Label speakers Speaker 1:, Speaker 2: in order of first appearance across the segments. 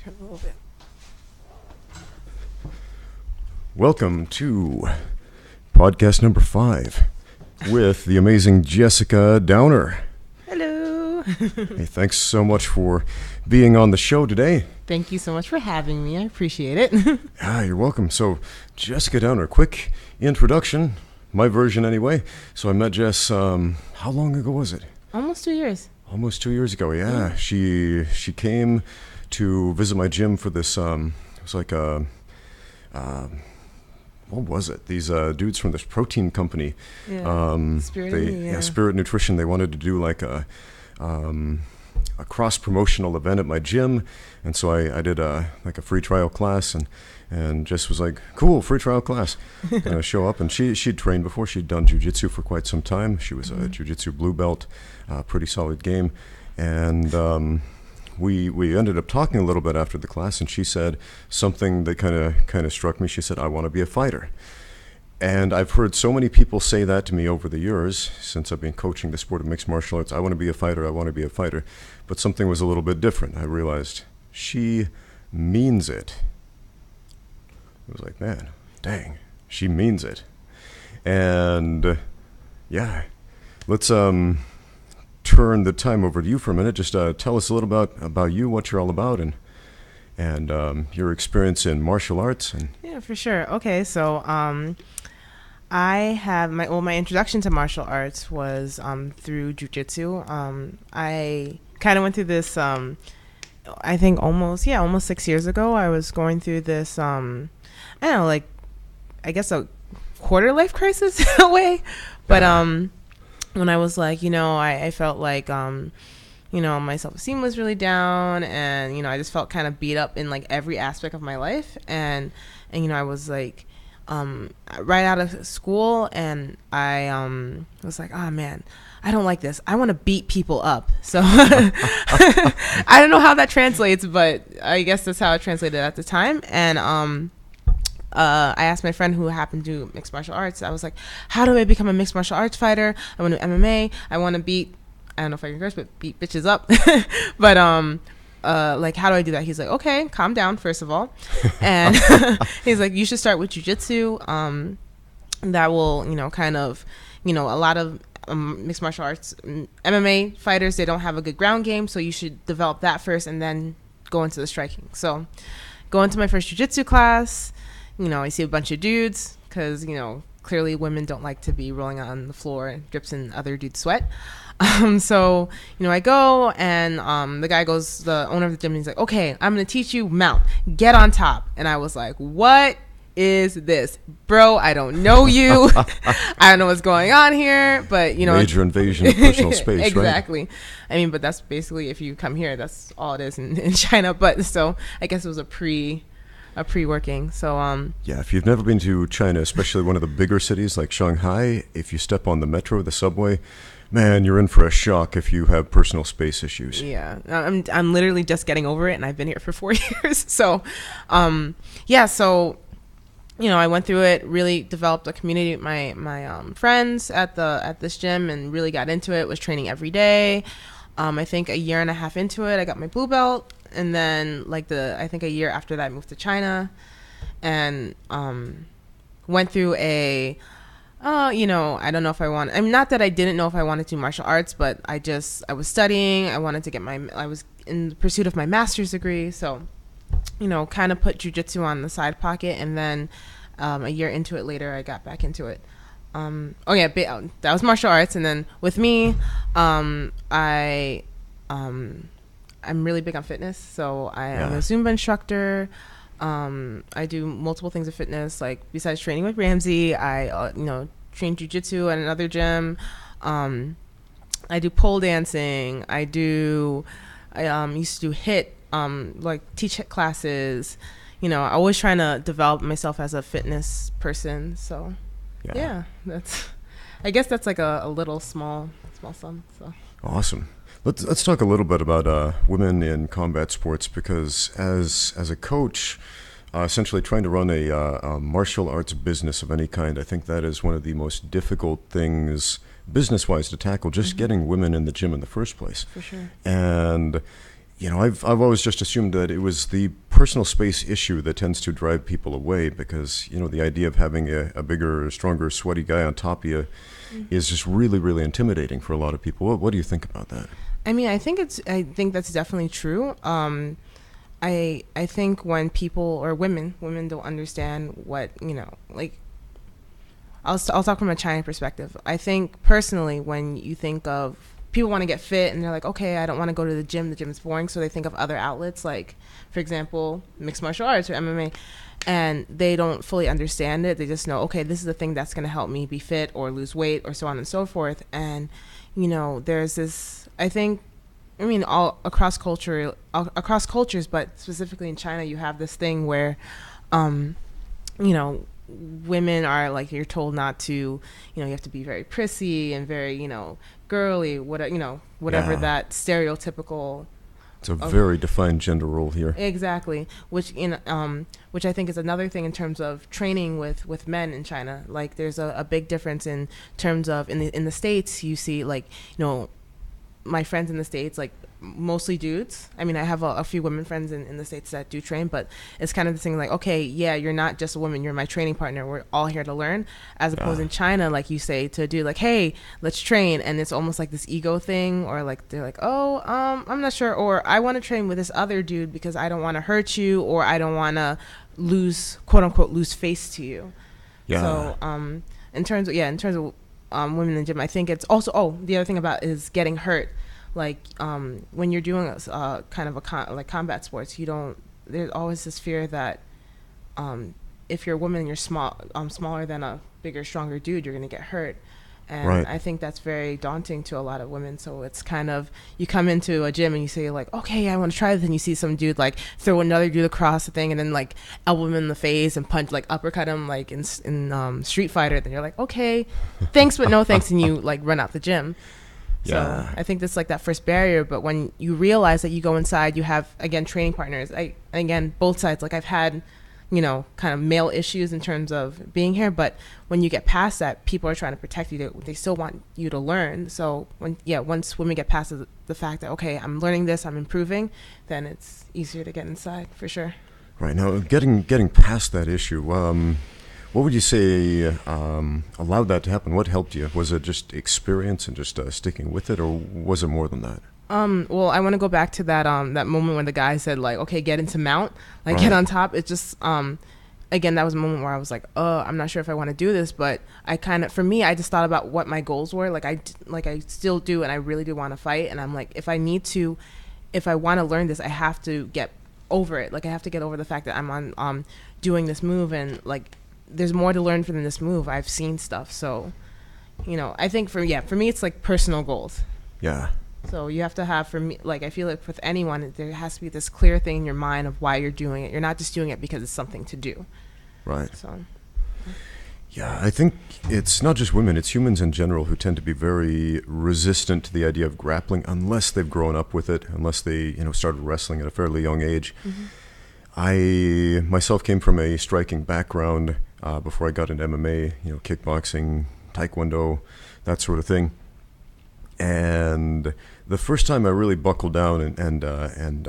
Speaker 1: Turn a little bit.
Speaker 2: Welcome to podcast number 5 with the amazing Jessica Downer.
Speaker 1: Hello.
Speaker 2: Hey, thanks so much for being on the show today.
Speaker 1: Thank you so much for having me. I appreciate it.
Speaker 2: You're welcome. So, Jessica Downer, quick introduction, my version anyway. So I met Jess, how long ago was it?
Speaker 1: Almost 2 years.
Speaker 2: Almost 2 years ago, yeah. She came to visit my gym for this, it was like a... what was it? These dudes from this protein company, Spirit Nutrition. They wanted to do like a cross-promotional event at my gym, and so I did a free trial class, and Jess was like, "Cool, free trial class." Show up, and she'd trained before. She'd done jiu-jitsu for quite some time. She was a jiu-jitsu blue belt, pretty solid game, and we ended up talking a little bit after the class, and she said something that kind of struck me. She said, "I want to be a fighter." And I've heard so many people say that to me over the years since I've been coaching the sport of mixed martial arts. I want to be a fighter, I want to be a fighter. But something was a little bit different. I realized she means it. I was like, man, dang, she means it. And yeah, let's turn the time over to you for a minute. Just tell us a little about you, what you're all about, and your experience in martial arts. And
Speaker 1: yeah, for sure. Okay, so I have my introduction to martial arts was through jiu-jitsu. I kind of went through this. I think almost 6 years ago. I was going through this. I don't know, like I guess a quarter life crisis in a way, but when I was like, I felt like my self-esteem was really down, and I just felt kind of beat up in like every aspect of my life, and I was like right out of school, and I was like, oh man, I don't like this. I want to beat people up. So I don't know how that translates, but I guess that's how it translated at the time. And I asked my friend who happened to do mixed martial arts. I was like, how do I become a mixed martial arts fighter? I want to do MMA. I want to beat, I don't know if I can curse, but beat bitches up. But like, how do I do that? He's like, okay, calm down, first of all. And he's like, you should start with jiu-jitsu. That will, kind of, a lot of mixed martial arts, MMA fighters, they don't have a good ground game. So you should develop that first and then go into the striking. So go into my first jiu-jitsu class. I see a bunch of dudes because, clearly women don't like to be rolling on the floor and drips in other dudes' sweat. So, I go, and the guy goes, the owner of the gym, he's like, okay, I'm going to teach you mount. Get on top. And I was like, what is this? Bro, I don't know you. I don't know what's going on here, but,
Speaker 2: major invasion of personal space,
Speaker 1: exactly.
Speaker 2: Right?
Speaker 1: I mean, but that's basically, if you come here, that's all it is in China. But so I guess it was a pre-working. So
Speaker 2: yeah, if you've never been to China, especially one of the bigger cities like Shanghai, if you step on the metro, the subway, man, you're in for a shock if you have personal space issues.
Speaker 1: Yeah, I'm literally just getting over it, and I've been here for 4 years. So so I went through it, really developed a community with my friends at this gym, and really got into it. Was training every day. I think a year and a half into it, I got my blue belt. And then I think a year after that, I moved to China, and went through I don't know if not that I didn't know if I wanted to do martial arts, but I was studying. I wanted to I was in pursuit of my master's degree. So, kind of put jiu-jitsu on the side pocket. And then a year into it later, I got back into it. That was martial arts. And then with me, I'm really big on fitness, so I am a Zumba instructor. I do multiple things of fitness, like besides training with Ramsey, I train jiu-jitsu at another gym. I do pole dancing. I used to do HIIT, teach HIIT classes. Always trying to develop myself as a fitness person. So yeah I guess that's like a little small sum. So
Speaker 2: awesome. Let's talk a little bit about women in combat sports, because as a coach, essentially trying to run a martial arts business of any kind, I think that is one of the most difficult things business-wise to tackle, just getting women in the gym in the first place.
Speaker 1: For sure.
Speaker 2: And I've always just assumed that it was the personal space issue that tends to drive people away because, the idea of having a bigger, stronger, sweaty guy on top of you is just really, really intimidating for a lot of people. What do you think about that?
Speaker 1: I mean, I think that's definitely true. I think when people or women don't understand what, like, I'll talk from a China perspective. I think personally, when you think of people want to get fit and they're like, okay, I don't want to go to the gym is boring, so they think of other outlets, like, for example, mixed martial arts or MMA, and they don't fully understand it. They just know, okay, this is the thing that's going to help me be fit or lose weight or so on and so forth. And there's this, I think, all across cultures, but specifically in China, you have this thing where women are like, you're told not to, you have to be very prissy and very, girly, whatever that stereotypical.
Speaker 2: It's a very defined gender role here.
Speaker 1: Exactly, which I think is another thing in terms of training with men in China. Like, there's a big difference in terms of in the States. You see, like, my friends in the States, like, mostly dudes. I mean, I have a few women friends in the States that do train, but it's kind of the thing like, okay, yeah, you're not just a woman, you're my training partner. We're all here to learn. As opposed in China, like, you say to a dude, like, hey, let's train. And it's almost like this ego thing, or like, they're like, oh, I'm not sure. Or I want to train with this other dude because I don't want to hurt you, or I don't want to quote unquote, lose face to you. Yeah. So, in terms of women in the gym, I think it's also, the other thing about is getting hurt. Like, when you're doing kind of like combat sports, there's always this fear that if you're a woman and you're smaller than a bigger, stronger dude, you're going to get hurt. And I think that's very daunting to a lot of women. So it's kind of, you come into a gym and you say, like, okay, I want to try this. And you see some dude, like, throw another dude across the thing and then, like, elbow him in the face and punch, like, uppercut him, like, in Street Fighter. Then you're like, okay, thanks, but no thanks. And you, like, run out the gym. Yeah. So I think that's like that first barrier. But when you realize that you go inside, you have, again, training partners. Again, both sides. Like, I've had, kind of male issues in terms of being here. But when you get past that, people are trying to protect you. They still want you to learn. So once women get past the fact that, okay, I'm learning this, I'm improving, then it's easier to get inside for sure.
Speaker 2: Right. Now, getting past that issue, what would you say allowed that to happen? What helped you? Was it just experience and just sticking with it, or was it more than that?
Speaker 1: Well, I want to go back to that moment when the guy said, like, okay, get into mount, like, get on top. It just, again, that was a moment where I was like, I'm not sure if I want to do this, but for me, I just thought about what my goals were. Like I still do, and I really do want to fight. And I'm like, if I want to learn this, I have to get over it. Like, I have to get over the fact that I'm on, doing this move, and, like, there's more to learn from this move. I've seen stuff. So, I think for me, it's like personal goals. Yeah. So you have to have, for me, like, I feel like with anyone, there has to be this clear thing in your mind of why you're doing it. You're not just doing it because it's something to do. Right. So.
Speaker 2: Yeah, I think it's not just women, it's humans in general who tend to be very resistant to the idea of grappling unless they've grown up with it, unless they, started wrestling at a fairly young age. Mm-hmm. I myself came from a striking background before I got into MMA, kickboxing, taekwondo, that sort of thing. And the first time I really buckled down and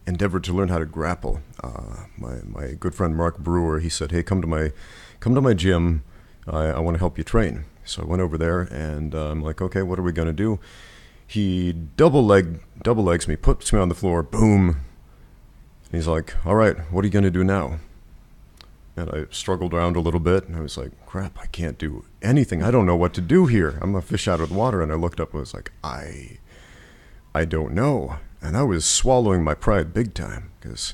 Speaker 2: endeavored to learn how to grapple, my good friend Mark Brewer, he said, "Hey, come to my gym. I want to help you train." So I went over there, and I'm like, "Okay, what are we gonna do?" He double legs me, puts me on the floor, boom. He's like, "All right, what are you gonna do now?" And I struggled around a little bit, and I was like, crap, I can't do anything. I don't know what to do here. I'm a fish out of the water. And I looked up and was like, I don't know. And I was swallowing my pride big time because,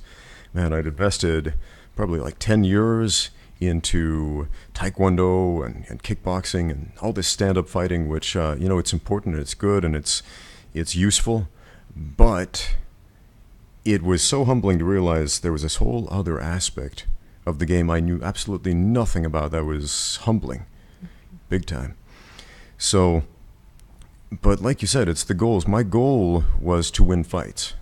Speaker 2: man, I'd invested probably like 10 years into taekwondo and kickboxing and all this stand-up fighting, which, it's important and it's good and it's useful. But it was so humbling to realize there was this whole other aspect of the game I knew absolutely nothing about that was humbling, big time. So, but like you said, it's the goals. My goal was to win fights,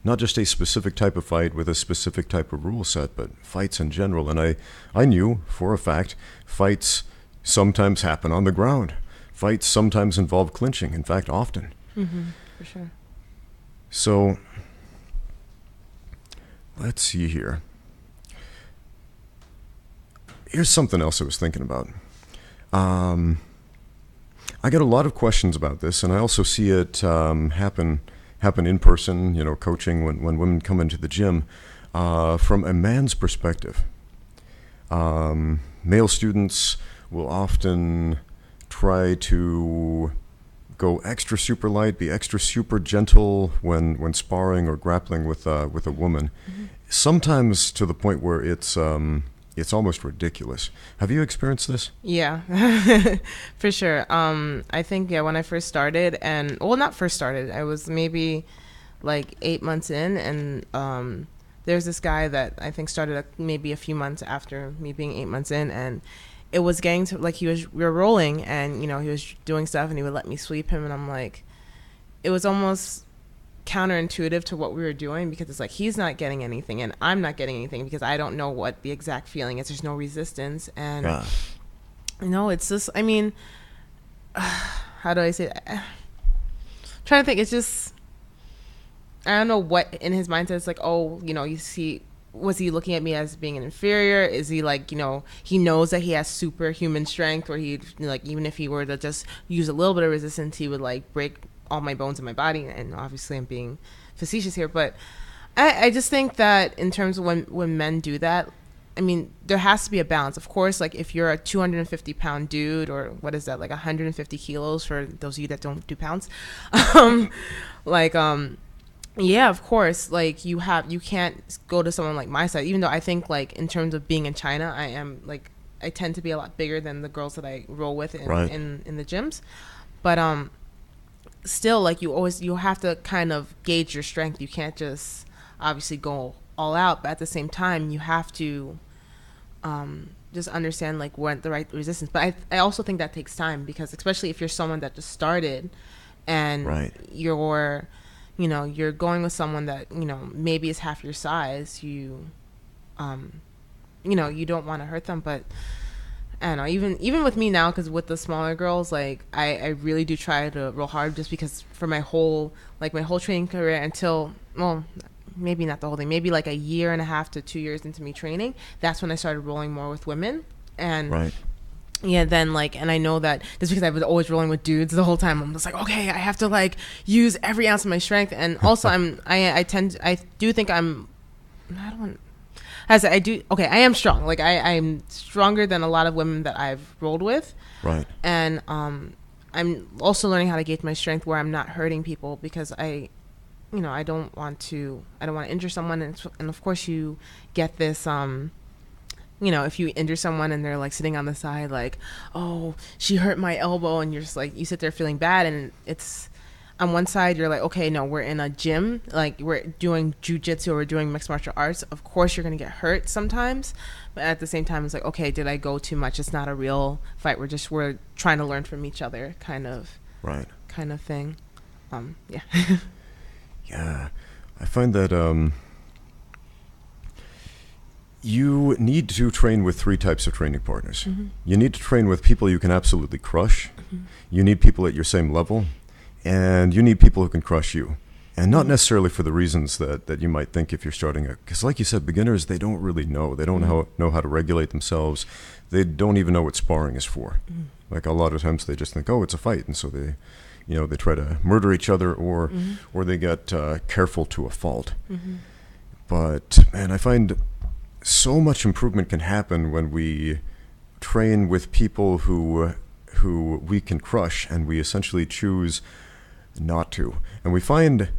Speaker 2: not just a specific type of fight with a specific type of rule set, but fights in general. And I knew for a fact fights sometimes happen on the ground. Fights sometimes involve clinching, in fact, often.
Speaker 1: Mm-hmm, for sure.
Speaker 2: So let's see here. Here's something else I was thinking about. I get a lot of questions about this, and I also see it happen in person, coaching when women come into the gym. From a man's perspective, male students will often try to go extra super light, be extra super gentle when sparring or grappling with a woman. Mm-hmm. Sometimes to the point where it's almost ridiculous. Have you experienced this?
Speaker 1: Yeah, for sure. I think, when I first started, not first started, I was maybe like 8 months in, and there's this guy that I think started maybe a few months after me being 8 months in, and it was getting to, like, we were rolling, and, he was doing stuff, and he would let me sweep him, and I'm like, it was almost counterintuitive to what we were doing, because it's like he's not getting anything and I'm not getting anything, because I don't know what the exact feeling is. There's no resistance, and it's just, I mean, how do I say that? Trying to think, it's just, I don't know what in his mindset is like, you see, was he looking at me as being an inferior? Is he like, he knows that he has superhuman strength, where he, like, even if he were to just use a little bit of resistance, he would like break all my bones in my body. And obviously I'm being facetious here, but I just think that in terms of when men do that, I mean, there has to be a balance. Of course, like if you're a 250-pound dude, or what is that, like 150 kilos for those of you that don't do pounds, yeah, of course, like you can't go to someone like my size, even though I think, like, in terms of being in China, I tend to be a lot bigger than the girls that I roll with in the gyms. But still, like, you have to kind of gauge your strength. You can't just obviously go all out, but at the same time you have to just understand, like, what the right resistance. But I also think that takes time, because especially if you're someone that just started and you're going with someone that, maybe is half your size, you don't want to hurt them. But I don't know, even with me now, because with the smaller girls, like, I really do try to roll hard, just because for my whole training career, until, well, maybe not the whole thing, maybe like a year and a half to 2 years into me training, that's when I started rolling more with women. And yeah, then, like, and I know that just because I was always rolling with dudes the whole time, I'm just like, okay, I have to, like, use every ounce of my strength. And also I am strong. Like, I'm stronger than a lot of women that I've rolled with. Right. And I'm also learning how to gauge my strength where I'm not hurting people, because I don't want to injure someone. And of course you get this, if you injure someone and they're like sitting on the side, like, oh, she hurt my elbow, and you're just like, you sit there feeling bad, and it's, on one side you're like, okay, no, we're in a gym, like, we're doing jiu-jitsu or we're doing mixed martial arts. Of course you're gonna get hurt sometimes, but at the same time it's like, okay, did I go too much? It's not a real fight. We're trying to learn from each other, kind of thing. Yeah.
Speaker 2: Yeah, I find that you need to train with 3 types of training partners. Mm-hmm. You need to train with people you can absolutely crush. Mm-hmm. You need people at your same level. And you need people who can crush you. And not necessarily for the reasons that you might think if you're starting because, like you said, beginners, they don't really know. They don't know how to regulate themselves. They don't even know what sparring is for. Mm-hmm. Like, a lot of times they just think, oh, it's a fight. And so they try to murder each other, or they get careful to a fault. Mm-hmm. But, man, I find so much improvement can happen when we train with people who we can crush, and we essentially choose not to. And we find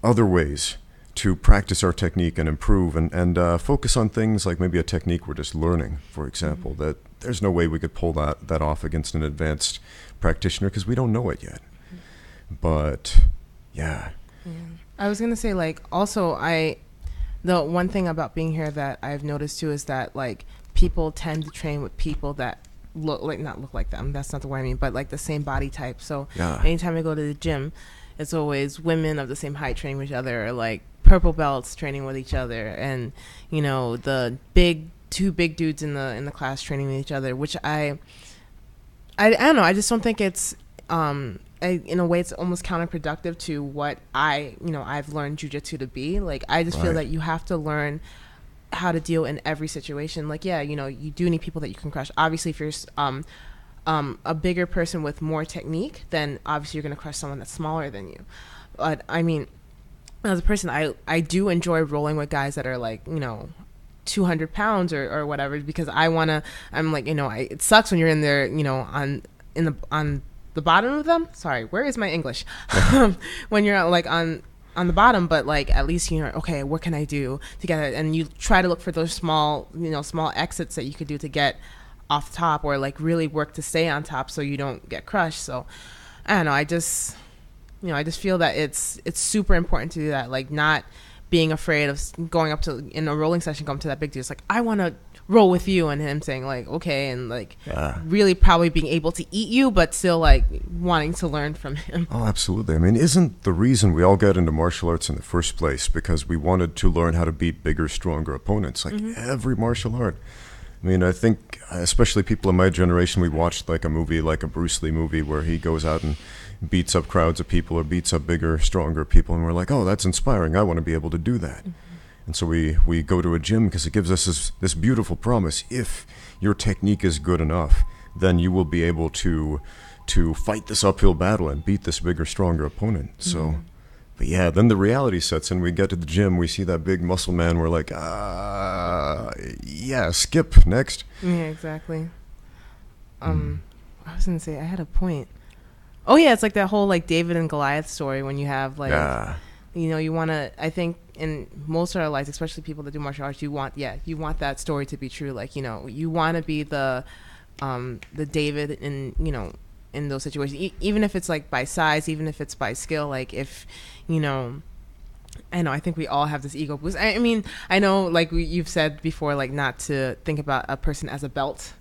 Speaker 2: other ways to practice our technique and improve, and focus on things like maybe a technique we're just learning, for example, that there's no way we could pull that off against an advanced practitioner, because we don't know it yet. But yeah.
Speaker 1: I was gonna say, like, also the one thing about being here that I've noticed too is that, like, people tend to train with people that not look like them. That's not the word I mean, but like the same body type. So anytime I go to the gym, it's always women of the same height training with each other, or like purple belts training with each other, and the two big dudes in the class training with each other, which I don't know. I just don't think it's in a way, it's almost counterproductive to what I've learned jujitsu to be. Like, I just feel
Speaker 2: Right.
Speaker 1: that you have to learn how to deal in every situation. Like, yeah, you do need people that you can crush. Obviously, if you're a bigger person with more technique, then obviously you're going to crush someone that's smaller than you. But I mean, as a person, I do enjoy rolling with guys that are like, 200 pounds or whatever, because I'm like, it sucks when you're in there, on the bottom of them. Sorry, where is my English? When you're like on the bottom, but like at least you're okay, what can I do to get it? And you try to look for those small exits that you could do to get off top, or like really work to stay on top so you don't get crushed. So I don't know, I just feel that it's super important to do that, like not being afraid of going up to, in a rolling session, going to that big dude. It's like, I want to roll with you, and him saying like, okay, and like really probably being able to eat you, but still like wanting to learn from him.
Speaker 2: Oh, absolutely. I mean, isn't the reason we all got into martial arts in the first place because we wanted to learn how to beat bigger, stronger opponents, like every martial art? I mean, I think, especially people in my generation, we watched like a movie, like a Bruce Lee movie, where he goes out and beats up crowds of people or beats up bigger, stronger people, and we're like, oh, that's inspiring. I want to be able to do that. And so we go to a gym because it gives us this beautiful promise. If your technique is good enough, then you will be able to fight this uphill battle and beat this bigger, stronger opponent. So, but yeah, then the reality sets in. We get to the gym, we see that big muscle man. We're like, yeah, skip, next.
Speaker 1: Yeah, exactly. I was gonna say, I had a point. Oh yeah, it's like that whole like David and Goliath story, when you have like, you want to, I think in most of our lives, especially people that do martial arts, you want that story to be true. Like, you want to be the David in those situations, even if it's like by size, even if it's by skill. Like, if, I think we all have this ego boost. I mean, I know, like you've said before, like not to think about a person as a belt.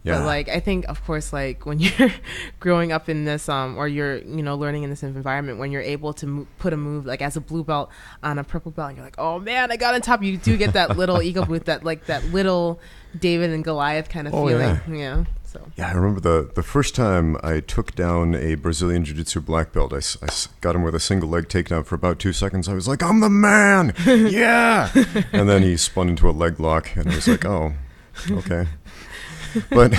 Speaker 1: Yeah. But like, I think, of course, like when you're growing up in this, or you're, learning in this environment, when you're able to put a move like as a blue belt on a purple belt, and you're like, oh man, I got on top. You do get that little ego boost, that little David and Goliath kind of feeling. Yeah. So. Yeah,
Speaker 2: I remember the first time I took down a Brazilian Jiu-Jitsu black belt. I got him with a single leg takedown for about 2 seconds. I was like, I'm the man. Yeah. And then he spun into a leg lock, and I was like, oh, okay. But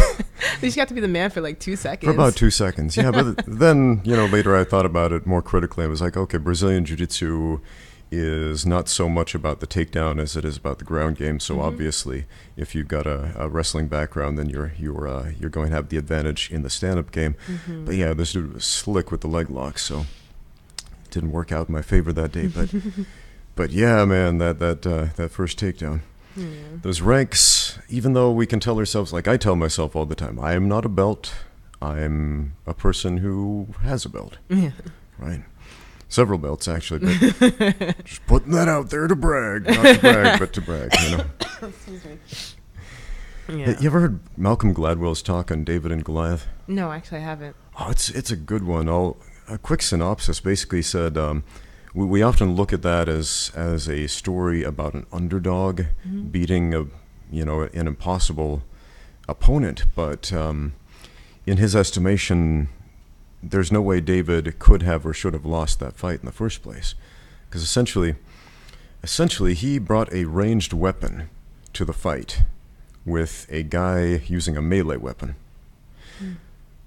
Speaker 1: you got to be the man for like 2 seconds.
Speaker 2: For about 2 seconds, yeah. But then, later I thought about it more critically. I was like, okay, Brazilian Jiu-Jitsu is not so much about the takedown as it is about the ground game. So obviously, if you've got a wrestling background, then you're going to have the advantage in the stand-up game. But yeah, this dude was slick with the leg lock, so it didn't work out in my favor that day. But yeah, man, that first takedown. Those ranks, even though we can tell ourselves, like I tell myself all the time, I am not a belt. I'm a person who has a belt. Yeah. Right. Several belts, actually. But just putting that out there to brag. Not to brag, but to brag,
Speaker 1: Excuse me. Yeah.
Speaker 2: You ever heard Malcolm Gladwell's talk on David and Goliath?
Speaker 1: No, actually I haven't.
Speaker 2: Oh, it's a good one. A quick synopsis basically said, we often look at that as a story about an underdog beating an impossible opponent, but in his estimation, there's no way David could have or should have lost that fight in the first place, because essentially he brought a ranged weapon to the fight with a guy using a melee weapon.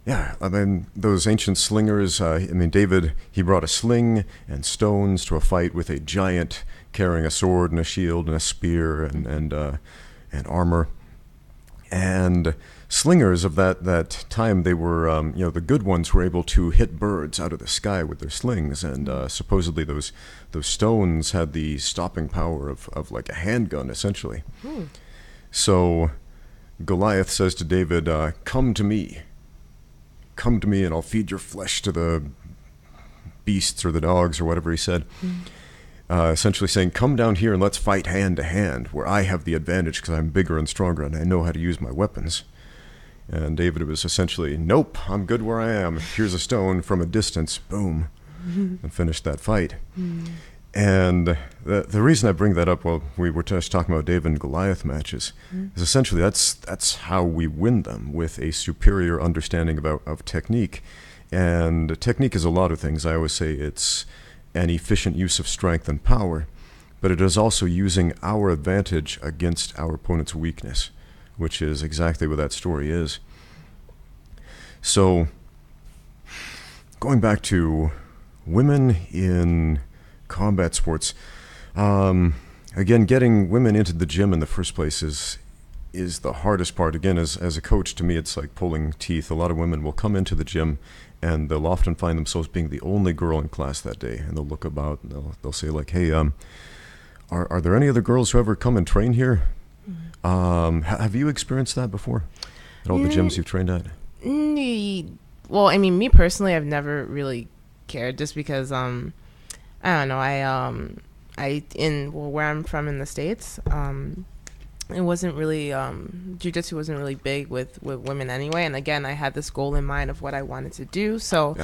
Speaker 2: Yeah, I mean, those ancient slingers, David, he brought a sling and stones to a fight with a giant carrying a sword and a shield and a spear and armor. And slingers of that time, they were, the good ones were able to hit birds out of the sky with their slings. And supposedly those stones had the stopping power of like a handgun, essentially. So Goliath says to David, come to me and I'll feed your flesh to the beasts or the dogs or whatever he said. Essentially saying, come down here and let's fight hand to hand, where I have the advantage because I'm bigger and stronger and I know how to use my weapons. And David was essentially, nope, I'm good where I am. Here's a stone from a distance, boom, and finished that fight. And the reason I bring that up, while we were just talking about David and Goliath matches, is essentially that's how we win them, with a superior understanding of technique. And technique is a lot of things. I always say it's an efficient use of strength and power, but it is also using our advantage against our opponent's weakness, which is exactly what that story is. So, going back to women in combat sports, again, getting women into the gym in the first place is the hardest part. Again, as a coach, to me, it's like pulling teeth. A lot of women will come into the gym and they'll often find themselves being the only girl in class that day. And they'll look about and they'll say like, hey, are there any other girls who ever come and train here? Have you experienced that before at all the gyms you've trained at?
Speaker 1: Well, I mean, me personally, I've never really cared, just because I don't know, where I'm from in the States, it wasn't really jiu-jitsu wasn't really big with women anyway. And again, I had this goal in mind of what I wanted to do, so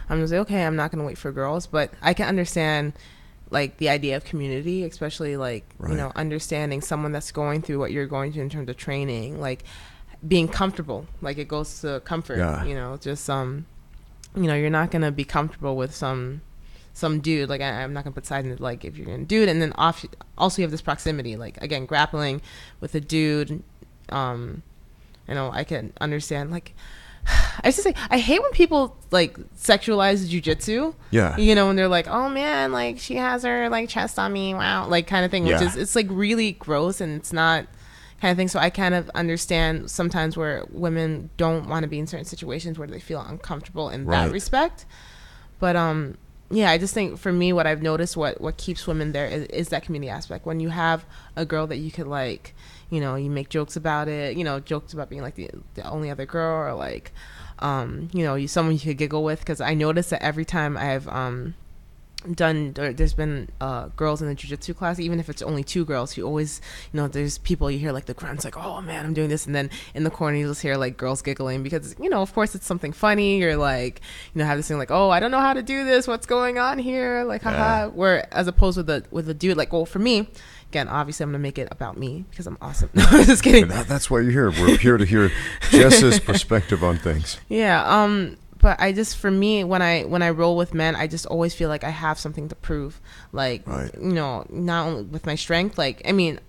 Speaker 1: I'm just like, okay, I'm not gonna wait for girls. But I can understand like the idea of community, especially like you know, understanding someone that's going through what you're going through in terms of training, like being comfortable. Like it goes to comfort, you know, just you know, you're not gonna be comfortable with some dude. Like I'm not gonna put side in it, like if you're gonna do it, and then also you have this proximity, like again, grappling with a dude. You know, I can understand, like I used to say, I hate when people like sexualize jiu-jitsu. Yeah. You know, when they're like, oh man, like she has her like chest on me, wow, like kind of thing, which is, it's like really gross and it's not kind of thing. So I kind of understand sometimes where women don't want to be in certain situations where they feel uncomfortable in that respect. But yeah, I just think for me, what I've noticed, what keeps women there is that community aspect. When you have a girl that you could like, you know, you make jokes about it, you know, jokes about being like the only other girl, or like, you know, someone you could giggle with. Because I noticed that every time I've there's been girls in the jiu-jitsu class, even if it's only two girls, you always, you know, there's people, you hear like the grunts, like, oh man, I'm doing this, and then in the corner you just hear like girls giggling, because, you know, of course it's something funny. You're like, you know, have this thing like, oh, I don't know how to do this, what's going on here, like haha. Where as opposed with the dude, like, well, for me, again, obviously I'm gonna make it about me because I'm awesome. No, I'm just kidding.
Speaker 2: That's why you're here. We're here to hear Jess's perspective on things.
Speaker 1: But I just, for me, when I roll with men, I just always feel like I have something to prove. Like, you know, not only with my strength, like, I mean,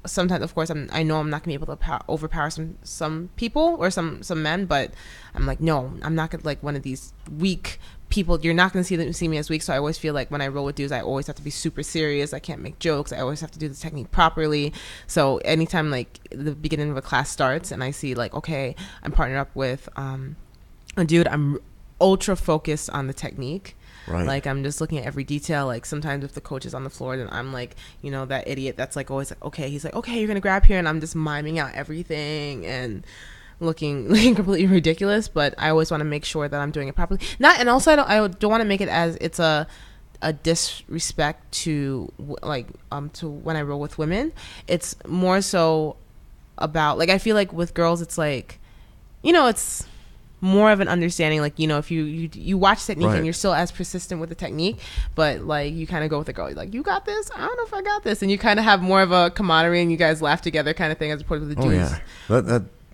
Speaker 1: sometimes, of course, I know I'm not gonna be able to overpower some people or some men, but I'm like, no, I'm not gonna, like, one of these weak people. You're not gonna see me as weak. So I always feel like when I roll with dudes, I always have to be super serious. I can't make jokes. I always have to do the technique properly. So anytime like the beginning of a class starts and I see like, okay, I'm partnered up with a dude, I'm ultra focused on the technique. Like I'm just looking at every detail. Like sometimes if the coach is on the floor, then I'm like, you know, that idiot that's like always like, okay, he's like, okay, you're gonna grab here, and I'm just miming out everything and looking completely ridiculous. But I always want to make sure that I'm doing it properly. And also I don't want to make it as it's a disrespect to like to when I roll with women. It's more so about, like, I feel like with girls it's like, you know, it's more of an understanding, like, you know, if you watch technique and you're still as persistent with the technique, but like you kind of go with the girl, like, you got this, I don't know if I got this, and you kind of have more of a camaraderie and you guys laugh together kind of thing, as opposed to the dudes.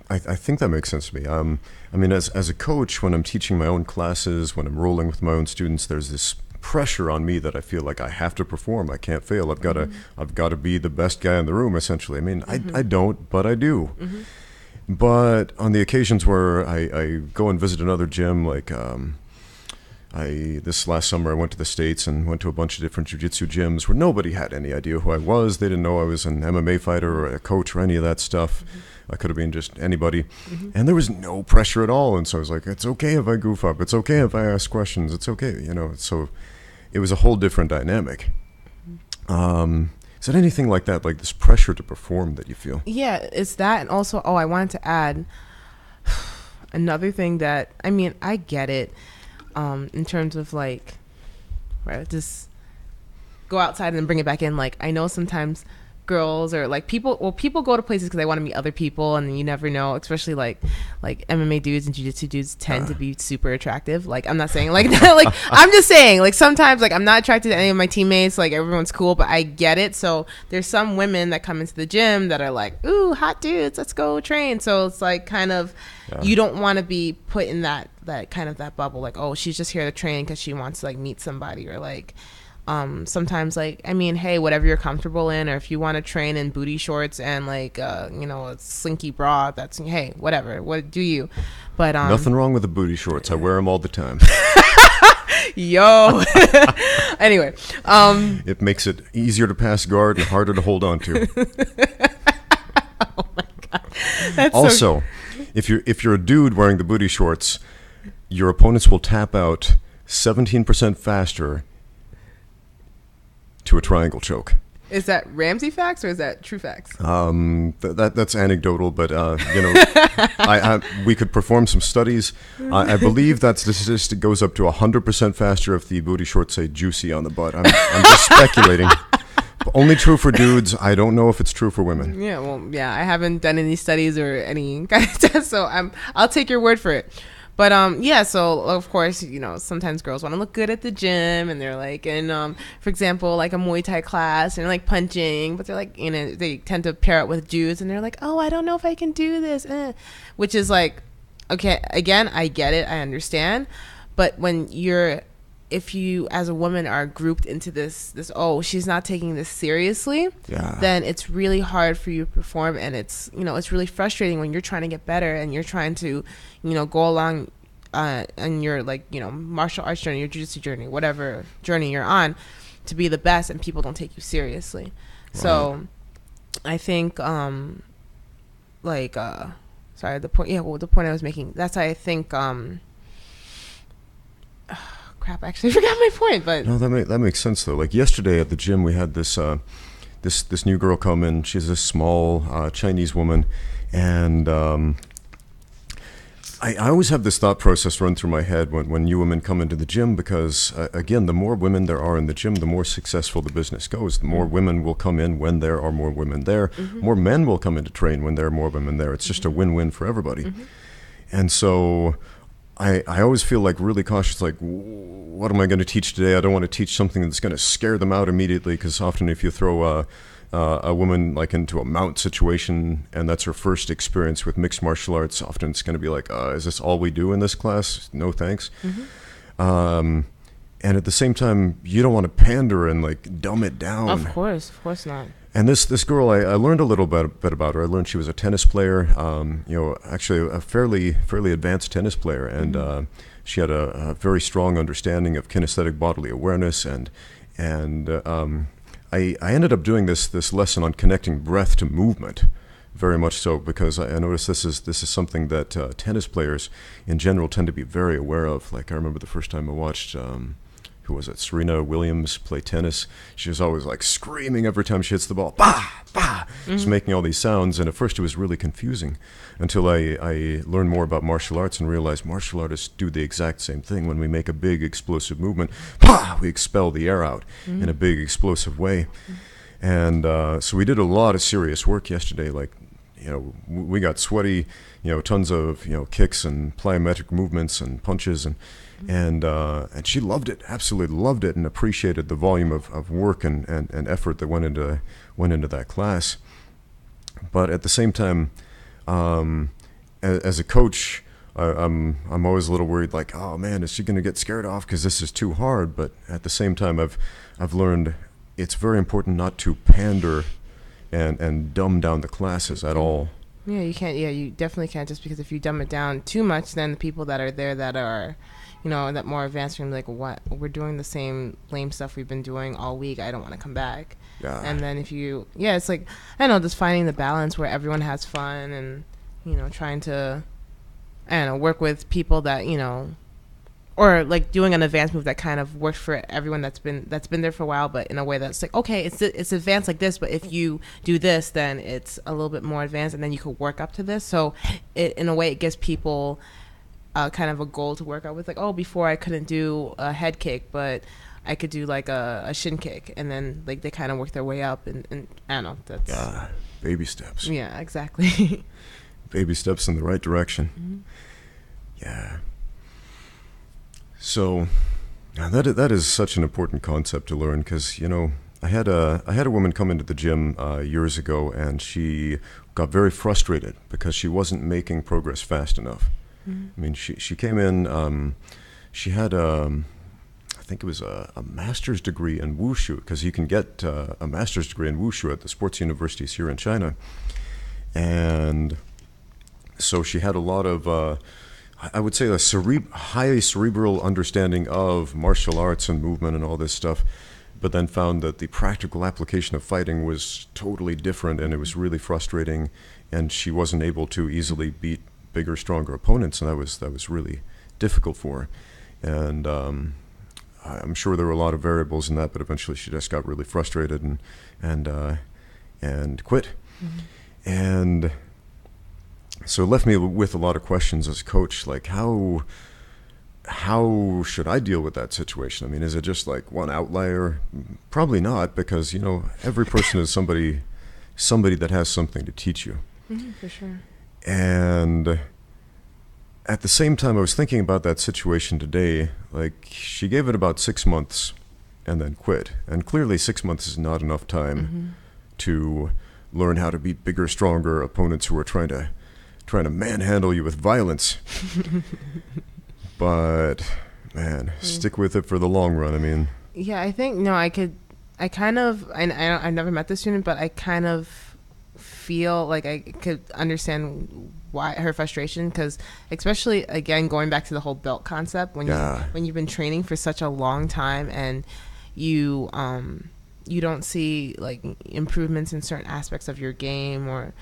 Speaker 2: I think that makes sense to me. I mean, as a coach, when I'm teaching my own classes, when I'm rolling with my own students, there's this pressure on me that I feel like I have to perform. I can't fail. I've got to be the best guy in the room, essentially. I mean, I don't, but I do. But on the occasions where I go and visit another gym, like this last summer I went to the States and went to a bunch of different jiu-jitsu gyms where nobody had any idea who I was. They didn't know I was an MMA fighter or a coach or any of that stuff. I could have been just anybody. And there was no pressure at all. And so I was like, it's okay if I goof up. It's okay if I ask questions. It's okay, you know. So it was a whole different dynamic. Is there anything like that, like this pressure to perform that you feel? Yeah,
Speaker 1: it's that. And also, I wanted to add another thing that, I mean, I get it in terms of like, just go outside and bring it back in. Like, I know sometimes girls or like people go to places because they want to meet other people, and you never know, especially like MMA dudes and jiu-jitsu dudes tend to be super attractive. Like, I'm not saying like that, like I'm just saying like sometimes like I'm not attracted to any of my teammates, like everyone's cool, but I get it. So there's some women that come into the gym that are like, ooh, hot dudes, let's go train. So it's like kind of you don't want to be put in that kind of that bubble, like, oh, she's just here to train because she wants to like meet somebody, or like sometimes like, I mean, hey, whatever you're comfortable in, or if you want to train in booty shorts and like a slinky bra, that's, hey, whatever, what do you. But
Speaker 2: nothing wrong with the booty shorts. I wear them all the time.
Speaker 1: Yo. Anyway,
Speaker 2: it makes it easier to pass guard and harder to hold on to.
Speaker 1: Oh my god. That's
Speaker 2: also, if you're a dude wearing the booty shorts, your opponents will tap out 17% faster to a triangle choke.
Speaker 1: Is that Ramsey facts or is that true facts?
Speaker 2: That's anecdotal, but we could perform some studies. I believe that statistic goes up to 100% faster if the booty shorts say "juicy" on the butt. I'm just speculating. Only true for dudes. I don't know if it's true for women.
Speaker 1: Yeah, well, yeah, I haven't done any studies or any kind of test, so I'll take your word for it. But yeah, so of course, sometimes girls want to look good at the gym, and they're like, for example, like a Muay Thai class, and they're like punching, but they're like, they tend to pair it with dudes, and they're like, oh, I don't know if I can do this, which is like, okay, again, I get it, I understand, but if you as a woman are grouped into this, oh, she's not taking this seriously, then it's really hard for you to perform, and it's really frustrating when you're trying to get better and you're trying to go along in your martial arts journey, your jiu-jitsu journey, whatever journey you're on, to be the best, and people don't take you seriously. Right. So I think the point I was making, that's why I think crap, I actually forgot my point, but
Speaker 2: no, that makes sense though. Like yesterday at the gym, we had this new girl come in. She's a small Chinese woman, and I always have this thought process run through my head when new women come into the gym, because again, the more women there are in the gym, the more successful the business goes. The more women will come in when there are more women there. More men will come in to train when there are more women there. It's just a win-win for everybody. And so I always feel like really cautious, like, what am I going to teach today? I don't want to teach something that's going to scare them out immediately, because often if you throw a woman like into a mount situation and that's her first experience with mixed martial arts, often it's going to be like, is this all we do in this class? No thanks. And at the same time, you don't want to pander and like dumb it down.
Speaker 1: Of course not.
Speaker 2: And this girl, I learned a little bit about her. I learned she was a tennis player, actually a fairly advanced tennis player, and she had a very strong understanding of kinesthetic bodily awareness, and I ended up doing this lesson on connecting breath to movement, very much so, because I noticed this is something that tennis players in general tend to be very aware of. Like, I remember the first time I watched who was it? Serena Williams play tennis. She was always like screaming every time she hits the ball. Bah, bah! Just making all these sounds. And at first it was really confusing until I learned more about martial arts and realized martial artists do the exact same thing. When we make a big explosive movement, bah! We expel the air out in a big explosive way. And so we did a lot of serious work yesterday. Like, we got sweaty, tons of, kicks and plyometric movements and punches, and she loved it, absolutely loved it, and appreciated the volume of work and effort that went into that class. But at the same time, as a coach, I'm always a little worried, like, oh man, is she going to get scared off because this is too hard? But at the same time, I've learned it's very important not to pander and dumb down the classes at all.
Speaker 1: Yeah, you can't. Yeah, you definitely can't, just because if you dumb it down too much, then the people that are there that are, that more advanced are like, what? We're doing the same lame stuff we've been doing all week. I don't want to come back. Yeah. And then it's like, I don't know, just finding the balance where everyone has fun and, trying to, work with people that, or like doing an advanced move that kind of works for everyone that's been there for a while, but in a way that's like, okay, it's advanced like this, but if you do this, then it's a little bit more advanced, and then you could work up to this. So in a way, it gives people kind of a goal to work out with, like, oh, before I couldn't do a head kick, but I could do like a shin kick, and then like they kind of work their way up, and I don't know. That's
Speaker 2: baby steps.
Speaker 1: Yeah, exactly.
Speaker 2: Baby steps in the right direction.
Speaker 1: Mm-hmm.
Speaker 2: Yeah. So that is such an important concept to learn, because I had a woman come into the gym years ago, and she got very frustrated because she wasn't making progress fast enough. Mm-hmm. I mean, she came in. She had I think it was a master's degree in wushu, because you can get a master's degree in wushu at the sports universities here in China, and so she had a lot of. I would say a high cerebral understanding of martial arts and movement and all this stuff, but then found that the practical application of fighting was totally different, and it was really frustrating, and she wasn't able to easily beat bigger, stronger opponents, and that was really difficult for her. And I'm sure there were a lot of variables in that, but eventually she just got really frustrated and quit. Mm-hmm. And so it left me with a lot of questions as a coach, like how should I deal with that situation? I mean, is it just like one outlier? Probably not, because every person is somebody that has something to teach you.
Speaker 1: Mm-hmm, for sure.
Speaker 2: And at the same time, I was thinking about that situation today. Like, she gave it about 6 months and then quit, and clearly 6 months is not enough time mm-hmm. to learn how to beat bigger, stronger opponents who are trying to manhandle you with violence. But man, stick with it for the long run. I mean,
Speaker 1: yeah, I think I've never met this student, but I kind of feel like I could understand why her frustration, because especially again going back to the whole belt concept, when you've been training for such a long time and you don't see like improvements in certain aspects of your game, or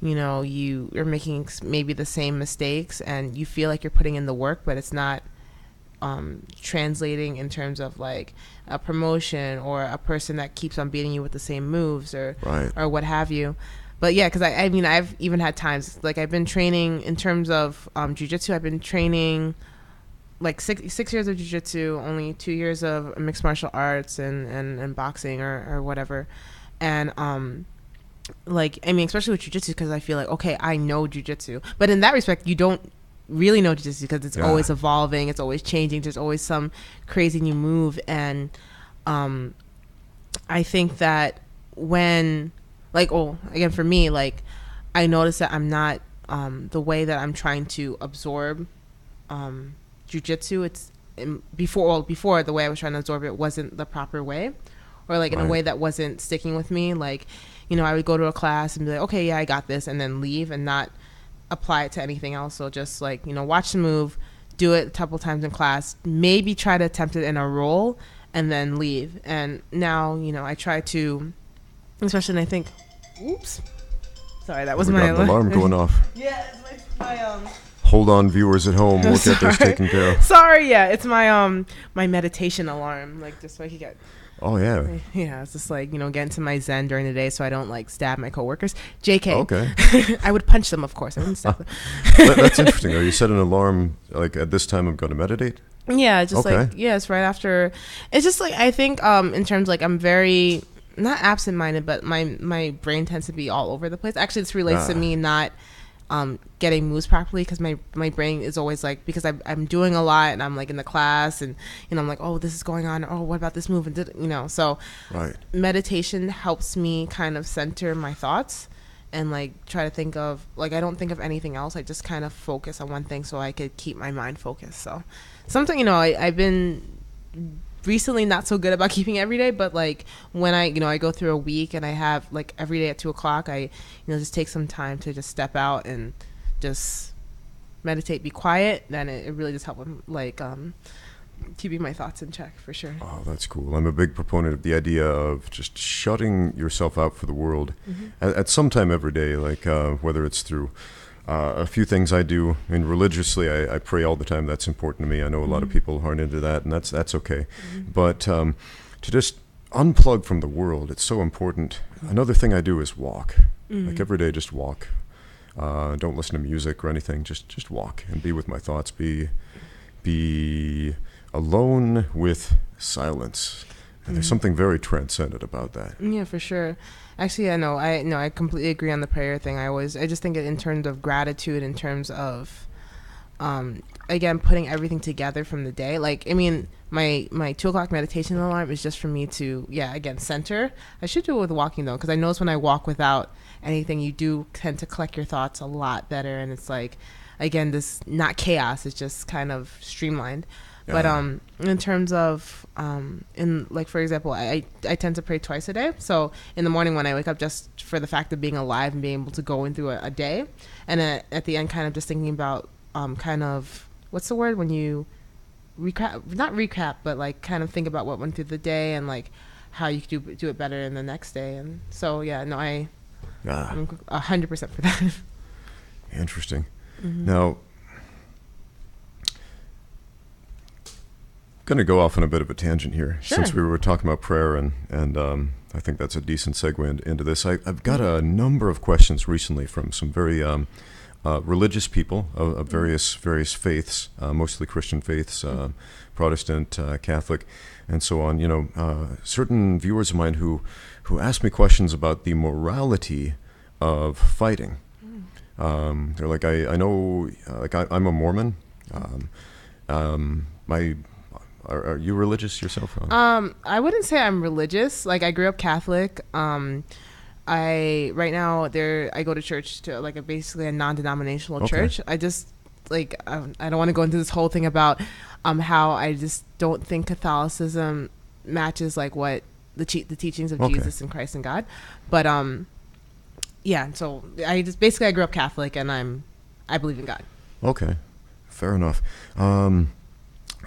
Speaker 1: you are making maybe the same mistakes, and you feel like you're putting in the work, but it's not translating in terms of like a promotion or a person that keeps on beating you with the same moves or what have you. But yeah, because I mean, I've even had times, like I've been training in terms of jiu-jitsu. I've been training like six years of jiu-jitsu, only 2 years of mixed martial arts and boxing or whatever. And like, I mean, especially with jiu-jitsu, because I feel like, okay, I know jiu-jitsu. But in that respect, you don't really know jiu-jitsu, because it's always evolving. It's always changing. There's always some crazy new move. And I think that when, like, again, for me, like, I notice that I'm not, the way that I'm trying to absorb jiu-jitsu, it's before the way I was trying to absorb it wasn't the proper way, or like in a way that wasn't sticking with me. Like, I would go to a class and be like, okay, yeah, I got this, and then leave and not apply it to anything else. So just like, watch the move, do it a couple times in class, maybe try to attempt it in a roll, and then leave. And now, I try to, especially, and I think, oops, sorry, that was my
Speaker 2: alarm going off.
Speaker 1: Yeah, it's my
Speaker 2: Hold on, viewers at home. We'll get this taken care of.
Speaker 1: Sorry, yeah, it's my my meditation alarm, like just so I can get.
Speaker 2: Oh yeah.
Speaker 1: Yeah, it's just like get into my zen during the day, so I don't like stab my coworkers. JK.
Speaker 2: Okay.
Speaker 1: I would punch them, of course. I wouldn't stab them.
Speaker 2: That's interesting. You set an alarm like at this time I'm going to meditate?
Speaker 1: Yeah, just like it's right after. It's just like I think in terms like I'm very not absent-minded, but my brain tends to be all over the place. Actually, this relates to me not getting moves properly, because my brain is always like, because I'm doing a lot and I'm like in the class and I'm like, oh, this is going on, oh, what about this move, and so meditation helps me kind of center my thoughts and like try to think of, like, I don't think of anything else. I just kind of focus on one thing so I could keep my mind focused. So something I've been recently not so good about keeping every day, but like when I go through a week and I have like every day at 2:00, I just take some time to just step out and just meditate, be quiet. Then it really just helps like keeping my thoughts in check, for sure.
Speaker 2: Oh, that's cool. I'm a big proponent of the idea of just shutting yourself out for the world at some time every day, like whether it's through a few things I do. I mean, religiously, I pray all the time. That's important to me. I know a lot of people aren't into that, and that's okay. But to just unplug from the world, it's so important. Another thing I do is walk. Like every day, just walk. Don't listen to music or anything. Just walk and be with my thoughts. Be alone with silence. And there's something very transcendent about that.
Speaker 1: Yeah, for sure. Actually, I completely agree on the prayer thing. I just think it in terms of gratitude, in terms of, again, putting everything together from the day. Like, I mean, my 2:00 meditation alarm is just for me to, again, center. I should do it with walking though, because I notice when I walk without anything, you do tend to collect your thoughts a lot better, and it's like, again, this not chaos, it's just kind of streamlined. But in terms of in, like, for example, I tend to pray twice a day. So in the morning when I wake up, just for the fact of being alive and being able to go in through a day, and then at the end, kind of just thinking about kind of, what's the word when you not recap, but like kind of think about what went through the day and like how you could do it better in the next day. And so I'm 100% for that.
Speaker 2: Interesting. Now, going to go off on a bit of a tangent here, since we were talking about prayer, and I think that's a decent segue into this. I've got a number of questions recently from some very religious people of various faiths, mostly Christian faiths, Protestant, Catholic, and so on. You know, certain viewers of mine who ask me questions about the morality of fighting. They're like, I know, like I'm a Mormon. Are you religious yourself?
Speaker 1: I wouldn't say I'm religious. Like, I grew up Catholic. I go to church, to like basically a non-denominational church. I just like I don't want to go into this whole thing about how I just don't think Catholicism matches like what the teachings of Jesus and Christ and God. But so I grew up Catholic, and I believe in God. Okay,
Speaker 2: fair enough.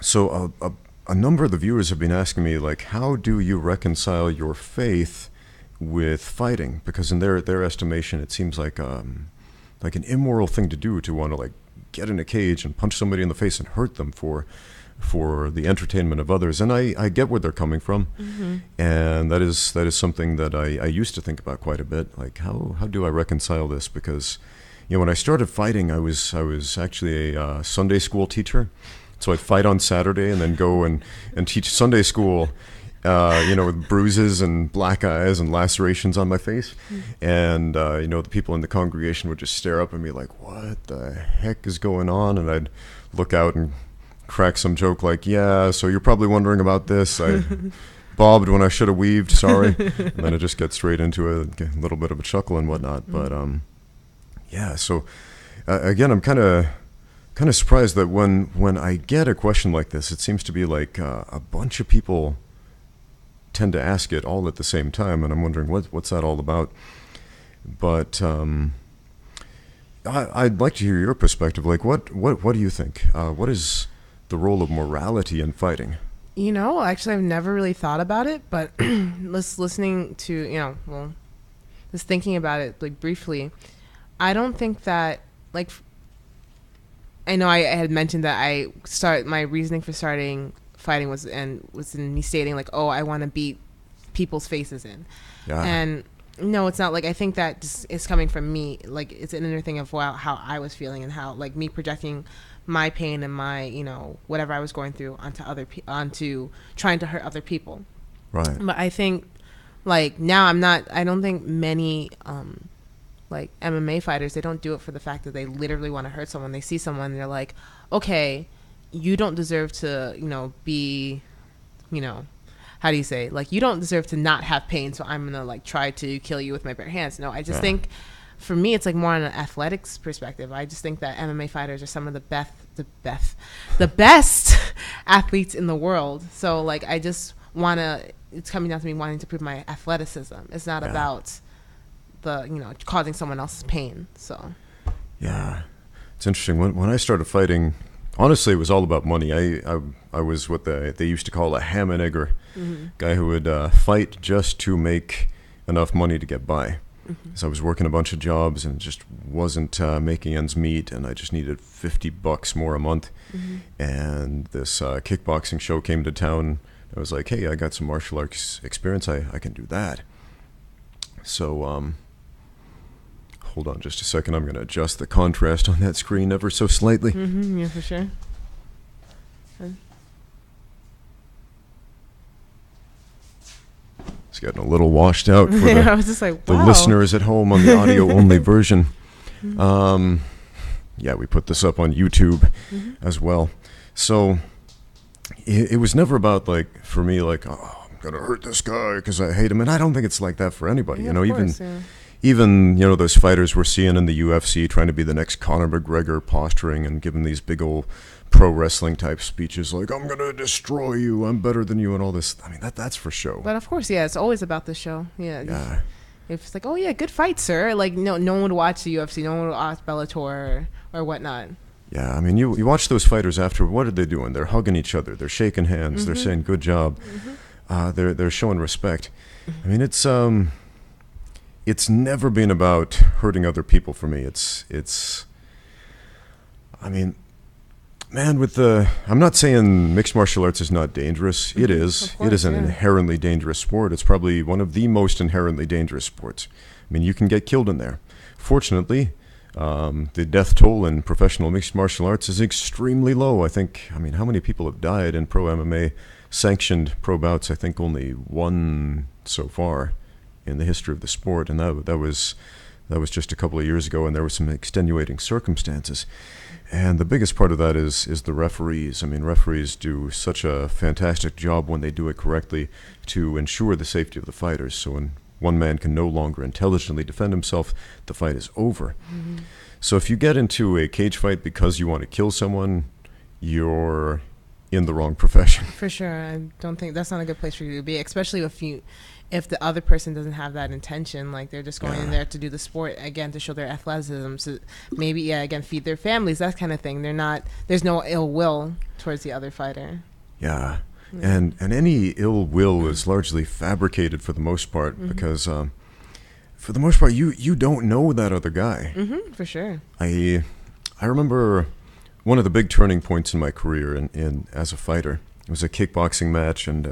Speaker 2: So a number of the viewers have been asking me, like, how do you reconcile your faith with fighting? Because in their estimation, it seems like an immoral thing to do, to want to like get in a cage and punch somebody in the face and hurt them for the entertainment of others. And I get where they're coming from, and that is something that I used to think about quite a bit. Like, how do I reconcile this? Because, you know, when I started fighting, I was actually a Sunday school teacher. So I'd fight on Saturday and then go and teach Sunday school, with bruises and black eyes and lacerations on my face. And, the people in the congregation would just stare up at me like, what the heck is going on? And I'd look out and crack some joke like, yeah, so you're probably wondering about this. I bobbed when I should have weaved, sorry. And then I just get straight into a little bit of a chuckle and whatnot. But, so again, I'm kind of surprised that when I get a question like this, it seems to be like a bunch of people tend to ask it all at the same time, and I'm wondering what's that all about. But I'd like to hear your perspective. Like, what do you think? What is the role of morality in fighting?
Speaker 1: You know, actually, I've never really thought about it, but listening to, just thinking about it like briefly, I don't think that, like, I know I had mentioned that my reasoning for starting fighting was in me stating like, oh, I want to beat people's faces in. Yeah. And no, it's not. Like, I think that just is coming from me. Like, it's an inner thing of how I was feeling, and how, like, me projecting my pain and my, whatever I was going through onto trying to hurt other people.
Speaker 2: Right.
Speaker 1: But I think, like, now I don't think many like MMA fighters, they don't do it for the fact that they literally want to hurt someone. They see someone and they're like, okay, you don't deserve to, be, how do you say? Like, you don't deserve to not have pain, so I'm going to, like, try to kill you with my bare hands. No, I just think, for me, it's, like, more on an athletics perspective. I just think that MMA fighters are some of the best athletes in the world. So, like, I just want to, it's coming down to me wanting to prove my athleticism. It's not about causing someone else's pain. So
Speaker 2: yeah, it's interesting. When I started fighting, honestly, it was all about money. I was what they used to call a ham and egger, guy who would fight just to make enough money to get by. So I was working a bunch of jobs and just wasn't making ends meet, and I just needed $50 more a month. And this kickboxing show came to town. I was like, hey, I got some martial arts experience. I can do that. So hold on just a second. I'm going to adjust the contrast on that screen ever so slightly.
Speaker 1: Yeah, for sure.
Speaker 2: It's getting a little washed out for
Speaker 1: I was just like,
Speaker 2: the
Speaker 1: wow.
Speaker 2: listeners at home on the audio-only version. Yeah, we put this up on YouTube as well. So it was never about, like, for me, like, oh, I'm going to hurt this guy because I hate him. And I don't think it's like that for anybody.
Speaker 1: Yeah,
Speaker 2: you know,
Speaker 1: of course,
Speaker 2: even, you know, those fighters we're seeing in the UFC trying to be the next Conor McGregor, posturing and giving these big old pro wrestling type speeches like, I'm going to destroy you, I'm better than you, and all this. I mean, that's for show.
Speaker 1: But of course, yeah, it's always about the show.
Speaker 2: Yeah.
Speaker 1: If it's like, oh yeah, good fight, sir. Like, no one would watch the UFC, no one would watch Bellator or whatnot.
Speaker 2: Yeah, I mean, you watch those fighters after. What are they doing? They're hugging each other. They're shaking hands. They're saying good job. They're showing respect. I mean, it's never been about hurting other people for me. It's. I mean, man, I'm not saying mixed martial arts is not dangerous. It is.
Speaker 1: Course,
Speaker 2: it is an inherently dangerous sport. It's probably one of the most inherently dangerous sports. I mean, you can get killed in there. Fortunately, the death toll in professional mixed martial arts is extremely low. I mean, how many people have died in pro MMA sanctioned pro bouts? I think only one so far in the history of the sport, and that was just a couple of years ago, and there were some extenuating circumstances. And the biggest part of that is the referees. I mean, referees do such a fantastic job when they do it correctly to ensure the safety of the fighters. So when one man can no longer intelligently defend himself, the fight is over. So if you get into a cage fight because you want to kill someone, you're in the wrong profession.
Speaker 1: For sure. I don't think that's not a good place for you to be, especially if the other person doesn't have that intention. Like, they're just going in there to do the sport, again, to show their athleticism, so maybe, again, feed their families, that kind of thing. There's no ill will towards the other fighter.
Speaker 2: Yeah. And any ill will is largely fabricated for the most part, because for the most part you don't know that other guy.
Speaker 1: For sure.
Speaker 2: I remember one of the big turning points in my career in as a fighter. It was a kickboxing match, and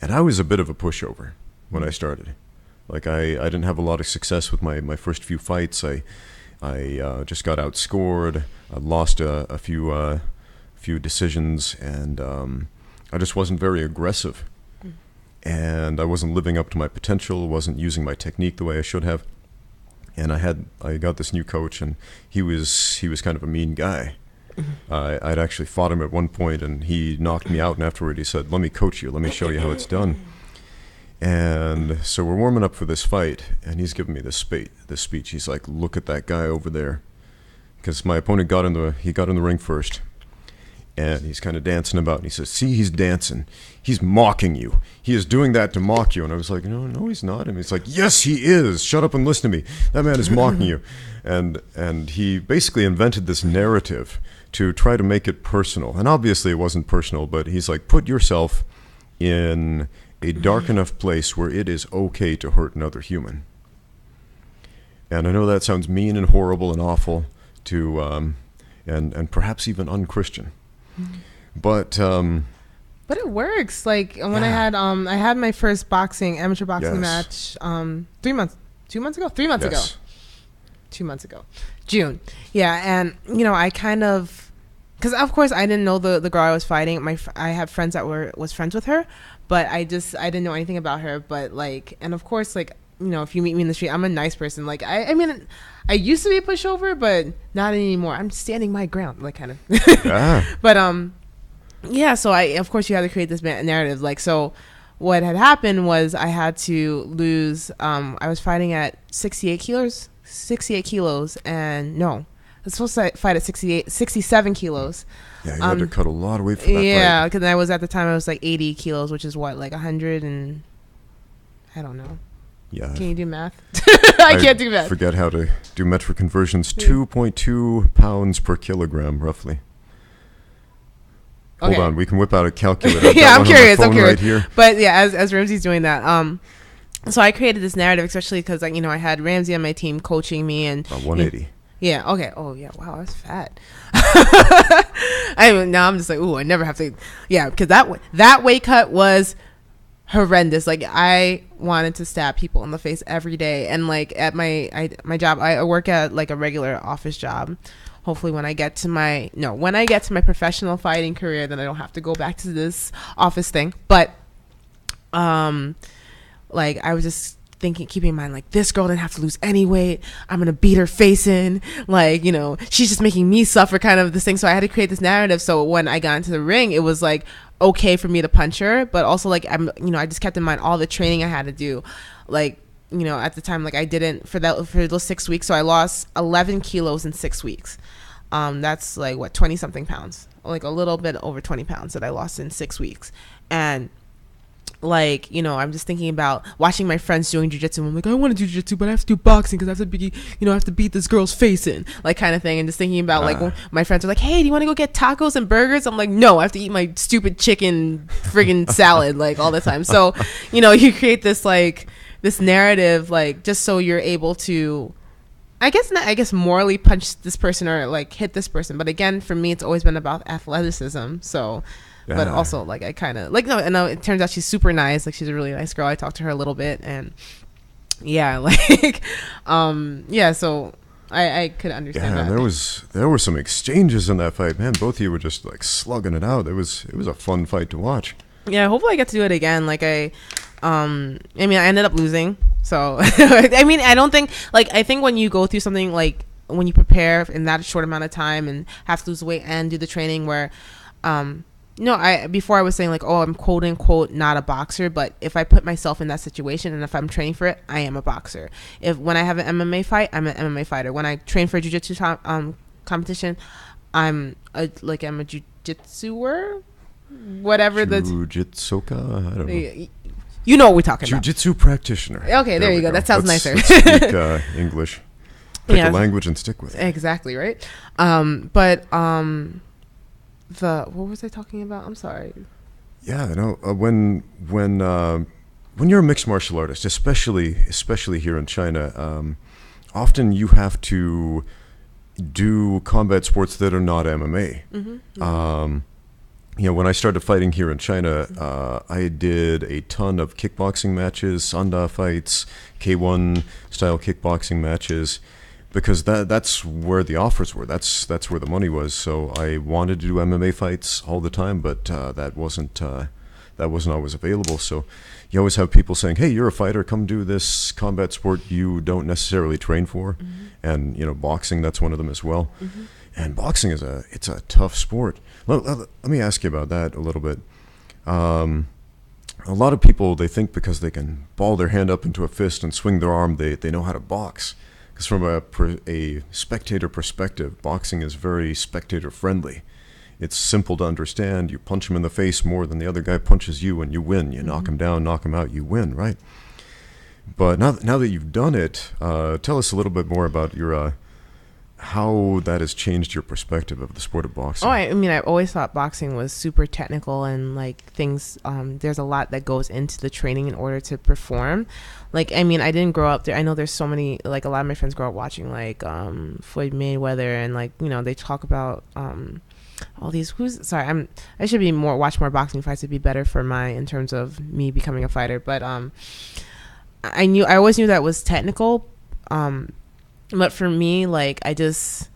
Speaker 2: I was a bit of a pushover when I started. Like, I didn't have a lot of success with my first few fights. I just got outscored. I lost a few decisions, and I just wasn't very aggressive, and I wasn't living up to my potential, wasn't using my technique the way I should have. And I got this new coach, and he was kind of a mean guy. I'd actually fought him at one point, and he knocked me out, and afterward he said, let me coach you, let me show you how it's done. And so we're warming up for this fight, and he's giving me this speech. He's like, look at that guy over there, because my opponent got in the ring first. And he's kind of dancing about, and he says, see, he's dancing. He's mocking you. He is doing that to mock you. And I was like, no, he's not. And he's like, yes, he is. Shut up and listen to me. That man is mocking you. And he basically invented this narrative to try to make it personal. And obviously it wasn't personal, but he's like, put yourself in a dark enough place where it is okay to hurt another human. And I know that sounds mean and horrible and awful to, and perhaps even unchristian. But
Speaker 1: it works. Like, when I had my first amateur boxing match 3 months ago, June. Yeah. And I kind of, because of course I didn't know the girl I was fighting. I have friends that was friends with her, but I didn't know anything about her. But like, and of course, like, if you meet me in the street, I'm a nice person. Like, I mean, I used to be a pushover, but not anymore. I'm standing my ground, like, kind of. But yeah. So of course, you had to create this narrative. Like, so what had happened was I had to lose. I was fighting at 68 kilos, and no, I was supposed to fight at 67 kilos.
Speaker 2: Yeah, you had to cut a lot of weight for that fight.
Speaker 1: Yeah, because at the time I was like 80 kilos, which is what, like 100 and I don't know.
Speaker 2: Yeah.
Speaker 1: Can you do math? I can't do math.
Speaker 2: Forget how to do metric conversions. 2.2 pounds per kilogram, roughly.
Speaker 1: Okay.
Speaker 2: Hold on, we can whip out a calculator.
Speaker 1: Yeah, I'm curious.
Speaker 2: Right here.
Speaker 1: But yeah, as Ramsey's doing that, so I created this narrative, especially because, like, I had Ramsey on my team coaching me, and
Speaker 2: 180.
Speaker 1: Yeah. Okay. Oh yeah. Wow, that's fat. Now I'm just like, ooh, I never have to. Yeah, because that weight cut was horrendous. Like, I wanted to stab people in the face every day, and like at my job, I work at like a regular office job. Hopefully when I get to my professional fighting career, then I don't have to go back to this office thing. But like I was just thinking, keeping in mind, like, this girl didn't have to lose any weight. I'm gonna beat her face in, like, you know, she's just making me suffer, kind of this thing. So I had to create this narrative. So when I got into the ring, it was like okay for me to punch her, but also like I just kept in mind all the training I had to do, like, you know, at the time, like I didn't for those 6 weeks. So I lost 11 kilos in 6 weeks. That's like what, 20 something pounds, like a little bit over 20 pounds that I lost in 6 weeks. And like, you know, I'm just thinking about watching my friends doing jiu-jitsu. I'm like, I want to do jiu-jitsu, but I have to do boxing because I have to be, you know, I have to beat this girl's face in, like, kind of thing. And just thinking about like when my friends are like, hey, do you want to go get tacos and burgers? I'm like, no, I have to eat my stupid chicken friggin' salad like all the time. So, you know, you create this like this narrative, like, just so you're able to, I guess morally punch this person or like hit this person. But again, for me, it's always been about athleticism. So. Yeah. But also, like, I kind of like, no, it turns out she's super nice. Like, she's a really nice girl. I talked to her a little bit, and yeah, like, yeah. So I could understand that.
Speaker 2: There were some exchanges in that fight, man. Both of you were just like slugging it out. It was a fun fight to watch.
Speaker 1: Yeah, hopefully I get to do it again. Like I ended up losing. So I mean, I don't think, like, I think when you go through something, like when you prepare in that short amount of time and have to lose weight and do the training where, before I was saying like, oh, I'm quote unquote not a boxer, but if I put myself in that situation and if I'm training for it, I am a boxer. When I have an MMA fight, I'm an MMA fighter. When I train for a jiu-jitsu competition, I'm a jiu-jitsuer, whatever the
Speaker 2: jiu-jitsuka, I don't know.
Speaker 1: You know what we're talking about.
Speaker 2: Jiu-jitsu practitioner.
Speaker 1: Okay, there you go. That sounds nicer.
Speaker 2: Let's speak English. Pick a language and stick with it.
Speaker 1: Exactly, right? What was I talking about? I'm sorry.
Speaker 2: Yeah, no. When you're a mixed martial artist, especially here in China, often you have to do combat sports that are not MMA. Mm-hmm. You know, when I started fighting here in China, I did a ton of kickboxing matches, Sanda fights, K1 style kickboxing matches. Because that's where the offers were. That's where the money was. So I wanted to do MMA fights all the time, but that wasn't always available. So you always have people saying, "Hey, you're a fighter. Come do this combat sport you don't necessarily train for." Mm-hmm. And you know, boxing, that's one of them as well. Mm-hmm. And boxing it's a tough sport. Let me ask you about that a little bit. A lot of people, they think because they can ball their hand up into a fist and swing their arm, they know how to box. Because from a spectator perspective, boxing is very spectator-friendly. It's simple to understand. You punch him in the face more than the other guy punches you, and you win. You knock him down, knock him out, you win, right? But now that you've done it, tell us a little bit more about your how that has changed your perspective of the sport of boxing.
Speaker 1: Oh, I mean, I always thought boxing was super technical and like things. There's a lot that goes into the training in order to perform. Like, I mean, I didn't grow up there. I know there's so many, like a lot of my friends grow up watching like Floyd Mayweather and like, you know, they talk about all these. I should be watch more boxing fights. It'd be better for in terms of me becoming a fighter. But I always knew that was technical. But for me, like, I just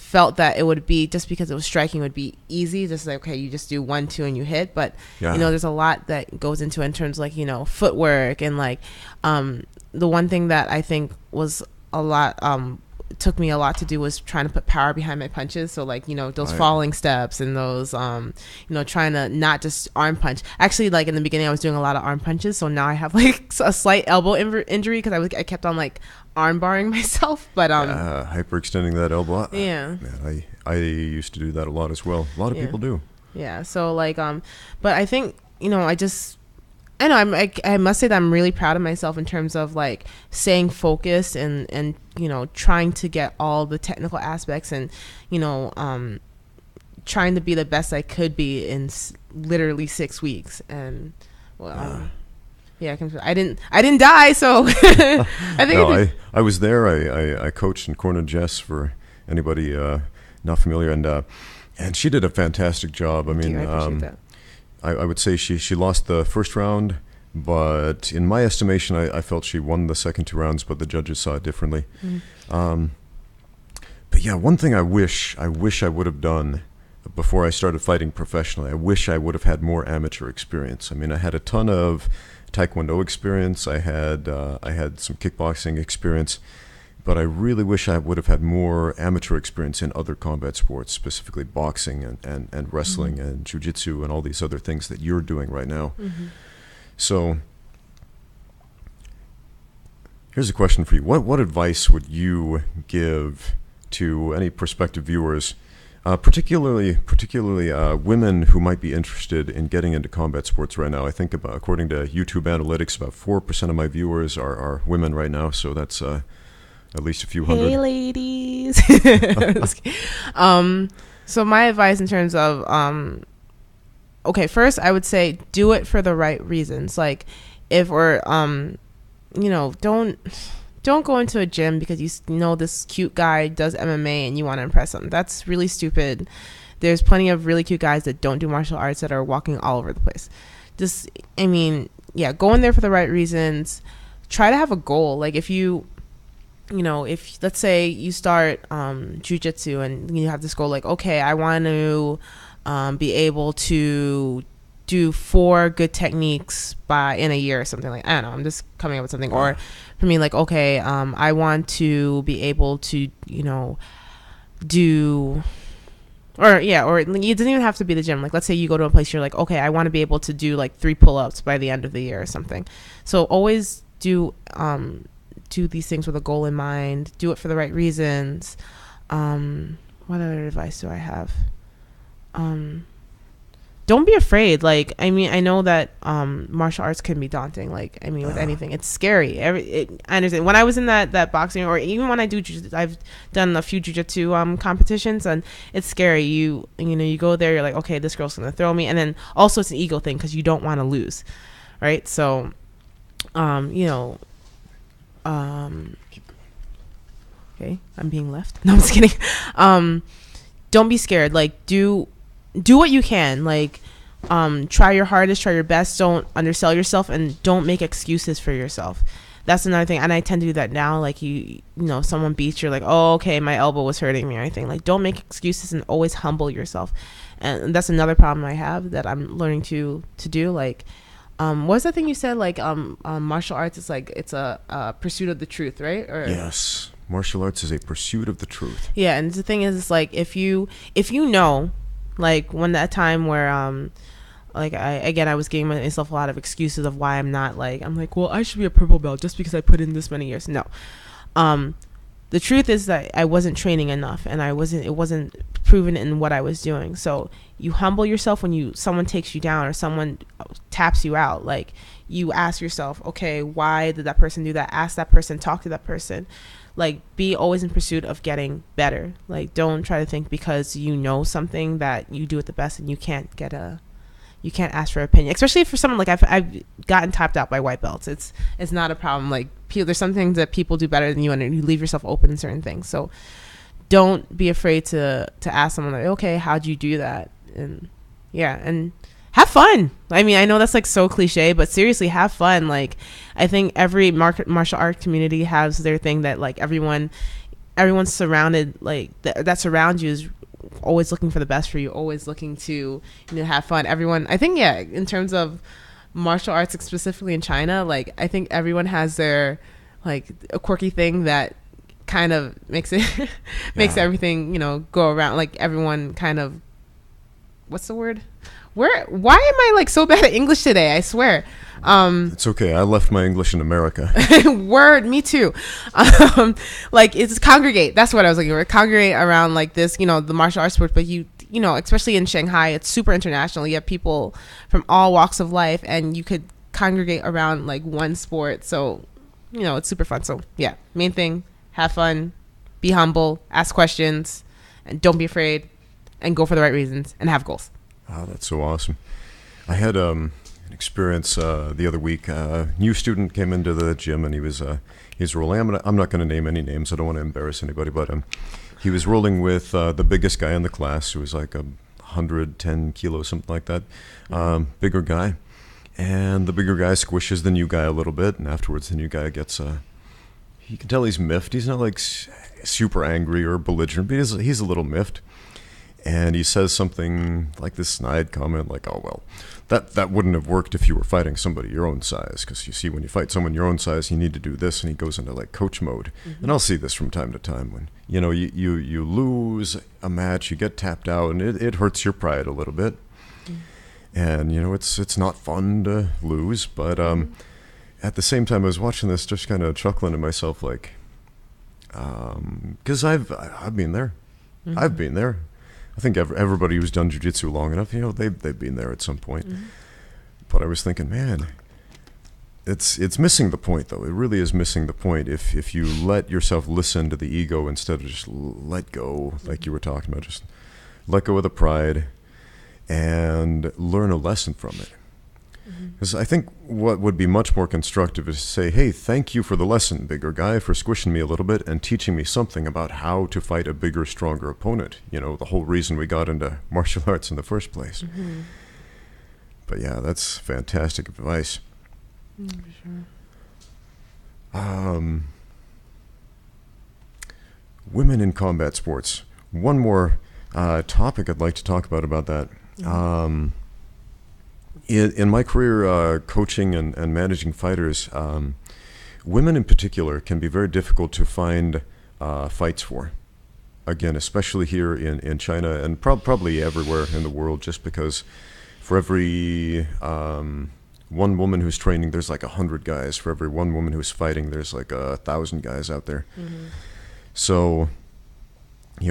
Speaker 1: felt that it would be, just because it was striking, would be easy. Just like, okay, you just do 1, 2 and you hit. But, you know, there's a lot that goes into it in terms of like, you know, footwork and like, the one thing that I think was a lot, took me a lot to do was trying to put power behind my punches. So like, you know, those falling steps and those, you know, trying to not just arm punch. Actually, like in the beginning, I was doing a lot of arm punches. So now I have like a slight elbow injury because I kept on like arm barring myself. But
Speaker 2: hyperextending that elbow.
Speaker 1: Yeah.
Speaker 2: Man, I used to do that a lot as well. A lot of people do.
Speaker 1: Yeah. So like, but I think, you know, I know I must say that I'm really proud of myself in terms of like staying focused and you know, trying to get all the technical aspects and, you know, trying to be the best I could be in literally 6 weeks. And yeah, I didn't die, so I think
Speaker 2: I was there. I coached and cornered Jess, for anybody not familiar, and she did a fantastic job. I mean,
Speaker 1: I appreciate that.
Speaker 2: I would say she lost the first round, but in my estimation, I felt she won the second 2 rounds, but the judges saw it differently. Mm. But yeah, one thing I wish I would have done before I started fighting professionally, I wish I would have had more amateur experience. I mean, I had a ton of Taekwondo experience. I had some kickboxing experience, but I really wish I would have had more amateur experience in other combat sports, specifically boxing and wrestling and jiu-jitsu and all these other things that you're doing right now. So here's a question for you. What advice would you give to any prospective viewers, particularly women who might be interested in getting into combat sports right now? I think according to YouTube analytics, about 4% of my viewers are women right now, so that's at least a few hundred.
Speaker 1: Hey, ladies. So my advice in terms of, okay, first I would say do it for the right reasons. Like if we're, don't go into a gym because you know this cute guy does MMA and you want to impress him. That's really stupid. There's plenty of really cute guys that don't do martial arts that are walking all over the place. Go in there for the right reasons. Try to have a goal. Like if let's say you start jiu-jitsu and you have this goal, like, okay, I want to be able to do 4 good techniques in a year or something. Like, I don't know, I'm just coming up with something. Or for me, like, okay, I want to be able to, or it doesn't even have to be the gym. Like, let's say you go to a place, you're like, okay, I want to be able to do like 3 pull-ups by the end of the year or something. So always do these things with a goal in mind. Do it for the right reasons. What other advice do I have? Don't be afraid. Like, I know that martial arts can be daunting. Like, with anything, it's scary. I understand. When I was in that boxing, or even when I do, I've done a few jiu-jitsu competitions, and it's scary. You go there, you're like, okay, this girl's gonna throw me, and then also it's an ego thing because you don't want to lose, right? So, okay, I'm being left. No, I'm just kidding. Don't be scared. Like, do what you can. Like, try your hardest, try your best. Don't undersell yourself, and don't make excuses for yourself. That's another thing, and I tend to do that now. Like, someone beats you, like, oh, okay, my elbow was hurting me or anything. Like, don't make excuses, and always humble yourself. And that's another problem I have that I'm learning to do. Like, what's that thing you said? Like, martial arts is like, it's a pursuit of the truth, right? Or,
Speaker 2: yes, martial arts is a pursuit of the truth.
Speaker 1: Yeah, and the thing is, it's like, if you know, like, when that time where I was giving myself a lot of excuses of why I'm not, like, I'm like, well, I should be a purple belt just because I put in this many years. No. The truth is that I wasn't training enough, and it wasn't proven in what I was doing. So you humble yourself when someone takes you down or someone taps you out. Like, you ask yourself, okay, why did that person do that? Ask that person, talk to that person. Like, be always in pursuit of getting better. Like, don't try to think because you know something that you do it the best and you can't ask for opinion, especially for someone like I've gotten tapped out by white belts. It's not a problem. Like, there's some things that people do better than you, and you leave yourself open in certain things. So don't be afraid to ask someone, like, okay, how'd you do that? And have fun. I know that's like so cliche, but seriously, have fun. Like, I think every martial art community has their thing that, like, everyone's surrounded, like, that surrounds you is always looking for the best for you, always looking to have fun. Everyone, I think, in terms of martial arts, specifically in China, like, I think everyone has their, like, a quirky thing that kind of makes everything go around. Like, everyone kind of, what's the word? Why am I, like, so bad at English today? I swear.
Speaker 2: It's okay. I left my English in America.
Speaker 1: Word, me too. Like, it's congregate. That's what I was looking for. Congregate around, like, this, the martial arts sport. But especially in Shanghai, it's super international. You have people from all walks of life, and you could congregate around, like, one sport. So, it's super fun. So, yeah, main thing, have fun, be humble, ask questions, and don't be afraid, and go for the right reasons, and have goals.
Speaker 2: Oh, that's so awesome. I had an experience the other week. A new student came into the gym, and he was rolling. I'm not going to name any names. I don't want to embarrass anybody, but he was rolling with the biggest guy in the class, who was like 110 kilos, something like that. Bigger guy. And the bigger guy squishes the new guy a little bit, and afterwards the new guy gets you can tell he's miffed. He's not like super angry or belligerent, but he's a little miffed. And he says something like this snide comment like, oh, well, that wouldn't have worked if you were fighting somebody your own size. Because you see, when you fight someone your own size, you need to do this. And he goes into like coach mode. And I'll see this from time to time when, you lose a match, you get tapped out, and it hurts your pride a little bit. And, it's not fun to lose. But at the same time, I was watching this just kind of chuckling to myself like, because I've been there. I've been there. I think everybody who's done jiu-jitsu long enough, they've been there at some point. But I was thinking, man, it's missing the point, though. It really is missing the point if you let yourself listen to the ego instead of just let go, like you were talking about. Just let go of the pride and learn a lesson from it. Because I think what would be much more constructive is to say, hey, thank you for the lesson, bigger guy, for squishing me a little bit and teaching me something about how to fight a bigger, stronger opponent. The whole reason we got into martial arts in the first place. But yeah, that's fantastic advice.
Speaker 1: For
Speaker 2: sure. Women in combat sports. One more topic I'd like to talk about that. In my career coaching and managing fighters, women in particular can be very difficult to find fights for. Again, especially here in China and probably everywhere in the world, just because for every one woman who's training, there's like 100 guys. For every one woman who's fighting, there's like 1,000 guys out there. So,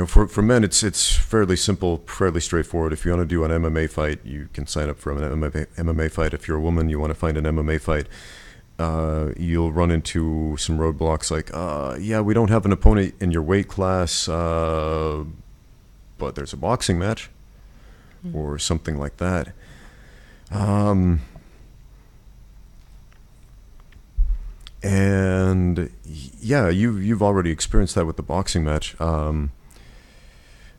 Speaker 2: for men, it's fairly simple, fairly straightforward. If you want to do an MMA fight, you can sign up for an MMA fight. If you're a woman, you want to find an MMA fight, you'll run into some roadblocks like, we don't have an opponent in your weight class, but there's a boxing match, or something like that. And yeah, you've already experienced that with the boxing match.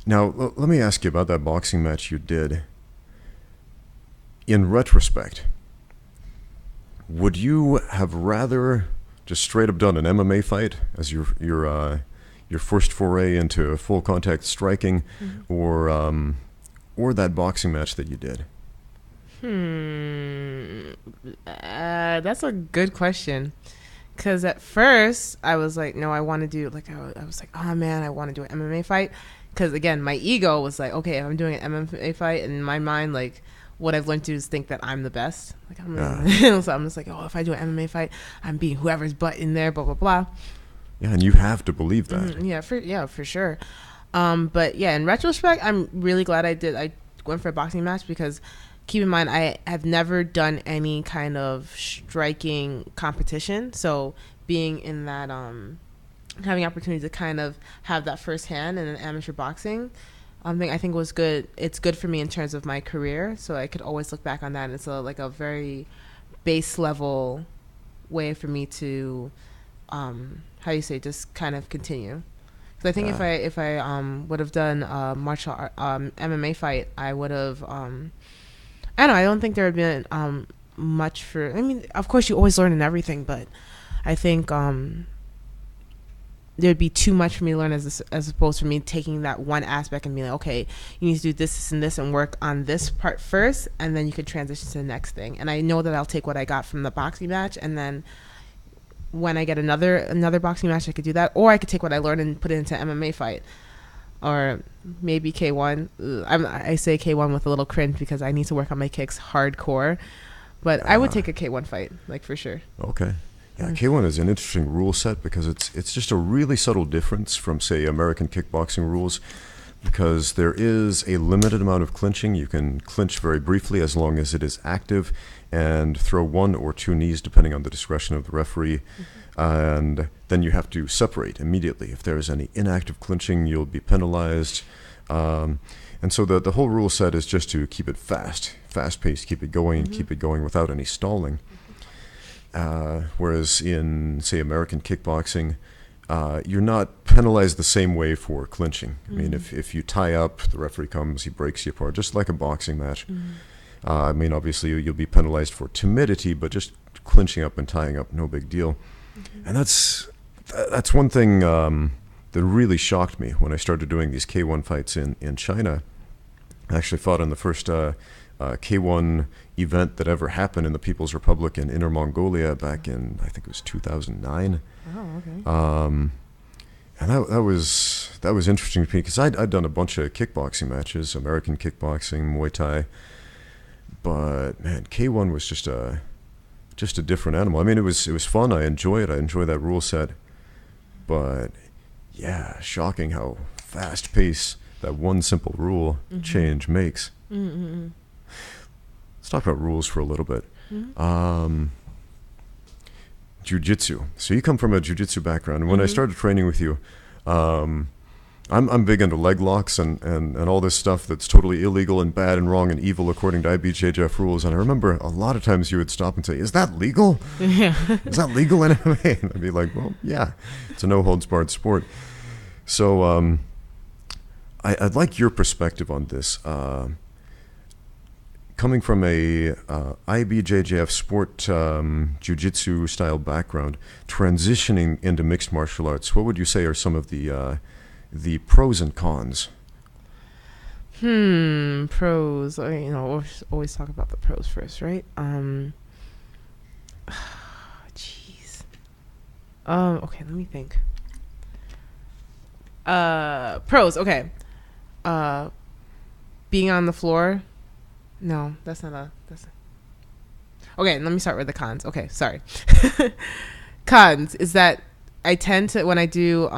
Speaker 2: Now, let me ask you about that boxing match you did. In retrospect, would you have rather just straight up done an MMA fight as your first foray into full contact striking, or that boxing match that you did?
Speaker 1: That's a good question. Because at first I was like, no, I want to do I was like, oh man, I want to do an MMA fight. Because again, my ego was like, okay, if I'm doing an MMA fight, and in my mind, like, what I've learned to do is think that I'm the best. Like, so I'm just like, oh, if I do an MMA fight, I'm beating whoever's butt in there, blah blah blah.
Speaker 2: Yeah, and you have to believe that.
Speaker 1: For sure. But yeah, in retrospect, I'm really glad I went for a boxing match, because keep in mind, I have never done any kind of striking competition. So being in that having opportunity to kind of have that firsthand in an amateur boxing thing, I think was good. It's good for me in terms of my career, so I could always look back on that, and it's a very base level way for me to just kind of continue. Because I think if I would have done a martial art MMA fight, I would have I don't think there would have been much for. I mean, of course you always learn in everything, but I think there'd be too much for me to learn as opposed to me taking that one aspect and being like, okay, you need to do this and this and work on this part first, and then you could transition to the next thing. And I know that I'll take what I got from the boxing match, and then when I get another boxing match, I could do that, or I could take what I learned and put it into MMA fight, or maybe K1. I say K1 with a little cringe because I need to work on my kicks hardcore, but I would take a K1 fight, like, for sure.
Speaker 2: Okay. Yeah, K1 is an interesting rule set because it's just a really subtle difference from, say, American kickboxing rules, because there is a limited amount of clinching. You can clinch very briefly as long as it is active, and throw one or two knees depending on the discretion of the referee. And then you have to separate immediately. If there is any inactive clinching, you'll be penalized. And so the whole rule set is just to keep it fast-paced, keep it going without any stalling. Whereas in, say, American kickboxing, you're not penalized the same way for clinching. I mean, if you tie up, the referee comes, he breaks you apart, just like a boxing match. I mean, obviously, you'll be penalized for timidity, but just clinching up and tying up, no big deal. And that's one thing that really shocked me when I started doing these K1 fights in China. I actually fought in the first K1 event that ever happened in the People's Republic in Inner Mongolia back in, I think it was 2009.
Speaker 1: Oh, okay.
Speaker 2: And that was interesting to me because I'd done a bunch of kickboxing matches, American kickboxing, Muay Thai, but man, K1 was just a different animal. I mean, it was fun. I enjoy it. I enjoy that rule set, but yeah, shocking how fast paced that one simple rule change makes.
Speaker 1: Mm-hmm.
Speaker 2: Let's talk about rules for a little bit.
Speaker 1: Mm-hmm.
Speaker 2: Jiu-Jitsu. So you come from a Jiu-Jitsu background. And when I started training with you, I'm big into leg locks and all this stuff that's totally illegal and bad and wrong and evil according to IBJJF rules. And I remember a lot of times you would stop and say, "Is that legal?
Speaker 1: Yeah.
Speaker 2: Is that legal in MMA?" And I'd be like, "Well, yeah, it's a no-holds-barred sport." So I'd like your perspective on this. Coming from a IBJJF sport jiu-jitsu style background, transitioning into mixed martial arts, what would you say are some of the pros and cons?
Speaker 1: Pros. Always talk about the pros first, right? Jeez. Okay, let me think. Pros. Okay. Being on the floor. No, that's not. Okay, let me start with the cons. Okay, sorry. Cons is that I tend to, when I do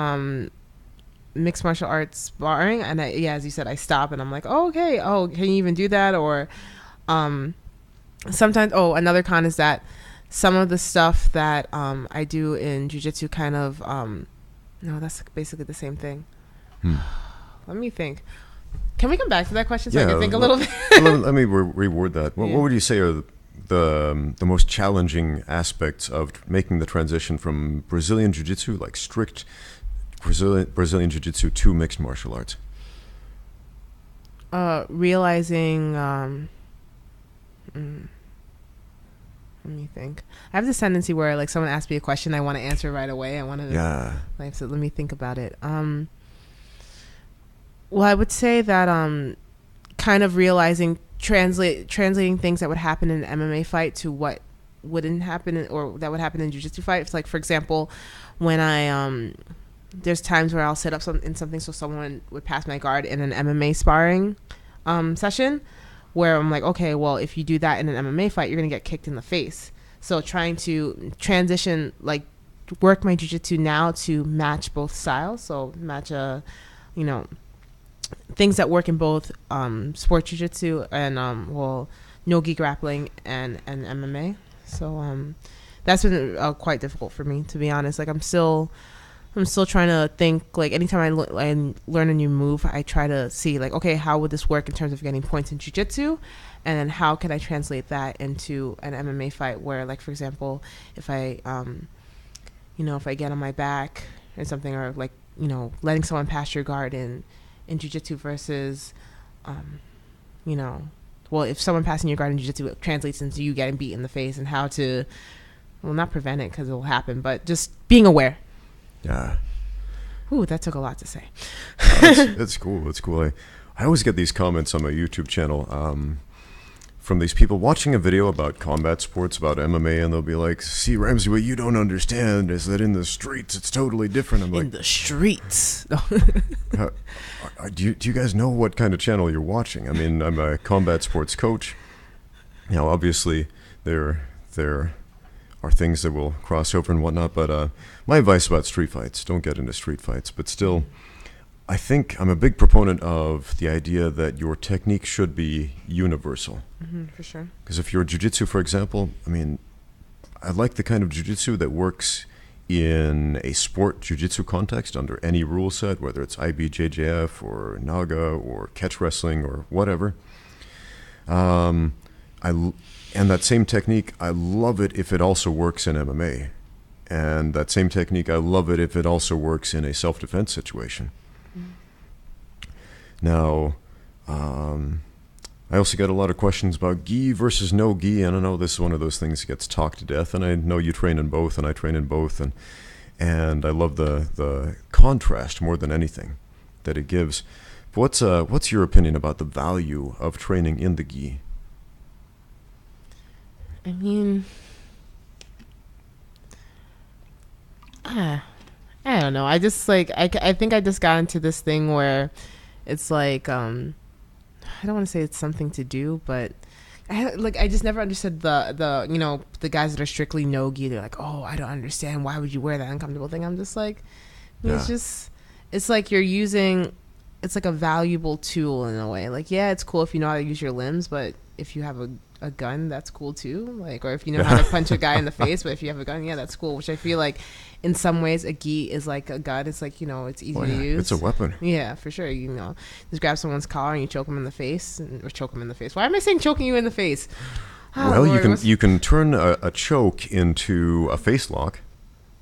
Speaker 1: mixed martial arts sparring, and as you said, I stop and I'm like, oh, okay, can you even do that? Or sometimes, another con is that some of the stuff that I do in jiu-jitsu kind of, no, that's basically the same thing. Let me think. Can we come back to that question so I can think a little bit?
Speaker 2: Let me reword that. What would you say are the most challenging aspects of making the transition from Brazilian Jiu-Jitsu, like strict Brazilian Jiu-Jitsu, to mixed martial arts?
Speaker 1: Realizing, let me think. I have this tendency where, like, someone asks me a question, I want to answer right away. I want to, so let me think about it. Well, I would say that kind of realizing, translating things that would happen in an MMA fight to what wouldn't happen or that would happen in a jiu-jitsu fight. It's like, for example, when I there's times where I'll set up something so someone would pass my guard in an MMA sparring session, where I'm like, okay, well, if you do that in an MMA fight, you're gonna get kicked in the face. So trying to transition, like, work my jiu-jitsu now to match both styles. So match things that work in both sport jiu-jitsu and no-gi grappling and MMA. So that's been quite difficult for me, to be honest. Like, I'm still trying to think, like, anytime I learn a new move, I try to see, like, okay, how would this work in terms of getting points in jiu-jitsu, and then how can I translate that into an MMA fight where, like, for example, if I if I get on my back or something, or, like, letting someone pass your guard in jiu-jitsu versus, if someone passing your guard in jiu-jitsu, it translates into you getting beat in the face, and how to, well, not prevent it because it will happen, but just being aware.
Speaker 2: Yeah.
Speaker 1: Ooh, that took a lot to say.
Speaker 2: It's cool. It's cool. I always get these comments on my YouTube channel from these people watching a video about combat sports, about MMA, and they'll be like, "See, Ramsey, what you don't understand is that in the streets, it's totally different." I'm like,
Speaker 1: in the streets.
Speaker 2: Do you guys know what kind of channel you're watching? I mean, I'm a combat sports coach. Obviously, there are things that will cross over and whatnot, but my advice about street fights, don't get into street fights. But still, I think I'm a big proponent of the idea that your technique should be universal.
Speaker 1: For sure.
Speaker 2: Because if you're jiu-jitsu, for example, I mean, I like the kind of jiu-jitsu that works in a sport jiu-jitsu context under any rule set, whether it's IBJJF or Naga or catch wrestling or whatever. And that same technique, I love it if it also works in MMA. And that same technique, I love it if it also works in a self-defense situation. Now, I also get a lot of questions about gi versus no gi, and I know this is one of those things that gets talked to death, and I know you train in both, and I train in both, and I love the contrast more than anything that it gives. What's your opinion about the value of training in the gi?
Speaker 1: I mean, I don't know. I just like I think I just got into this thing where it's like I don't want to say it's something to do, but I just never understood the the guys that are strictly no gi. They're like, oh, I don't understand. Why would you wear that uncomfortable thing? I'm just like, it's like you're using, it's like a valuable tool in a way. Like, yeah, it's cool if you know how to use your limbs, but if you have a gun, that's cool too. Like, or if you know how to punch a guy in the face, but if you have a gun, yeah, that's cool. Which I feel like in some ways a gi is like a gun. It's like, it's easy to use.
Speaker 2: It's a weapon.
Speaker 1: Yeah, for sure. Just grab someone's collar and you choke them in the face, or choke them in the face. Why am I saying choking you in the face? Oh,
Speaker 2: well,
Speaker 1: Lord,
Speaker 2: you can turn a choke into a face lock.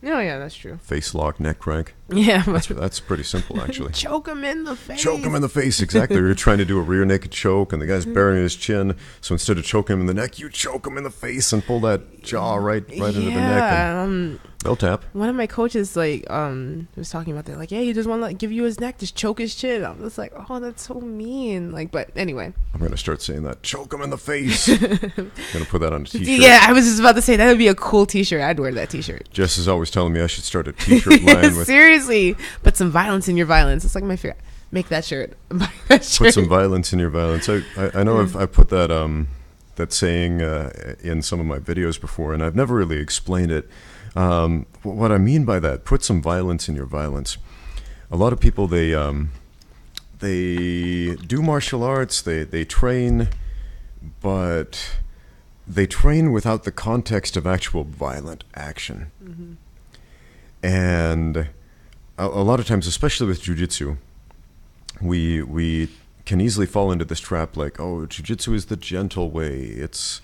Speaker 1: Oh, yeah, that's true.
Speaker 2: Face lock, neck crank.
Speaker 1: Yeah.
Speaker 2: That's pretty simple, actually.
Speaker 1: Choke him in the face.
Speaker 2: Choke him in the face, exactly. You're trying to do a rear naked choke, and the guy's burying his chin. So instead of choking him in the neck, you choke him in the face and pull that jaw right into the neck. And they'll tap.
Speaker 1: One of my coaches, was talking about that. Like, yeah, he just want to give you his neck, just choke his chin. I'm just like, oh, that's so mean. Like, but anyway.
Speaker 2: I'm going to start saying that. Choke him in the face. I'm going to put that on a t-shirt.
Speaker 1: Yeah, I was just about to say, that would be a cool t-shirt. I'd wear that t-shirt.
Speaker 2: Jess is always telling me I should start a t-shirt line with...
Speaker 1: Seriously. Put some violence in your violence. It's like my favorite. Make that shirt. Buy that shirt.
Speaker 2: Put some violence in your violence. I know I've put that saying in some of my videos before, and I've never really explained it. What I mean by that, put some violence in your violence. A lot of people, they do martial arts, they train, but they train without the context of actual violent action. Mm-hmm. And a lot of times, especially with jiu-jitsu, we can easily fall into this trap like, oh, jiu-jitsu is the gentle way. It's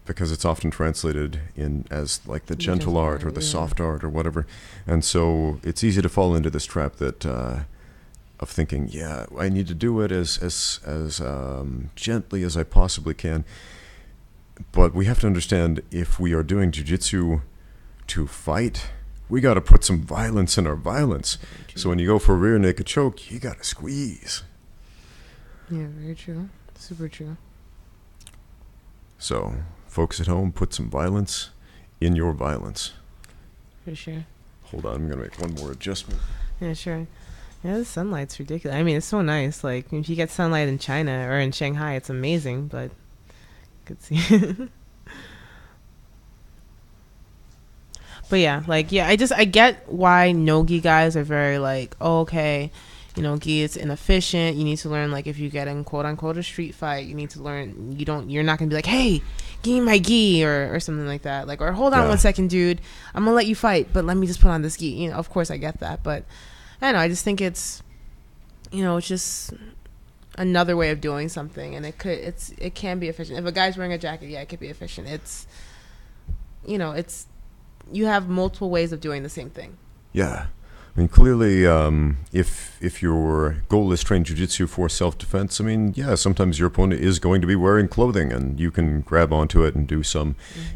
Speaker 2: because it's often translated in as like the gentle art or the soft art or whatever. And so it's easy to fall into this trap that of thinking, yeah, I need to do it as gently as I possibly can. But we have to understand, if we are doing jiu-jitsu to fight, we got to put some violence in our violence. So when you go for a rear naked choke, you got to squeeze.
Speaker 1: Yeah, very true. Super true.
Speaker 2: So, folks at home, put some violence in your violence.
Speaker 1: For sure.
Speaker 2: Hold on, I'm going to make one more adjustment.
Speaker 1: Yeah, sure. Yeah, the sunlight's ridiculous. I mean, it's so nice. Like, if you get sunlight in China or in Shanghai, it's amazing, but you could see. But yeah, I get why no-gi guys are very like, oh, okay, gi is inefficient. You need to learn, like, if you get in quote unquote a street fight, you need to learn, you're not gonna be like, hey, give me my gi or something like that. Like, or hold on 1 second, dude, I'm gonna let you fight, but let me just put on this gi. Of course I get that, but I don't know, I just think it's, it's just another way of doing something, and it can be efficient. If a guy's wearing a jacket, yeah, it could be efficient. It's, you have multiple ways of doing the same thing. Yeah.
Speaker 2: I mean, clearly, if your goal is train jiu-jitsu for self-defense, I mean, yeah, sometimes your opponent is going to be wearing clothing, and you can grab onto it and do some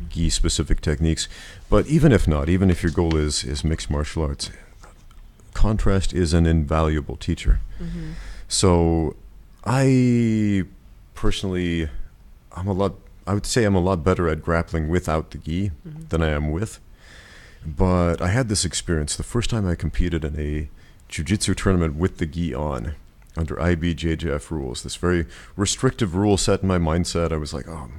Speaker 2: gi-specific techniques. But even if not, even if your goal is mixed martial arts, contrast is an invaluable teacher. Mm-hmm. So I personally, I would say I'm a lot better at grappling without the gi than I am with. But I had this experience the first time I competed in a jiu-jitsu tournament with the gi on, under IBJJF rules. This very restrictive rule set in my mindset. I was like, oh,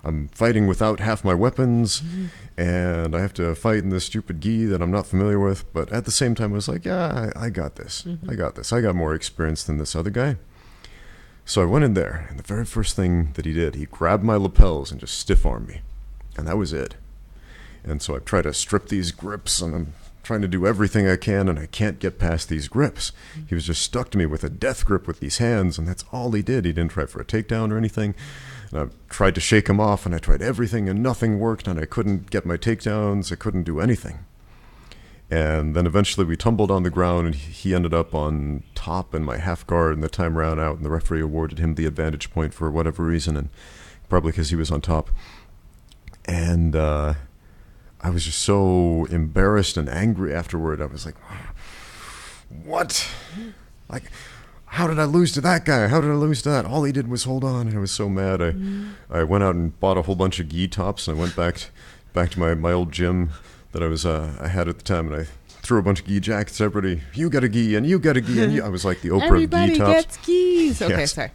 Speaker 2: I'm fighting without half my weapons, and I have to fight in this stupid gi that I'm not familiar with. But at the same time, I was like, yeah, I got this. I got this. I got more experience than this other guy. So I went in there, and the very first thing that he did, he grabbed my lapels and just stiff-armed me. And that was it. And so I try to strip these grips, and I'm trying to do everything I can, and I can't get past these grips. He was just stuck to me with a death grip with these hands, and that's all he did. He didn't try for a takedown or anything. And I tried to shake him off, and I tried everything, and nothing worked, and I couldn't get my takedowns. I couldn't do anything. And then eventually we tumbled on the ground, and he ended up on top in my half guard, and the time ran out, and the referee awarded him the advantage point for whatever reason, and probably because he was on top. And I was just so embarrassed and angry afterward. I was like, what? Like, how did I lose to that guy? How did I lose to that? All he did was hold on, and I was so mad. I went out and bought a whole bunch of gi tops, and I went back to my old gym that I had at the time, and I threw a bunch of gi jackets. Everybody, you got a gi, and you got a gi, and you. I was like the Oprah
Speaker 1: Everybody
Speaker 2: of gi tops.
Speaker 1: gets skis. Okay,
Speaker 2: Yes.
Speaker 1: sorry.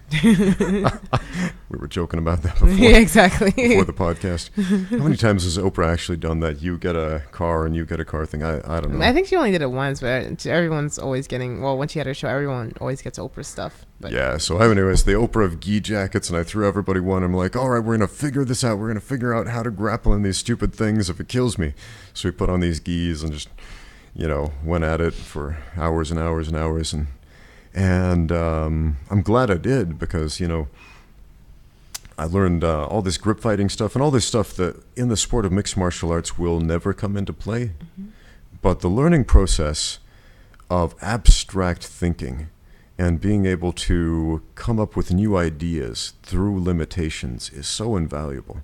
Speaker 2: We were joking about that before.
Speaker 1: Yeah, exactly.
Speaker 2: Before the podcast. How many times has Oprah actually done that? You get a car and you get a car thing. I don't know.
Speaker 1: I think she only did it once, but everyone's always getting. Well, when she had her show, everyone always gets Oprah stuff. But.
Speaker 2: Yeah, so anyways, the Oprah of gi jackets, and I threw everybody one. I'm like, all right, we're going to figure this out. We're going to figure out how to grapple in these stupid things if it kills me. So we put on these gis and just, went at it for hours and hours and hours. And I'm glad I did because, I learned all this grip fighting stuff and all this stuff that in the sport of mixed martial arts will never come into play. Mm-hmm. But the learning process of abstract thinking and being able to come up with new ideas through limitations is so invaluable.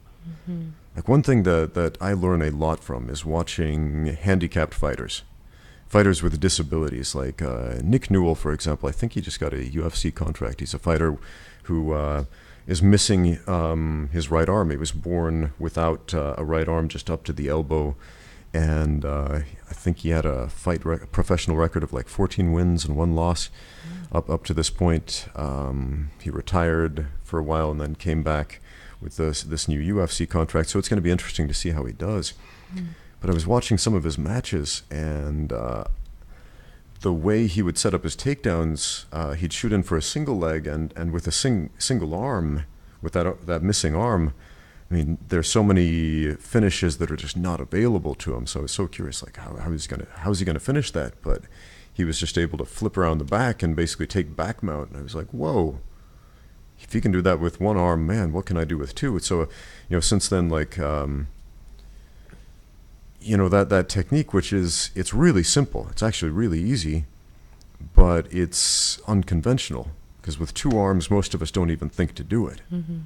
Speaker 2: Mm-hmm. Like one thing that I learn a lot from is watching handicapped fighters with disabilities. Like Nick Newell, for example, I think he just got a UFC contract. He's a fighter who is missing his right arm. He was born without a right arm just up to the elbow. And I think he had a professional record of like 14 wins and 1 loss up to this point. He retired for a while and then came back with this new UFC contract. So it's going to be interesting to see how he does. But I was watching some of his matches, and the way he would set up his takedowns, he'd shoot in for a single leg, and with a single arm, with that missing arm, I mean, there's so many finishes that are just not available to him. So I was so curious, like how is he gonna finish that? But he was just able to flip around the back and basically take back mount. And I was like, whoa. If he can do that with one arm, man, what can I do with two? So, since then, like, that technique, which it's really simple. It's actually really easy, but it's unconventional because with 2 arms, most of us don't even think to do it. Mm-hmm.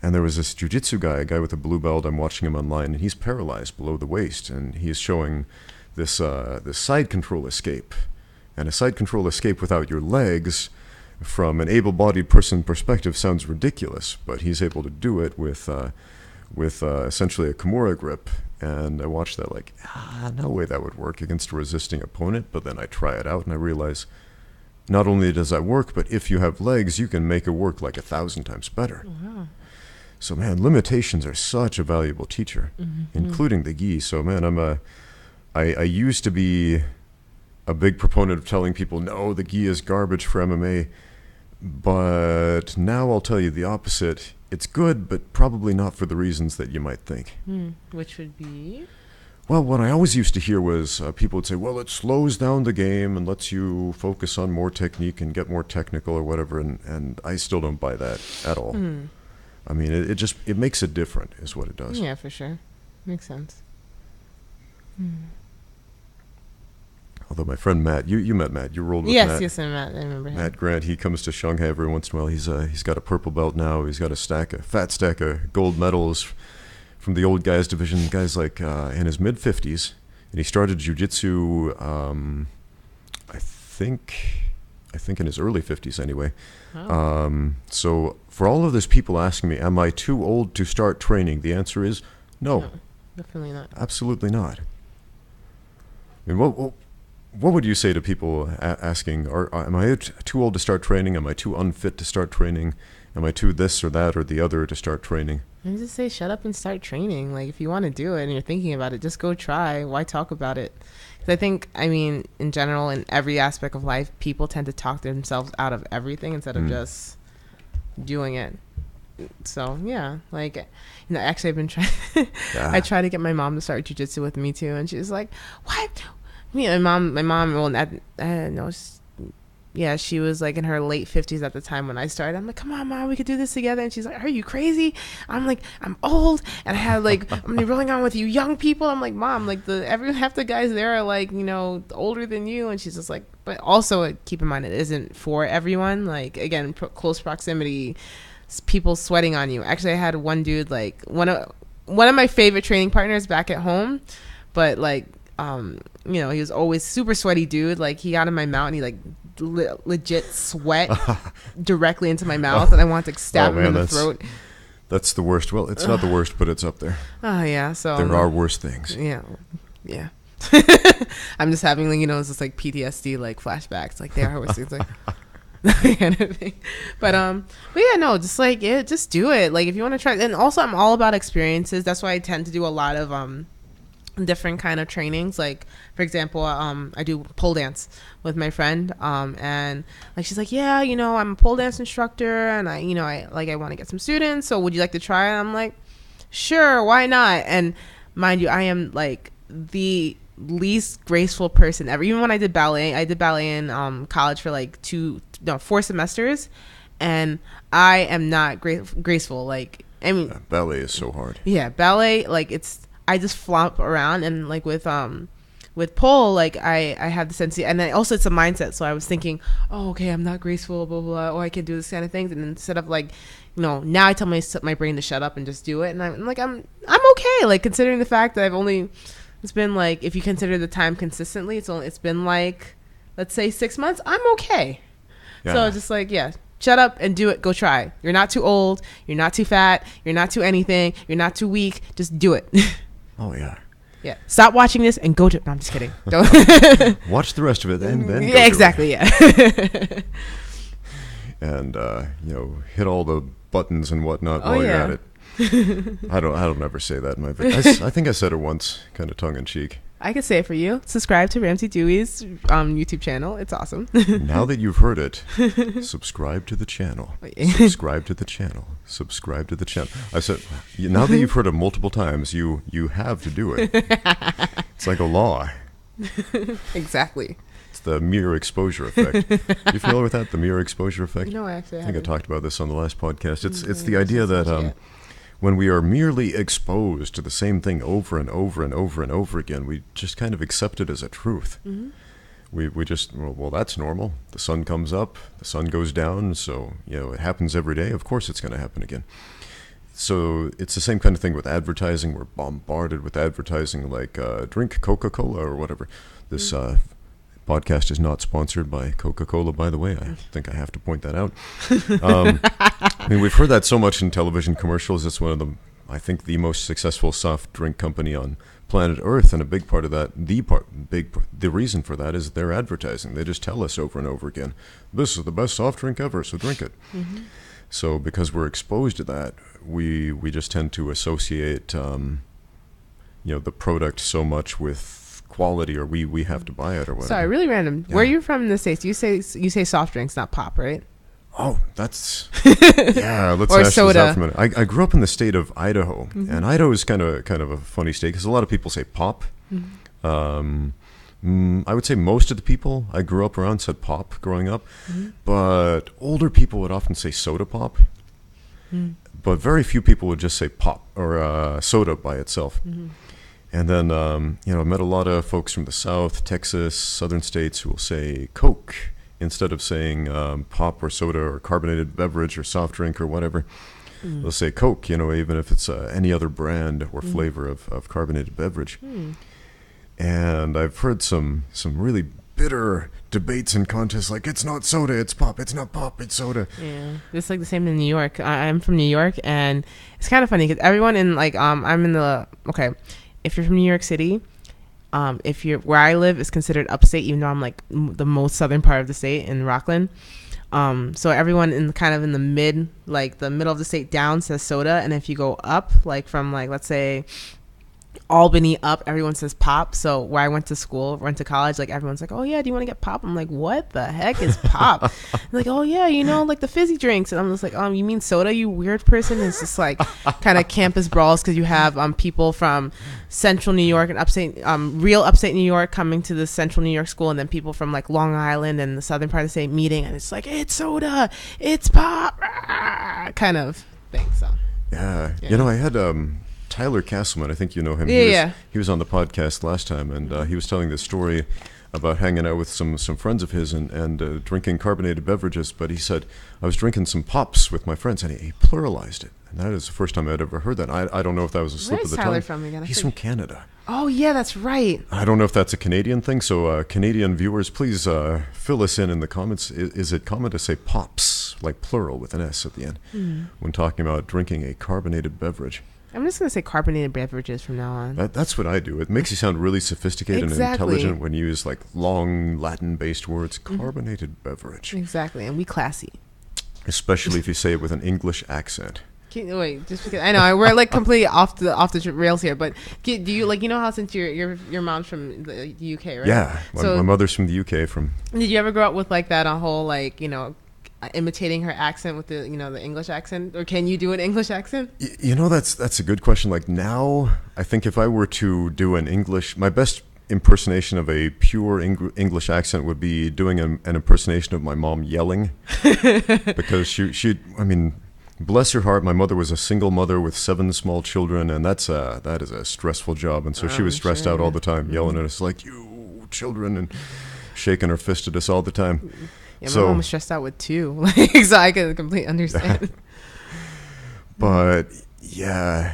Speaker 2: And there was this jiu-jitsu guy, a guy with a blue belt. I'm watching him online, and he's paralyzed below the waist, and he's showing this side control escape. And a side control escape without your legs, from an able-bodied person perspective, sounds ridiculous, but he's able to do it with essentially a Kimura grip. And I watched that like, no way that would work against a resisting opponent. But then I try it out and I realize not only does that work, but if you have legs, you can make it work like 1,000 times better. Wow. So, man, limitations are such a valuable teacher, including the gi. So, man, I used to be a big proponent of telling people, no, the gi is garbage for MMA. But now I'll tell you the opposite. It's good, but probably not for the reasons that you might think.
Speaker 1: Which would be?
Speaker 2: Well, what I always used to hear was people would say, well, it slows down the game and lets you focus on more technique and get more technical or whatever, and I still don't buy that at all. I mean, it makes it different is what it does.
Speaker 1: Yeah, for sure. Makes sense.
Speaker 2: Although my friend Matt, you met Matt, you rolled with Matt.
Speaker 1: Yes, I remember him.
Speaker 2: Matt Grant, he comes to Shanghai every once in a while. He's got a purple belt now. He's got a fat stack of gold medals from the old guys division. Guys like in his mid 50s, and he started jiu-jitsu. I think in his early 50s anyway. Oh. So for all of those people asking me, am I too old to start training? The answer is no,
Speaker 1: definitely not.
Speaker 2: Absolutely not. I mean, what would you say to people asking, am I too old to start training? Am I too unfit to start training? Am I too this or that or the other to start training?
Speaker 1: And just say, shut up and start training. Like, if you want to do it and you're thinking about it, just go try. Why talk about it? Because I think, in general, in every aspect of life, people tend to talk themselves out of everything instead of just doing it. So, yeah, actually I've been trying, I try to get my mom to start jiu-jitsu with me too. And she's like, what? My mom, well, she was like in her late 50s at the time when I started. I'm like, come on, Mom, we could do this together. And she's like, are you crazy? I'm like, I'm old, and I have like, I'm rolling on with you young people. I'm like, Mom, like half the guys there are like, older than you. And she's just like, but also keep in mind, it isn't for everyone. Like, again, close proximity, people sweating on you. Actually, I had one dude, like one of my favorite training partners back at home, but like, he was always super sweaty dude. Like, he got in my mount and he like legit sweat directly into my mouth, and I want to stab him in the throat.
Speaker 2: That's the worst. Well, it's not the worst, but it's up there.
Speaker 1: Oh yeah, so
Speaker 2: there are worse things.
Speaker 1: Yeah. I'm just having it's just like PTSD flashbacks. There are worse things kind of thing. But yeah, no, just just do it. If you want to try, and also I'm all about experiences. That's why I tend to do a lot of different kind of trainings. For example, I do pole dance with my friend, and she's like, yeah, I'm a pole dance instructor, and I want to get some students, so would you like to try it? I'm like, sure, why not? And mind you, I am the least graceful person ever. Even when I did ballet in college for 4 semesters, and I am not graceful.
Speaker 2: Ballet is so hard.
Speaker 1: Yeah, ballet, I just flop around, and with pole, I have the sense, and then also it's a mindset. So I was thinking, oh, okay, I'm not graceful, blah, blah, blah, or I can do this kind of things. And instead of now I tell my brain to shut up and just do it. And I'm okay. Considering the fact that it's been if you consider the time consistently, it's been let's say 6 months. I'm okay. Yeah. So just shut up and do it. Go try. You're not too old. You're not too fat. You're not too anything. You're not too weak. Just do it.
Speaker 2: Oh yeah.
Speaker 1: Yeah. Stop watching this and go to. No, I'm just kidding. Don't
Speaker 2: watch the rest of it and then.
Speaker 1: Yeah, exactly. Yeah.
Speaker 2: And hit all the buttons and whatnot while you're at it. I don't ever say that in my video. I think I said it once, kind of tongue in cheek.
Speaker 1: I could say it for you. Subscribe to Ramsey Dewey's YouTube channel. It's awesome.
Speaker 2: Now that you've heard it, subscribe to the channel. Subscribe to the channel. Subscribe to the channel. I said, now that you've heard it multiple times, you have to do it. It's like a law.
Speaker 1: Exactly.
Speaker 2: It's the mirror exposure effect. You familiar with that? The mirror exposure effect?
Speaker 1: No, actually,
Speaker 2: I think I talked about this on the last podcast. It's the idea that when we are merely exposed to the same thing over and over and over and over again, we just kind of accept it as a truth. Mm-hmm. We just, well, that's normal. The sun comes up, the sun goes down, so, it happens every day. Of course it's going to happen again. So it's the same kind of thing with advertising. We're bombarded with advertising drink Coca-Cola or whatever. This podcast is not sponsored by Coca-Cola, by the way. I think I have to point that out. We've heard that so much in television commercials. It's one of the most successful soft drink company on planet Earth, and a big part of that, the reason for that is their advertising. They just tell us over and over again, this is the best soft drink ever, so drink it. Mm-hmm. So because we're exposed to that, we just tend to associate, the product so much with quality, or we have to buy it or whatever.
Speaker 1: Sorry, really random. Yeah. Where are you from in the States? You say soft drinks, not pop, right?
Speaker 2: Oh, that's yeah. Let's hash this out for a minute. I grew up in the state of Idaho, mm-hmm. and Idaho is kind of a funny state because a lot of people say pop. Mm-hmm. I would say most of the people I grew up around said pop growing up, mm-hmm. but older people would often say soda pop. Mm-hmm. But very few people would just say pop or soda by itself. Mm-hmm. And then, I met a lot of folks from the South, Texas, southern states who will say Coke instead of saying pop or soda or carbonated beverage or soft drink or whatever. Mm. They'll say Coke, even if it's any other brand or flavor of carbonated beverage. Mm. And I've heard some really bitter debates and contests it's not soda, it's pop, it's not pop, it's soda.
Speaker 1: Yeah, it's the same in New York. I'm from New York, and it's kind of funny because everyone in I'm in the, okay, if you're from New York City, where I live is considered upstate, even though I'm the most southern part of the state in Rockland. So everyone in the mid, the middle of the state down says soda, and if you go up, from let's say Albany up, everyone says pop. So where I went to college, everyone's like, oh yeah, do you want to get pop? I'm like, what the heck is pop? Oh yeah, the fizzy drinks. And I'm just like, you mean soda, you weird person? And it's just kind of campus brawls because you have people from central New York and upstate, real upstate New York coming to the central New York school, and then people from Long Island and the southern part of the state meeting, and it's it's soda, it's pop, kind of thing. So
Speaker 2: yeah. I had Tyler Castleman, I think you know him.
Speaker 1: Yeah,
Speaker 2: he was on the podcast last time, and he was telling this story about hanging out with some friends of his and drinking carbonated beverages. But he said, I was drinking some pops with my friends, and he pluralized it. And that is the first time I'd ever heard that. I don't know if that was a slip of the tongue.
Speaker 1: Where's Tyler from again?
Speaker 2: He's from Canada.
Speaker 1: Oh, yeah, that's right.
Speaker 2: I don't know if that's a Canadian thing. So Canadian viewers, please fill us in the comments. Is it common to say pops, like plural with an S at the end, when talking about drinking a carbonated beverage?
Speaker 1: I'm just going to say carbonated beverages from now on.
Speaker 2: That's what I do. It makes you sound really sophisticated and intelligent when you use like long Latin-based words. Carbonated beverage.
Speaker 1: Exactly, and we classy. Especially
Speaker 2: if you say it with an English accent.
Speaker 1: Wait, just because I know we're like completely off the rails here, but do you like how since your mom's from the UK, right?
Speaker 2: Yeah, my mother's from the UK.
Speaker 1: Did you ever grow up with like that whole like imitating her accent with the the English accent, or can you do an English accent?
Speaker 2: That's a good question. Like now, I think if I were to do my best impersonation of a pure English accent would be doing an impersonation of my mom yelling, because she bless her heart, my mother was a single mother with 7 small children, and that is a stressful job, and so she was stressed out all the time, yelling at us like, you children, and shaking her fist at us all the time.
Speaker 1: Yeah, my mom was stressed out with 2, so I can completely understand.
Speaker 2: But yeah,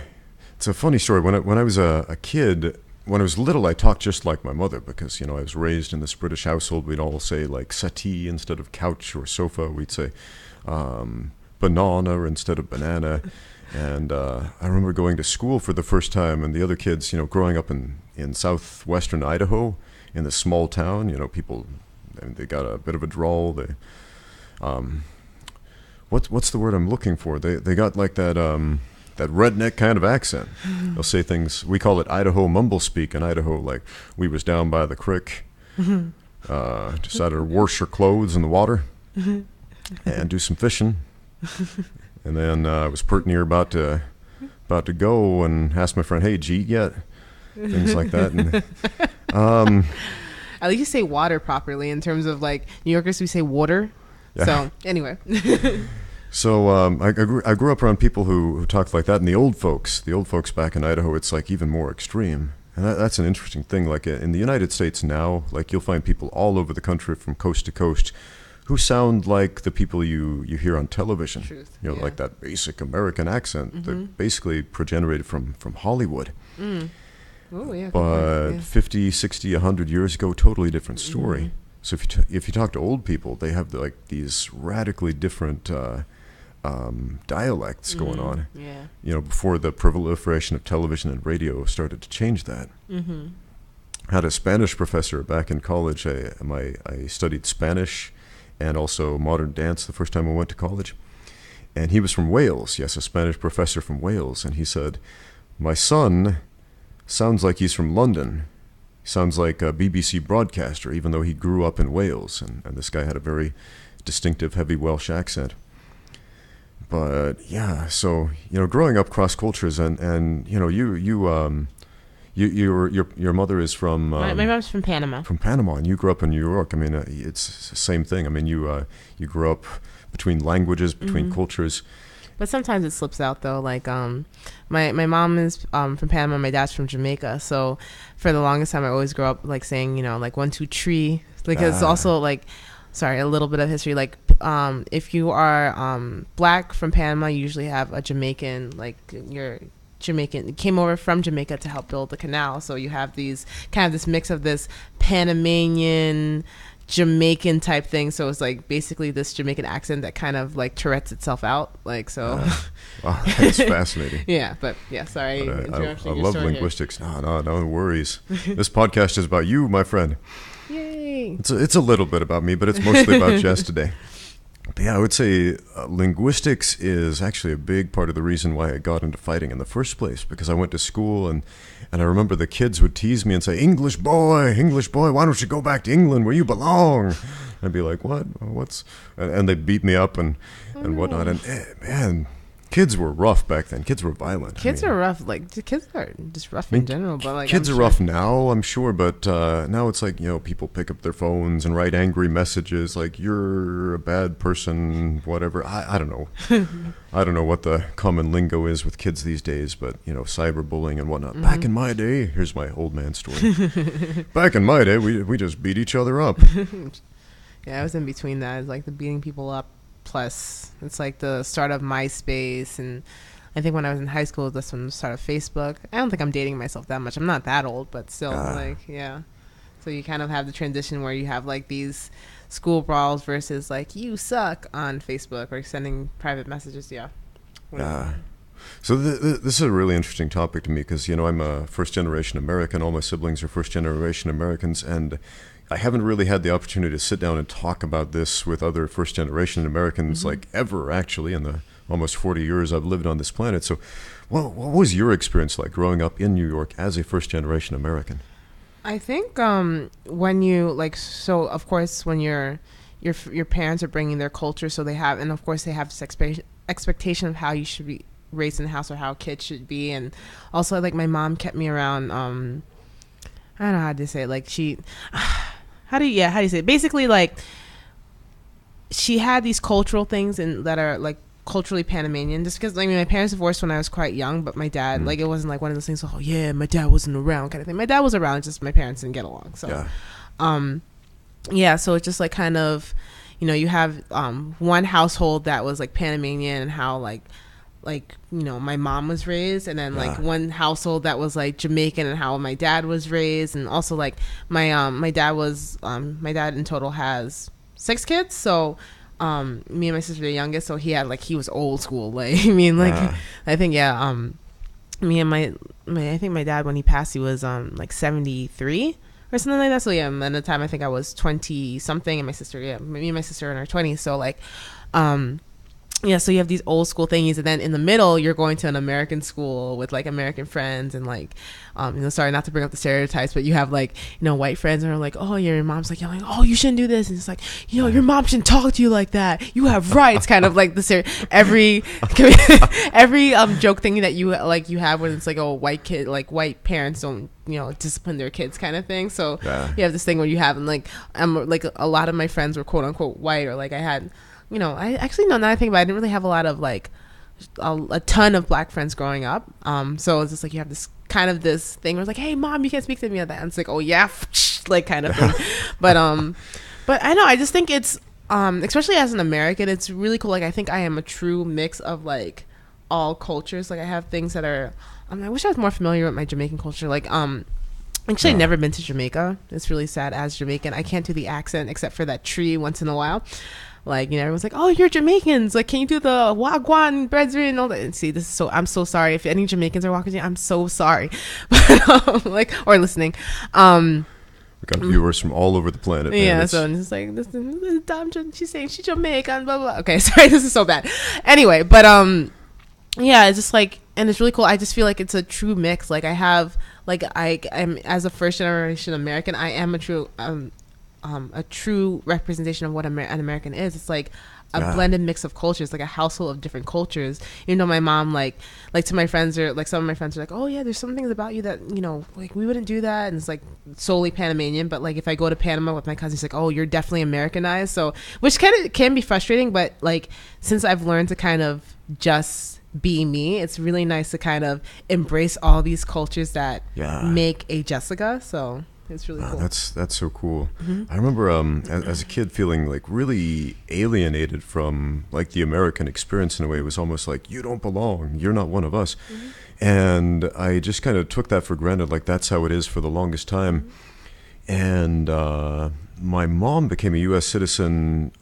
Speaker 2: it's a funny story. When I was a kid, when I was little, I talked just like my mother because, I was raised in this British household. We'd all say like settee instead of couch or sofa. We'd say banana instead of banana. And I remember going to school for the first time, and the other kids, growing up in southwestern Idaho, in this small town, people, they got a bit of a drawl. They, what's the word I'm looking for? They got like that redneck kind of accent. They'll say things, we call it Idaho mumble speak in Idaho, like we was down by the creek, decided to wash your clothes in the water and do some fishing. And then I was pert near about to go and asked my friend, hey, G yet? Things like that. And,
Speaker 1: at least you say water properly in terms of like New Yorkers, we say water. Yeah. So anyway.
Speaker 2: So I grew up around people who talked like that, and the old folks back in Idaho, it's like even more extreme. And that's an interesting thing. Like in the United States now, like you'll find people all over the country from coast to coast who sound like the people you hear on television.
Speaker 1: Truth.
Speaker 2: Like that basic American accent that basically progenerated from Hollywood.
Speaker 1: Oh, yeah.
Speaker 2: But 50, 60, 100 years ago, totally different story. So if you talk to old people, they have like these radically different dialects going on.
Speaker 1: Yeah.
Speaker 2: Before the proliferation of television and radio started to change that. I had a Spanish professor back in college. I studied Spanish and also modern dance the first time I went to college. And he was from Wales. Yes, a Spanish professor from Wales. And he said, my son sounds like he's from London. He sounds like a BBC broadcaster, even though he grew up in Wales. And this guy had a very distinctive, heavy Welsh accent. But yeah, so, growing up cross cultures and your mother is from...
Speaker 1: my mom's from Panama.
Speaker 2: From Panama, and you grew up in New York. I mean, it's the same thing. I mean, you grew up between languages, between cultures.
Speaker 1: But sometimes it slips out, though. Like, my mom is from Panama, my dad's from Jamaica. So for the longest time, I always grew up, like, saying, like, 1, 2, 3. Because also, like... Sorry, a little bit of history. Like, if you are black from Panama, you usually have a Jamaican, like, you're... Jamaican came over from Jamaica to help build the canal, so you have these kind of this mix of this Panamanian Jamaican type thing. So it's like basically this Jamaican accent that kind of like Tourette's itself out, like so.
Speaker 2: Wow, that's fascinating.
Speaker 1: Yeah, but yeah, sorry.
Speaker 2: I love linguistics. No worries. This podcast is about you, my friend.
Speaker 1: Yay!
Speaker 2: It's a little bit about me, but it's mostly about Jess today. But yeah, I would say linguistics is actually a big part of the reason why I got into fighting in the first place, because I went to school and I remember the kids would tease me and say, English boy, why don't you go back to England where you belong? I'd be like, what? And they'd beat me up and whatnot. And man, Kids were rough back then. Kids were violent.
Speaker 1: Kids are rough. Like, kids are just rough in general. But like,
Speaker 2: kids are rough now, I'm sure. But now it's like, people pick up their phones and write angry messages like, you're a bad person, whatever. I don't know. I don't know what the common lingo is with kids these days, but, cyberbullying and whatnot. Mm-hmm. Back in my day, here's my old man story. Back in my day, we just beat each other up.
Speaker 1: Yeah, I was in between that. It's like the beating people up. Plus, it's like the start of MySpace, and I think when I was in high school, that's when the start of Facebook. I don't think I'm dating myself that much. I'm not that old, but still, yeah. So you kind of have the transition where you have like these school brawls versus like you suck on Facebook or sending private messages. Yeah.
Speaker 2: So this is a really interesting topic to me because I'm a first-generation American. All my siblings are first-generation Americans, and I haven't really had the opportunity to sit down and talk about this with other first-generation Americans like ever, actually, in the almost 40 years I've lived on this planet. So what was your experience like growing up in New York as a first-generation American?
Speaker 1: I think when you, so of course when your parents are bringing their culture, so they have, and of course they have this expectation of how you should be raised in the house or how kids should be. And also, like, my mom kept me around, I don't know how to say it, like, how do you say it? Basically, like, she had these cultural things that are like culturally Panamanian, just because, like, my parents divorced when I was quite young, but my dad, like, it wasn't like one of those things, oh yeah, my dad wasn't around kind of thing. My dad was around, just my parents didn't get along. So so it's just like kind of, you have one household that was like Panamanian and how like my mom was raised, and then like one household that was like Jamaican and how my dad was raised. And also like my dad in total has 6 kids, so me and my sister are the youngest, so he was old school, like, I mean, like, I think me and I think my dad, when he passed, he was like 73 or something like that. So yeah, and at the time I think I was 20 something, and my sister, me and my sister are in our 20s. So like so you have these old school thingies, and then in the middle you're going to an American school with like American friends, and like sorry not to bring up the stereotypes, but you have like white friends and are like, oh, your mom's like yelling, oh, you shouldn't do this, and it's like, your mom shouldn't talk to you like that, you have rights, kind of like the every joke thing that you have when it's like, oh, white kid, like white parents don't discipline their kids kind of thing. So you have this thing where you have, and like like a lot of my friends were quote unquote white, or like I had I actually know, now I think about it, I didn't really have a lot of like a ton of black friends growing up. So it's just like you have this kind of this thing where it's like, hey mom, you can't speak to me like that. And it's like, oh yeah, like kind of thing. But I know, I just think it's especially as an American, it's really cool. Like, I think I am a true mix of like all cultures. Like, I have things that are I wish I was more familiar with my Jamaican culture. Like actually, I've never been to Jamaica. It's really sad as Jamaican. I can't do the accent except for that tree once in a while. Like, everyone's like, oh, you're Jamaicans, like, can you do the wagwan brethren and all that? And see, I'm so sorry if any Jamaicans are walking in, I'm so sorry. Like, or listening. We
Speaker 2: got viewers from all over the planet.
Speaker 1: Yeah, so I'm just like, this dumb, she's saying she's Jamaican, blah blah. Okay, sorry, this is so bad. Anyway, but yeah, it's just like, and it's really cool. I just feel like it's a true mix. Like, I have, like, I'm as a first generation American, I am a true representation of what an American is. It's like a blended mix of cultures, like a household of different cultures. My mom, like to my friends, or like some of my friends are like, oh yeah, there's some things about you that like we wouldn't do that, and it's like solely Panamanian. But like if I go to Panama with my cousins, it's like, oh, you're definitely Americanized. So, which kind of can be frustrating, but like since I've learned to kind of just be me, it's really nice to kind of embrace all these cultures that make a Jessica. So it's really cool.
Speaker 2: That's so cool. I remember as a kid feeling like really alienated from like the American experience in a way. It was almost like, you don't belong, you're not one of us. And I just kind of took that for granted, like that's how it is for the longest time. And my mom became a U.S. citizen,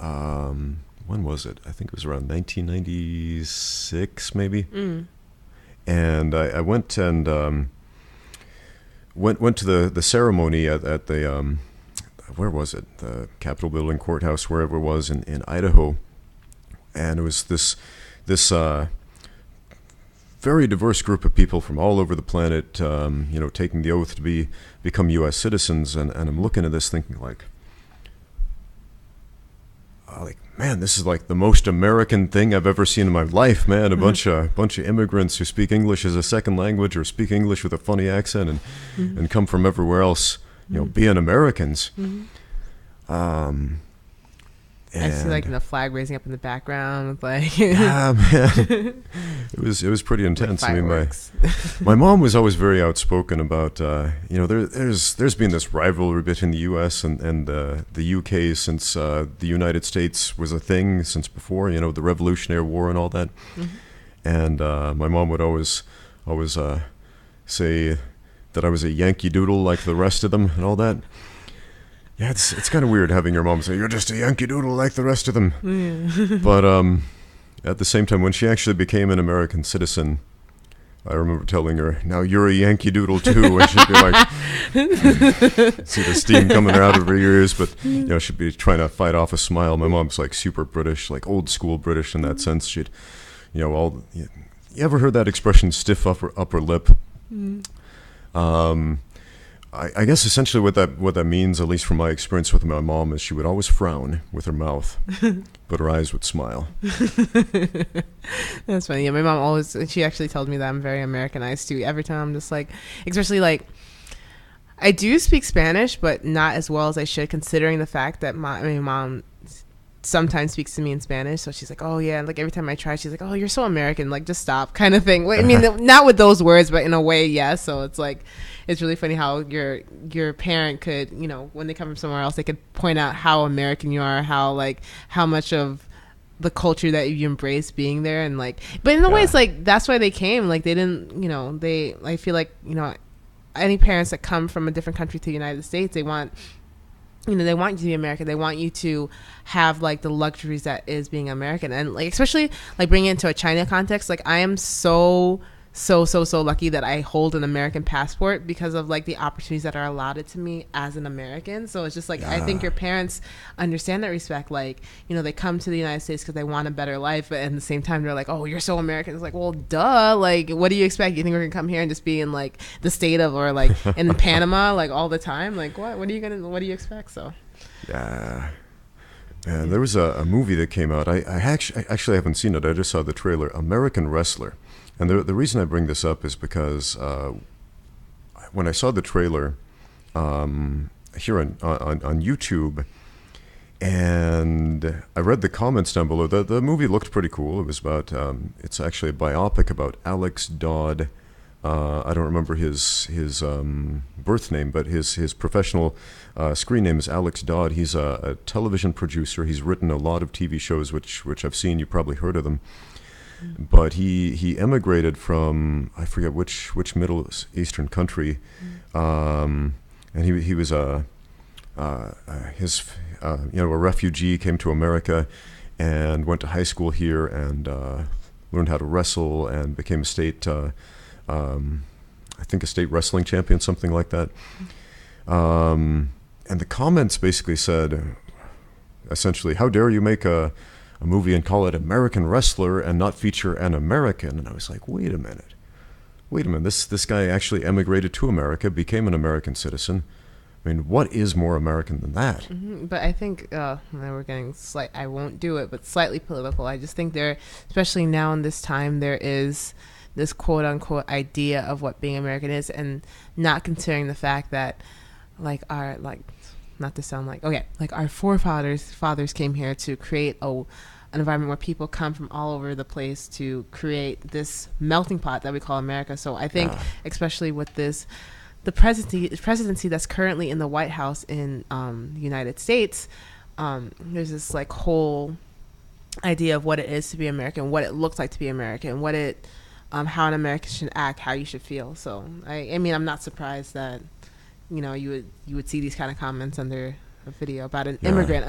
Speaker 2: when was it? I think it was around 1996 maybe. And I went and went to the ceremony at the where was it, the Capitol building, courthouse, wherever it was in Idaho, and it was this very diverse group of people from all over the planet, taking the oath to become U.S. citizens, and I'm looking at this thinking like man, this is like the most American thing I've ever seen in my life, man. A bunch of immigrants who speak English as a second language or speak English with a funny accent and come from everywhere else, being Americans.
Speaker 1: I see like the flag raising up in the background, like
Speaker 2: yeah, man. It was pretty intense.
Speaker 1: Like
Speaker 2: I mean, my mom was always very outspoken about there's been this rivalry between the U.S. and the U.K. since the United States was a thing since before, the Revolutionary War and all that. And my mom would always say that I was a Yankee Doodle like the rest of them and all that. Yeah, it's kind of weird having your mom say, you're just a Yankee Doodle like the rest of them. Yeah. But at the same time, when she actually became an American citizen, I remember telling her, now you're a Yankee Doodle too. And she'd be like, see the steam coming out of her ears. But, she'd be trying to fight off a smile. My mom's like super British, like old school British in that sense. She'd, you ever heard that expression, stiff upper lip? I guess essentially what that means, at least from my experience with my mom, is she would always frown with her mouth, but her eyes would smile.
Speaker 1: That's funny. Yeah, my mom she actually told me that I'm very Americanized too. Every time I'm just like, especially like, I do speak Spanish, but not as well as I should, considering the fact that my mom sometimes speaks to me in Spanish. So she's like, oh yeah, like every time I try, she's like, oh, you're so American, like just stop, kind of thing. I mean, not with those words, but in a way, yes. So it's like, it's really funny how your parent could, when they come from somewhere else, they could point out how American you are, how much of the culture that you embrace being there, and like, but in a way, it's like that's why they came. Like they didn't, I feel like any parents that come from a different country to the United States, they want you to be American. They want you to have like the luxuries that is being American, and like especially like bringing it into a China context. Like I am so lucky that I hold an American passport because of like the opportunities that are allotted to me as an American. So it's just like, I think your parents understand that respect. Like, they come to the United States because they want a better life, but at the same time they're like, oh, you're so American. It's like, well, duh. Like, what do you expect? You think we're gonna come here and just be in like the state of, or like in Panama, like all the time? Like what do you expect? So
Speaker 2: yeah. There was a movie that came out. I actually haven't seen it. I just saw the trailer, American Wrestler. And the reason I bring this up is because when I saw the trailer here on YouTube, and I read the comments down below, the movie looked pretty cool. It was about, it's actually a biopic about Alex Dodd. I don't remember his birth name, but his professional screen name is Alex Dodd. He's a television producer. He's written a lot of TV shows, which I've seen. You probably heard of them. But he emigrated from, I forget which Middle Eastern country, and he was a refugee, came to America, and went to high school here and learned how to wrestle and became a state wrestling champion, something like that. And the comments basically said, essentially, how dare you make a movie and call it American Wrestler and not feature an American? And I was like, wait a minute. This guy actually emigrated to America, became an American citizen. I mean, what is more American than that?
Speaker 1: Mm-hmm. But I think we're getting I won't do it, but slightly political. I just think especially now in this time, there is this quote unquote idea of what being American is, and not considering the fact that not to sound like, our fathers came here to create an environment where people come from all over the place to create this melting pot that we call America. So I think, especially with the presidency that's currently in the White House in the United States, there's this like whole idea of what it is to be American, what it looks like to be American, what how an American should act, how you should feel. So I mean, I'm not surprised that you would see these kind of comments under a video about an immigrant,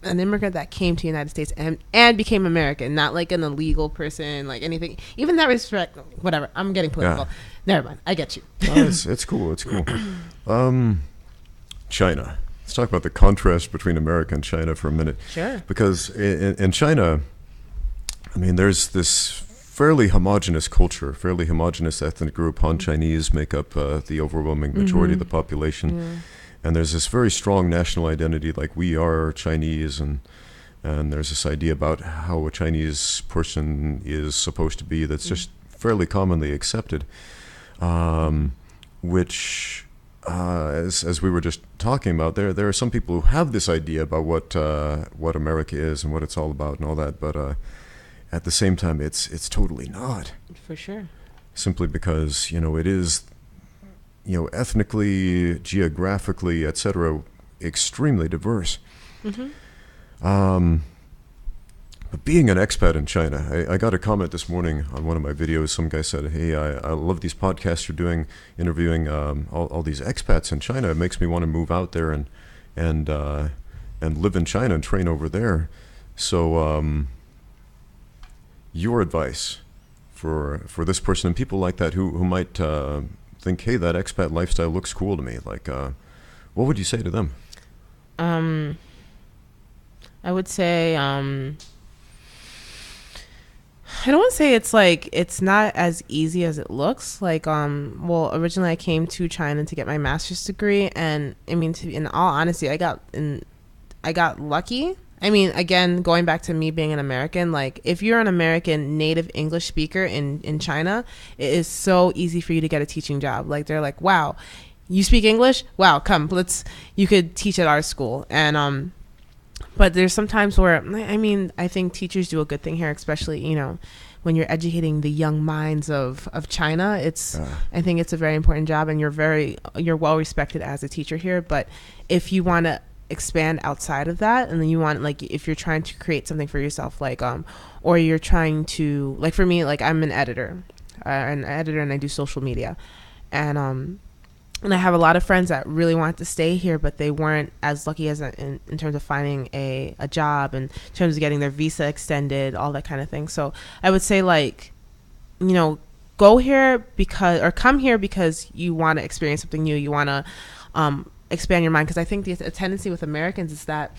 Speaker 1: an immigrant that came to the United States and became American, not like an illegal person, like anything. Even that respect, whatever. I'm getting political. Yeah. Never mind. I get you.
Speaker 2: It's cool. It's cool. China. Let's talk about the contrast between America and China for a minute.
Speaker 1: Sure.
Speaker 2: Because in China, I mean, there's this fairly homogenous culture, fairly homogenous ethnic group. Han Chinese make up the overwhelming majority of the population. Yeah. And there's this very strong national identity, like we are Chinese, and And there's this idea about how a Chinese person is supposed to be that's just fairly commonly accepted, which, as we were just talking about, there are some people who have this idea about what America is and what it's all about and all that, but at the same time, it's totally not.
Speaker 1: For sure.
Speaker 2: Simply because, it is, ethnically, geographically, etc., extremely diverse. But being an expat in China, I got a comment this morning on one of my videos. Some guy said, "Hey, I love these podcasts you're doing, interviewing all these expats in China. It makes me want to move out there and live in China and train over there." So, your advice for this person and people like that who might think, "Hey, that expat lifestyle looks cool to me." Like, what would you say to them?
Speaker 1: I would say, I don't want to say it's not as easy as it looks. Well, originally I came to China to get my master's degree, and I mean, in all honesty, I got lucky. I mean, again, going back to me being an American, like, if you're an American native English speaker in China, it is so easy for you to get a teaching job. Like, they're like, "Wow, you speak English? Wow, come, you could teach at our school." And but there's some times where, I mean, I think teachers do a good thing here, especially, when you're educating the young minds of China. I think it's a very important job, and you're well respected as a teacher here. But if you want to expand outside of that, and then you want, like, if you're trying to create something for yourself, or you're trying to, like, for me, like, I'm an editor, and I do social media, and I have a lot of friends that really wanted to stay here, but they weren't as lucky as in terms of finding a job, and in terms of getting their visa extended, all that kind of thing. So I would say, go here come here because you want to experience something new. You want to expand your mind, because I think the tendency with Americans is that,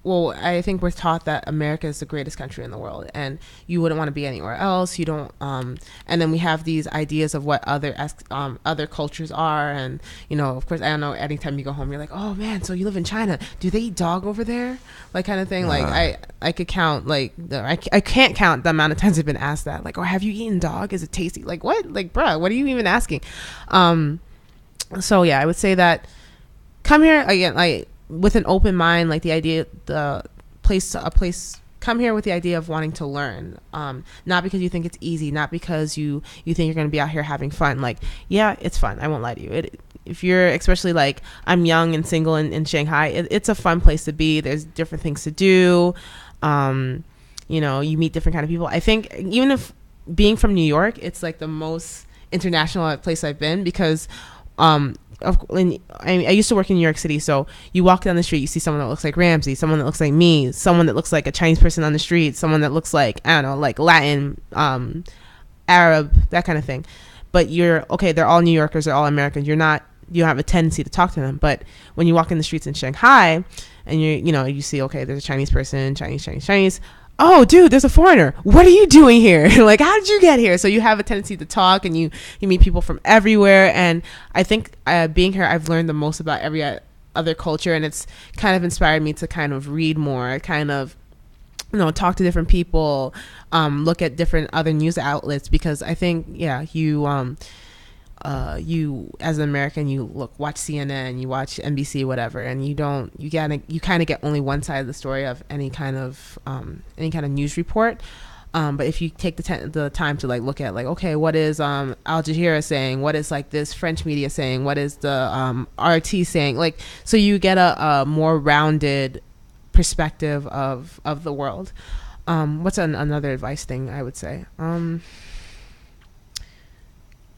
Speaker 1: well, I think we're taught that America is the greatest country in the world, and you wouldn't want to be anywhere else. You don't, and then we have these ideas of what other cultures are, and of course, I don't know. Anytime you go home, you're like, "Oh man, so you live in China? Do they eat dog over there?" Like, kind of thing. Like, I could count, like, I can't count the amount of times I've been asked that. Like, "Oh, have you eaten dog? Is it tasty?" Like, what? Like, bruh, what are you even asking? So yeah, I would say that come here again, with an open mind, like come here with the idea of wanting to learn, not because you think it's easy, not because you think you're going to be out here having fun. Like, yeah, it's fun, I won't lie to you. If you're, especially, like, I'm young and single in Shanghai, it's a fun place to be. There's different things to do. You meet different kind of people. I think even if being from New York, it's like the most international place I've been, because I used to work in New York City, so you walk down the street, you see someone that looks like Ramsey, someone that looks like me, someone that looks like a Chinese person on the street, someone that looks like, I don't know, like Latin, Arab, that kind of thing. But they're all New Yorkers, they're all Americans. You don't have a tendency to talk to them. But when you walk in the streets in Shanghai, and you see, okay, there's a Chinese person, Chinese. "Oh, dude, there's a foreigner. What are you doing here?" Like, "How did you get here?" So you have a tendency to talk, and you meet people from everywhere. And I think being here, I've learned the most about every other culture, and it's kind of inspired me to kind of read more, kind of, talk to different people, look at different other news outlets, because I think, yeah, you as an American, you watch CNN, you watch NBC, whatever, and you kind of get only one side of the story of any kind of news report. But if you take the time to, like, look at, like, okay, what is Al Jazeera saying? What is, like, this French media saying? What is the RT saying? Like, so you get a more rounded perspective of the world. What's another advice thing I would say?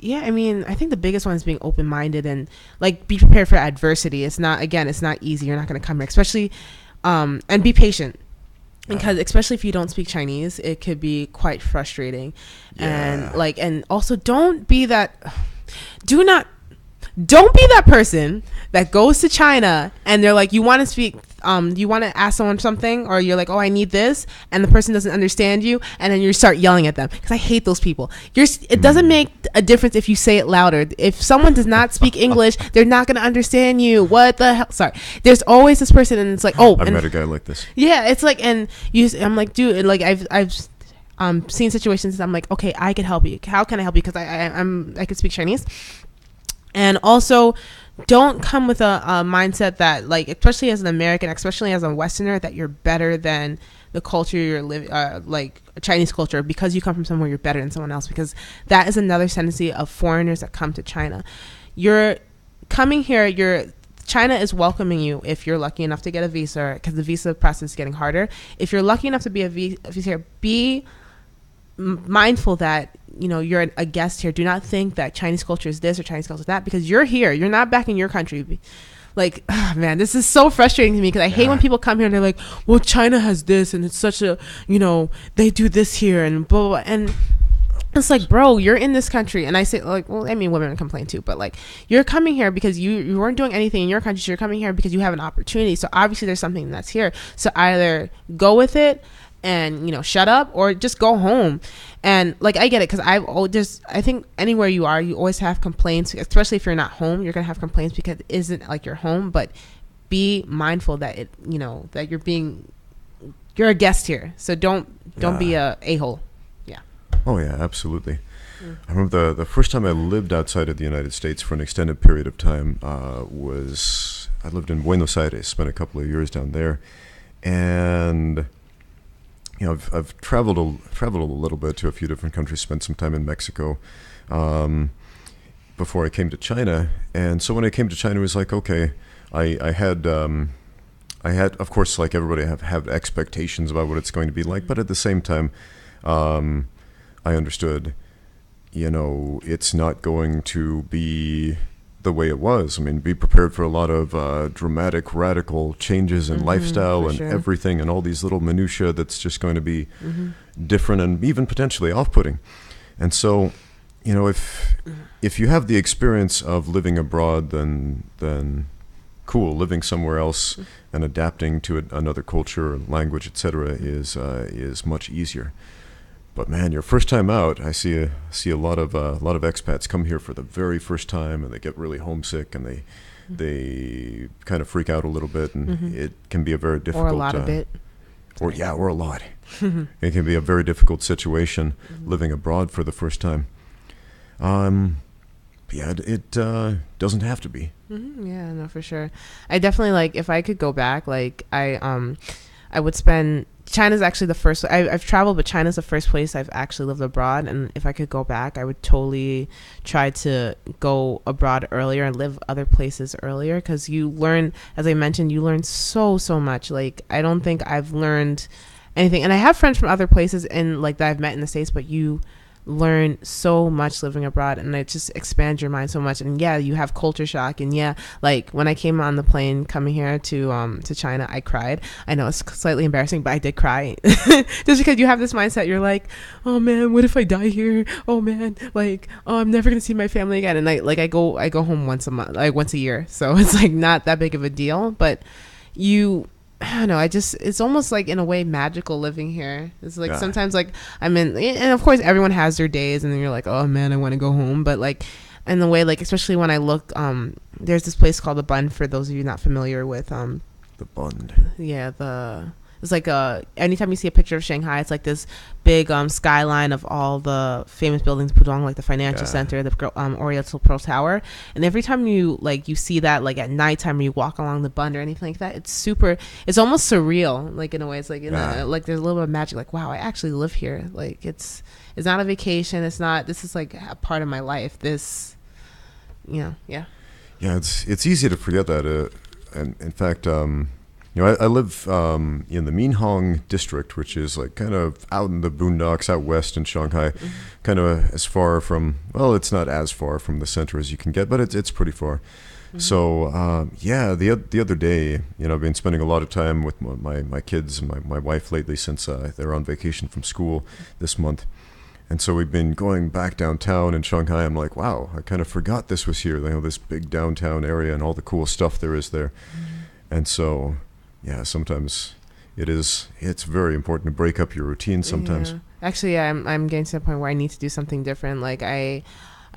Speaker 1: Yeah, I mean, I think the biggest one is being open-minded and, like, be prepared for adversity. It's not easy. You're not going to come here, especially, and be patient, because especially if you don't speak Chinese, it could be quite frustrating. Yeah. And also do Don't be that person that goes to China and they're like, you want to speak, you want to ask someone something, or you're like, oh, I need this, and the person doesn't understand you, and then you start yelling at them, because I hate those people. It doesn't make a difference if you say it louder. If someone does not speak English, they're not going to understand you. What the hell? Sorry. There's always this person, and it's like, oh,
Speaker 2: I've met a guy like this.
Speaker 1: Yeah, it's like, and I'm like, dude, like I've seen situations. I'm like, okay, I could help you. How can I help you? Because I could speak Chinese. And also, don't come with a mindset that, like, especially as an American, especially as a Westerner, that you're better than the culture you're living, like Chinese culture, because you come from somewhere, you're better than someone else. Because that is another tendency of foreigners that come to China. You're coming here, China is welcoming you if you're lucky enough to get a visa, because the visa process is getting harder. If you're lucky enough to be a visa here, be mindful that, you know, you're a guest here. Do not think that Chinese culture is this or Chinese culture is that, because you're here. You're not back in your country. Like, oh, man, this is so frustrating to me, because I hate when people come here and they're like, well, China has this and it's such a, you know, they do this here and blah, blah, blah. And it's like, bro, you're in this country. And I say, like, well, I mean, women complain too, but like, you're coming here because you weren't doing anything in your country. So you're coming here because you have an opportunity. So obviously there's something that's here. So either go with it and, you know, shut up, or just go home. And like, I get it, because I think anywhere you are, you always have complaints, especially if you're not home. You're gonna have complaints because it isn't like your home. But be mindful that it, you know, that you're a guest here. So don't be a hole. Yeah.
Speaker 2: Oh yeah, absolutely. I remember the first time I lived outside of the United States for an extended period of time was I lived in Buenos Aires, spent a couple of years down there, and you know, I've traveled a little bit to a few different countries. Spent some time in Mexico before I came to China. And so when I came to China, it was like, okay, I had, of course, like everybody, have expectations about what it's going to be like. But at the same time, I understood, you know, it's not going to be the way it was. I mean, be prepared for a lot of dramatic, radical changes in lifestyle and everything, and all these little minutiae that's just going to be different and even potentially off-putting. And so, you know, if you have the experience of living abroad, then cool. Living somewhere else and adapting to another culture, language, etc., is much easier. But man, your first time out, I see a lot of expats come here for the very first time, and they get really homesick, and they kind of freak out a little bit, and it can be a very difficult,
Speaker 1: or a lot of it,
Speaker 2: or a lot. It can be a very difficult situation living abroad for the first time. Yeah, it doesn't have to be.
Speaker 1: Yeah, no, for sure. I definitely, like, if I could go back, like, I would spend. China's actually the first. I've traveled, but China's the first place I've actually lived abroad. And if I could go back, I would totally try to go abroad earlier and live other places earlier, because you learn, as I mentioned, you learn so much. Like, I don't think I've learned anything. And I have friends from other places and like that I've met in the States, but you learn so much living abroad, and it just expands your mind so much. And yeah, you have culture shock, and yeah, like when I came on the plane coming here to China, I cried. I know it's slightly embarrassing, but I did cry just because you have this mindset. You're like, oh man, what if I die here? Oh man, like, oh, I'm never gonna see my family again. And I go home once a month, like once a year, so it's like not that big of a deal. But I don't know, it's almost like in a way magical living here. It's like sometimes like I'm in, and of course everyone has their days, and then you're like, oh man, I want to go home. But like in the way, like especially when I look, there's this place called the Bund, for those of you not familiar with
Speaker 2: the Bund.
Speaker 1: Yeah, it's like anytime you see a picture of Shanghai, it's like this big skyline of all the famous buildings, Pudong, like the financial center, the Oriental Pearl Tower. And every time you see that, like at nighttime, or you walk along the Bund or anything like that, it's almost surreal. Like in a way, it's like like there's a little bit of magic. Like, wow, I actually live here. Like it's not a vacation. This is like a part of my life. This, yeah. Yeah,
Speaker 2: it's easy to forget that. And in fact, you know, I live in the Minhang district, which is like kind of out in the boondocks out west in Shanghai, kind of as far from, well, it's not as far from the center as you can get, but it's pretty far. So the other day, you know, I've been spending a lot of time with my kids and my wife lately, since they're on vacation from school this month. And so we've been going back downtown in Shanghai. I'm like, wow, I kind of forgot this was here. This big downtown area and all the cool stuff there is there. And so, yeah, sometimes it's very important to break up your routine sometimes.
Speaker 1: Yeah. Actually, I'm getting to the point where I need to do something different. Like I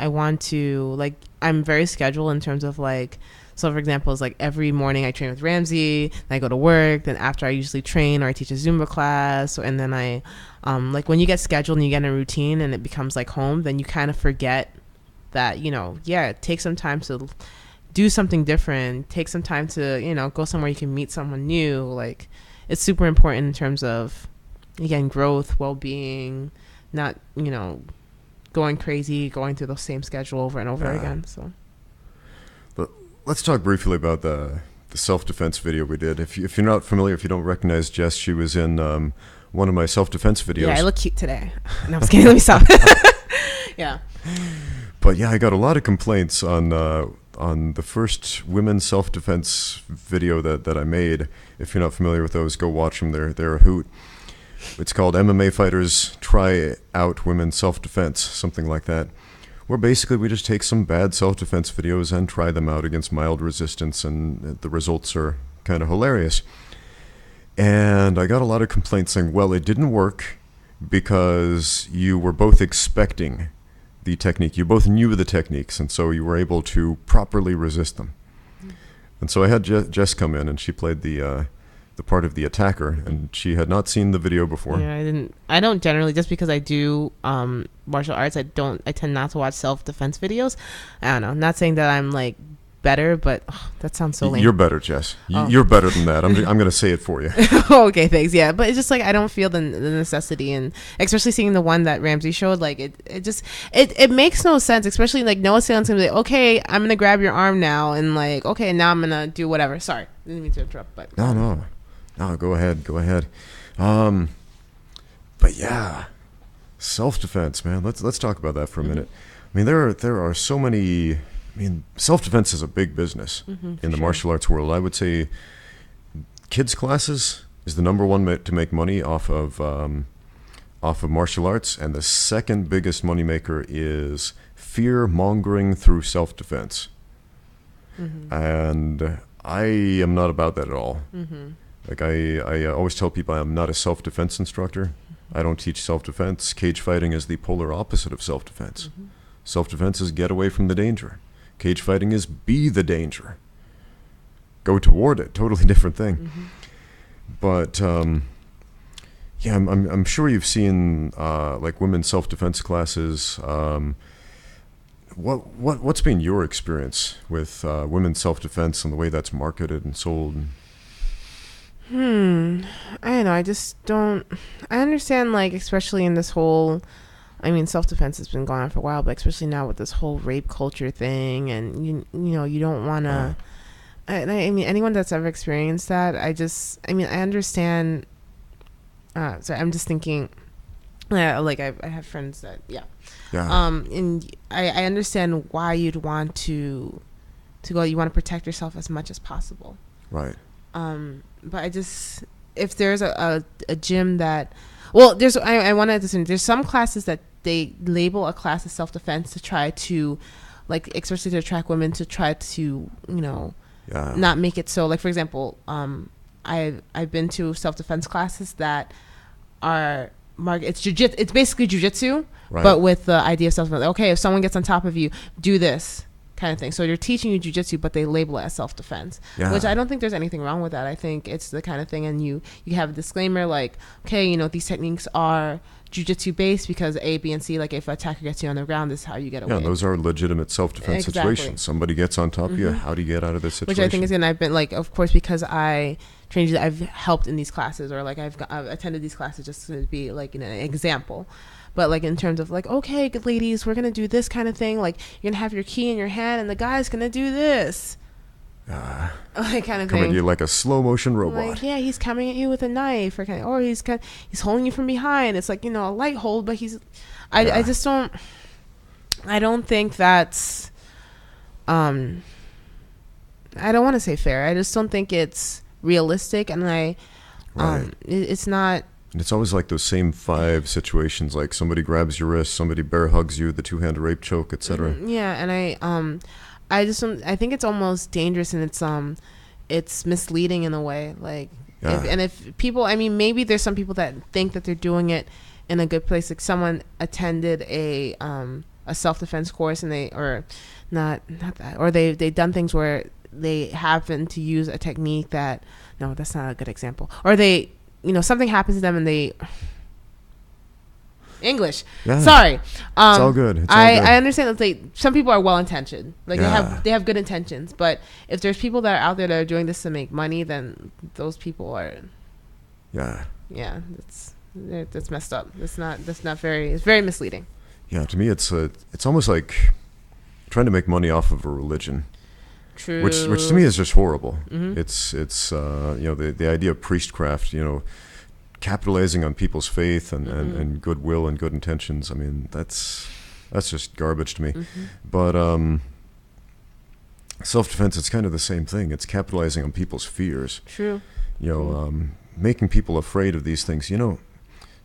Speaker 1: want to, like, I'm very scheduled in terms of like, so for example, it's like every morning I train with Ramsey, then I go to work, then after I usually train or I teach a Zumba class, and then I, like when you get scheduled and you get in a routine and it becomes like home, then you kind of forget that, take some time to do something different, take some time to, go somewhere you can meet someone new. Like it's super important in terms of, again, growth, well-being, not, going crazy, going through the same schedule over and over again. So.
Speaker 2: But let's talk briefly about the self-defense video we did. If you're not familiar, if you don't recognize Jess, she was in one of my self-defense videos.
Speaker 1: Yeah, I look cute today. No, I'm just kidding. Let me stop. Yeah.
Speaker 2: But yeah, I got a lot of complaints on the first women's self-defense video that I made. If you're not familiar with those, go watch them. They're a hoot. It's called MMA Fighters Try Out Women's Self-Defense, something like that. Where basically we just take some bad self-defense videos and try them out against mild resistance, and the results are kind of hilarious. And I got a lot of complaints saying, well, it didn't work because you were both expecting the technique. You both knew the techniques, and so you were able to properly resist them. And so I had Jess come in, and she played the part of the attacker, and she had not seen the video before.
Speaker 1: Yeah, I don't generally, just because I do martial arts, I tend not to watch self-defense videos. I don't know. I'm not saying that I'm like better, but that sounds so lame.
Speaker 2: You're better, Jess. You're better than that. I'm going to say it for you.
Speaker 1: Okay, thanks. Yeah, but it's just like I don't feel the necessity, and especially seeing the one that Ramsey showed, like it makes no sense. Especially like no assailant's gonna be like, okay, I'm gonna grab your arm now, and like, okay, now I'm gonna do whatever. Sorry, didn't mean to interrupt, but
Speaker 2: no, go ahead. But yeah, self-defense, man. Let's talk about that for a minute. I mean, there are so many. I mean, self-defense is a big business in the martial arts world. I would say kids' classes is the number one to make money off of martial arts, and the second biggest moneymaker is fear-mongering through self-defense. And I am not about that at all. Like I always tell people I'm not a self-defense instructor. I don't teach self-defense. Cage fighting is the polar opposite of self-defense. Self-defense is get away from the danger. Cage fighting is be the danger. Go toward it. Totally different thing. But yeah, I'm sure you've seen like women's self-defense classes. What's been your experience with women's self-defense and the way that's marketed and sold?
Speaker 1: I don't know. I understand, like, especially in this whole, I mean, self-defense has been going on for a while, but especially now with this whole rape culture thing, and you know, you don't want to. I mean, anyone that's ever experienced that, I understand. Sorry, I'm just thinking. Like I have friends that, and I understand why you'd want to go. You want to protect yourself as much as possible.
Speaker 2: Right.
Speaker 1: But if there's a gym that, well, I want to listen. There's some classes that they label a class as self-defense to try to, like, especially to attract women, to try to, not make it so. Like, for example, I've been to self-defense classes that are it's jiu-jitsu. It's basically jiu-jitsu, right, but with the idea of self-defense. Okay, if someone gets on top of you, do this kind of thing. So they're teaching you jiu-jitsu, but they label it as self-defense, which I don't think there's anything wrong with that. I think it's the kind of thing, and you have a disclaimer like, okay, these techniques are jiu-jitsu based because A, B, and C. Like, if an attacker gets you on the ground, this is how you get away. Yeah,
Speaker 2: those are legitimate self-defense situations. Somebody gets on top of you. How do you get out of this situation?
Speaker 1: Which I think is, and I've been, like, of course, because I trained, I've helped in these classes, or like I've attended these classes just to be like an example. But, like, in terms of, like, okay, good ladies, we're going to do this kind of thing. Like, you're going to have your key in your hand, and the guy's going to do this. Like, kind of
Speaker 2: coming
Speaker 1: thing.
Speaker 2: at you like a slow-motion robot.
Speaker 1: Like, yeah, he's coming at you with a knife. Or he's holding you from behind. It's like, a light hold, but he's... I just don't... I don't think that's... I don't want to say fair. I just don't think it's realistic, and it's not...
Speaker 2: And it's always like those same 5 situations, like somebody grabs your wrist, somebody bear hugs you, the 2-hand rape choke, etc.
Speaker 1: Yeah, and I just I think it's almost dangerous, and it's misleading in a way. Like, if people, I mean, maybe there's some people that think that they're doing it in a good place. Like someone attended a self-defense course, and they they've done things where they happen to use a technique that, no, that's not a good example, or they, something happens to them and they English. Yeah. Sorry.
Speaker 2: It's all good.
Speaker 1: I understand that some people are well intentioned. Like they have good intentions, but if there's people that are out there that are doing this to make money, then those people are that's messed up. That's not very, it's very misleading.
Speaker 2: Yeah, to me it's almost like trying to make money off of a religion.
Speaker 1: True.
Speaker 2: Which to me is just horrible. Mm-hmm. It's the idea of priestcraft, capitalizing on people's faith and goodwill and good intentions. I mean, that's just garbage to me. Mm-hmm. But self-defense, it's kind of the same thing. It's capitalizing on people's fears.
Speaker 1: True.
Speaker 2: Making people afraid of these things.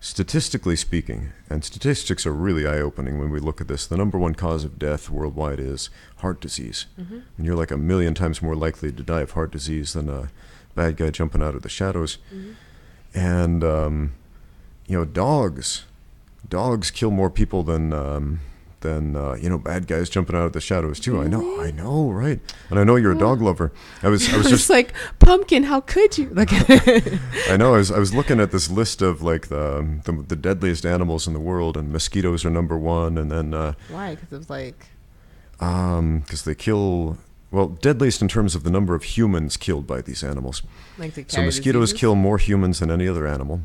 Speaker 2: Statistically speaking, and statistics are really eye-opening when we look at this, the number 1 cause of death worldwide is heart disease. Mm-hmm. And you're like 1 million times more likely to die of heart disease than a bad guy jumping out of the shadows. Mm-hmm. And dogs kill more people than bad guys jumping out of the shadows too. Really? I know, right? And I know you're a dog lover. I was just
Speaker 1: like, Pumpkin, how could you? Like,
Speaker 2: I know. I was looking at this list of like the deadliest animals in the world, and mosquitoes are number 1, and then
Speaker 1: why? Because it's like
Speaker 2: because they kill. Well, deadliest in terms of the number of humans killed by these animals.
Speaker 1: Like
Speaker 2: so mosquitoes kill more humans than any other animal.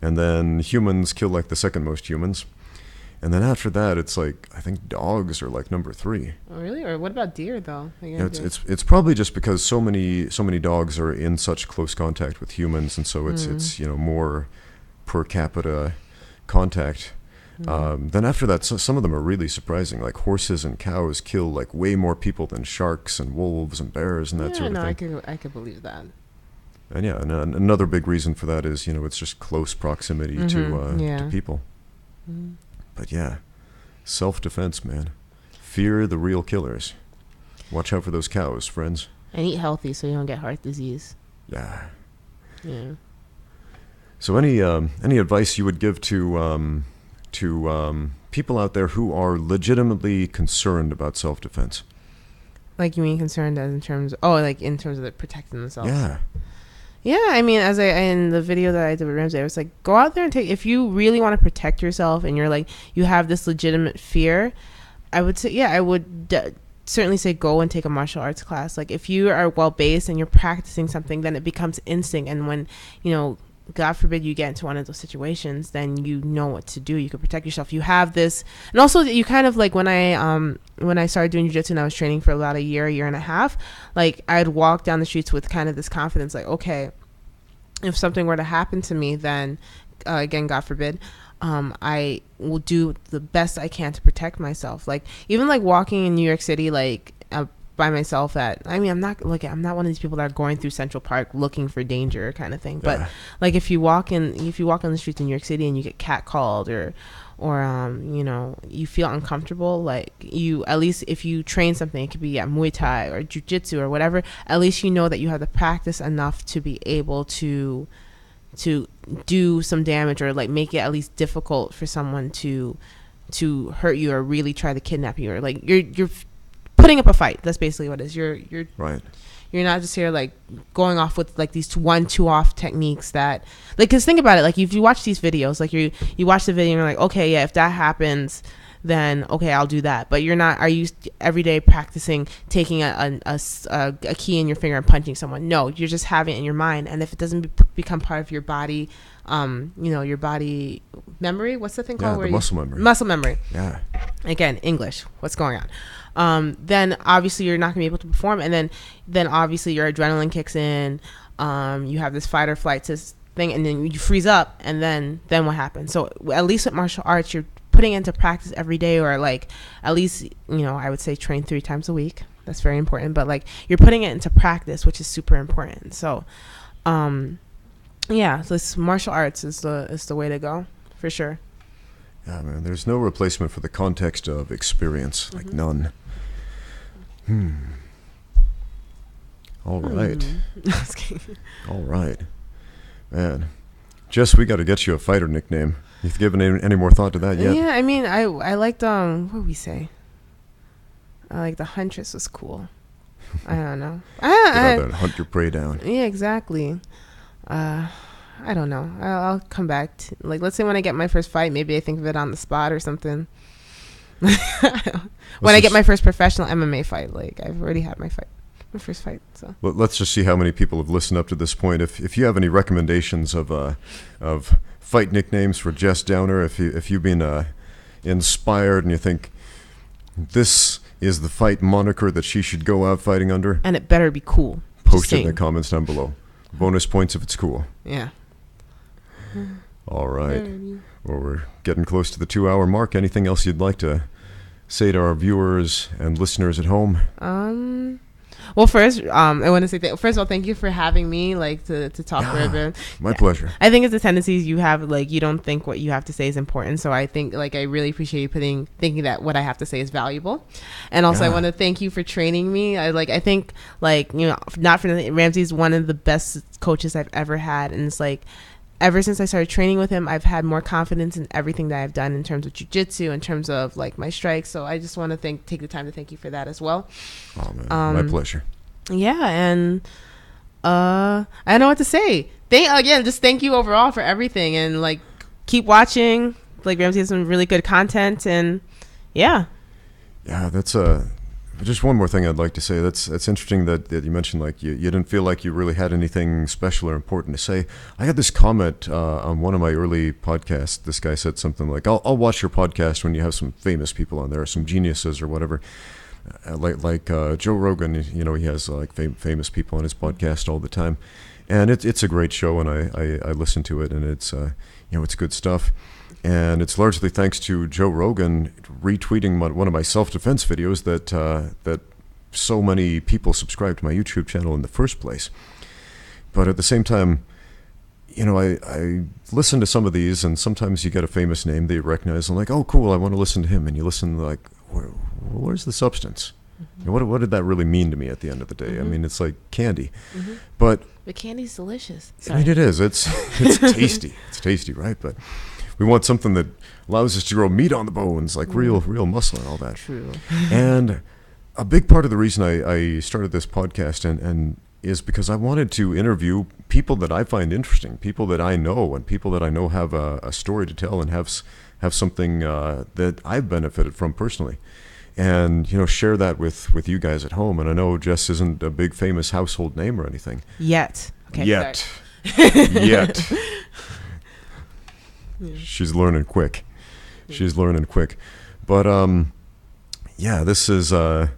Speaker 2: And then humans kill like the second most humans. And then after that, it's like, I think dogs are like number 3.
Speaker 1: Oh, really? Or what about deer, though?
Speaker 2: It's probably just because so many dogs are in such close contact with humans, and so it's more per capita contact. Then after that, some of them are really surprising. Like horses and cows kill like way more people than sharks and wolves and bears and that sort of thing.
Speaker 1: I could believe that.
Speaker 2: And another big reason for that is it's just close proximity to people. Mm-hmm. But self-defense, man. Fear the real killers. Watch out for those cows, friends.
Speaker 1: And eat healthy so you don't get heart disease.
Speaker 2: Yeah.
Speaker 1: Yeah.
Speaker 2: So any advice you would give to people out there who are legitimately concerned about self-defense?
Speaker 1: Like, you mean concerned as in terms of the protecting themselves?
Speaker 2: Yeah.
Speaker 1: Yeah, I mean, in the video that I did with Ramsey, I was like, go out there and if you really want to protect yourself and you're like, you have this legitimate fear, I would say, I would certainly say go and take a martial arts class. Like, if you are well-based and you're practicing something, then it becomes instinct. And when, God forbid you get into one of those situations, then you know what to do. You can protect yourself. You have this, and also you kind of like when I started doing jiu-jitsu and I was training for about a year and a half, like I'd walk down the streets with kind of this confidence, like, okay, if something were to happen to me, then again, God forbid, I will do the best I can to protect myself. Like even like walking in New York City, like by myself I'm not one of these people that are going through Central Park looking for danger kind of thing. But like if you walk on the streets in New York City and you get catcalled or you feel uncomfortable, like at least if you train something, it could be at Muay Thai or Jiu-Jitsu or whatever, at least you know that you have the practice enough to be able to do some damage or like make it at least difficult for someone to hurt you or really try to kidnap you, or like you're putting up a fight. That's basically what it is. You're
Speaker 2: right.
Speaker 1: You're not just here like going off with like these 1-2 off techniques that, like, because think about it, like if you watch these videos, like you watch the video and you're like, okay, yeah, if that happens, then okay, I'll do that. But are you every day practicing taking a key in your finger and punching someone? No, you're just having it in your mind. And if it doesn't become part of your body, your body memory, what's the thing called?
Speaker 2: The muscle memory.
Speaker 1: Muscle memory.
Speaker 2: Yeah.
Speaker 1: Again, English. What's going on? Then obviously you're not gonna be able to perform, and then obviously your adrenaline kicks in. You have this fight or flight thing, and then you freeze up, and then what happens? So at least with martial arts, you're putting into practice every day, or like at least I would say train 3 times a week. That's very important. But like you're putting it into practice, which is super important. So yeah, this martial arts is the way to go for sure.
Speaker 2: Yeah, man. There's no replacement for the context of experience, like none. All right. All right, man. Jess, we got to get you a fighter nickname. You've given any more thought to that yet?
Speaker 1: Yeah, I mean, I liked what did we say? I like the Huntress was cool. I don't know.
Speaker 2: Get out there and hunt your prey down.
Speaker 1: Yeah, exactly. I don't know. I'll come back to, like, let's say when I get my first fight, maybe I think of it on the spot or something. When I get my first professional MMA fight, like I've already had my first fight. So
Speaker 2: let's just see how many people have listened up to this point. If you have any recommendations of fight nicknames for Jess Downer, if you've been inspired and you think this is the fight moniker that she should go out fighting under,
Speaker 1: and it better be cool.
Speaker 2: Post it in the comments down below. Bonus points if it's cool.
Speaker 1: Yeah.
Speaker 2: All right. Well, we're getting close to the 2-hour mark. Anything else you'd like to say to our viewers and listeners at home?
Speaker 1: Well, first, I want to say first of all, thank you for having me, like, to talk for a bit.
Speaker 2: My pleasure.
Speaker 1: I think it's the tendencies you have, like, you don't think what you have to say is important. So I think, like, I really appreciate you thinking that what I have to say is valuable. And also, I want to thank you for training me. I think, like, you know, not for nothing, Ramsey's one of the best coaches I've ever had. And it's like, ever since I started training with him, I've had more confidence in everything that I've done in terms of jiu-jitsu, in terms of, like, my strikes. So I just want to take the time to thank you for that as well.
Speaker 2: Oh, man. My pleasure.
Speaker 1: Yeah, and I don't know what to say. Just thank you overall for everything, and, like, keep watching. Like, Ramsey has some really good content, and yeah. Yeah,
Speaker 2: that's just one more thing I'd like to say. That's interesting that you mentioned, like, you didn't feel like you really had anything special or important to say. I had this comment on one of my early podcasts. This guy said something like, I'll watch your podcast when you have some famous people on there, or some geniuses or whatever. Like Joe Rogan, you know, he has like famous people on his podcast all the time, and it's a great show, and I listen to it, and it's it's good stuff, and it's largely thanks to Joe Rogan retweeting one of my self-defense videos that so many people subscribe to my YouTube channel in the first place. But at the same time, you know, I listen to some of these, and sometimes you get a famous name that you recognize, and like, oh, cool, I want to listen to him, and you listen like, where's the substance? Mm-hmm. What did that really mean to me at the end of the day? Mm-hmm. I mean, it's like candy, but
Speaker 1: candy's delicious.
Speaker 2: Sorry. I mean, it is. It's tasty. It's tasty, right? But we want something that allows us to grow meat on the bones, like real muscle and all that.
Speaker 1: True.
Speaker 2: And a big part of the reason I started this podcast and is because I wanted to interview people that I find interesting, people that I know, and people that I know have a story to tell and have something that I've benefited from personally, and, you know, share that with you guys at home. And I know Jess isn't a big famous household name or anything yet. Okay, yet. She's learning quick. But yeah, this is a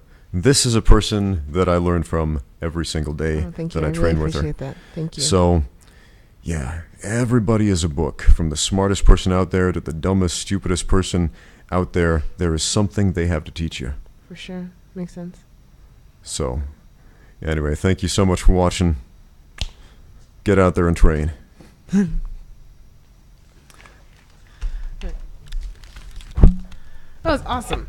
Speaker 2: person that I learn from every single day that I train with her.
Speaker 1: Appreciate that. Thank you.
Speaker 2: So, yeah, everybody is a book. From the smartest person out there to the dumbest, stupidest person out there, there is something they have to teach you.
Speaker 1: For sure. Makes sense.
Speaker 2: So, anyway, thank you so much for watching. Get out there and train.
Speaker 1: That was awesome.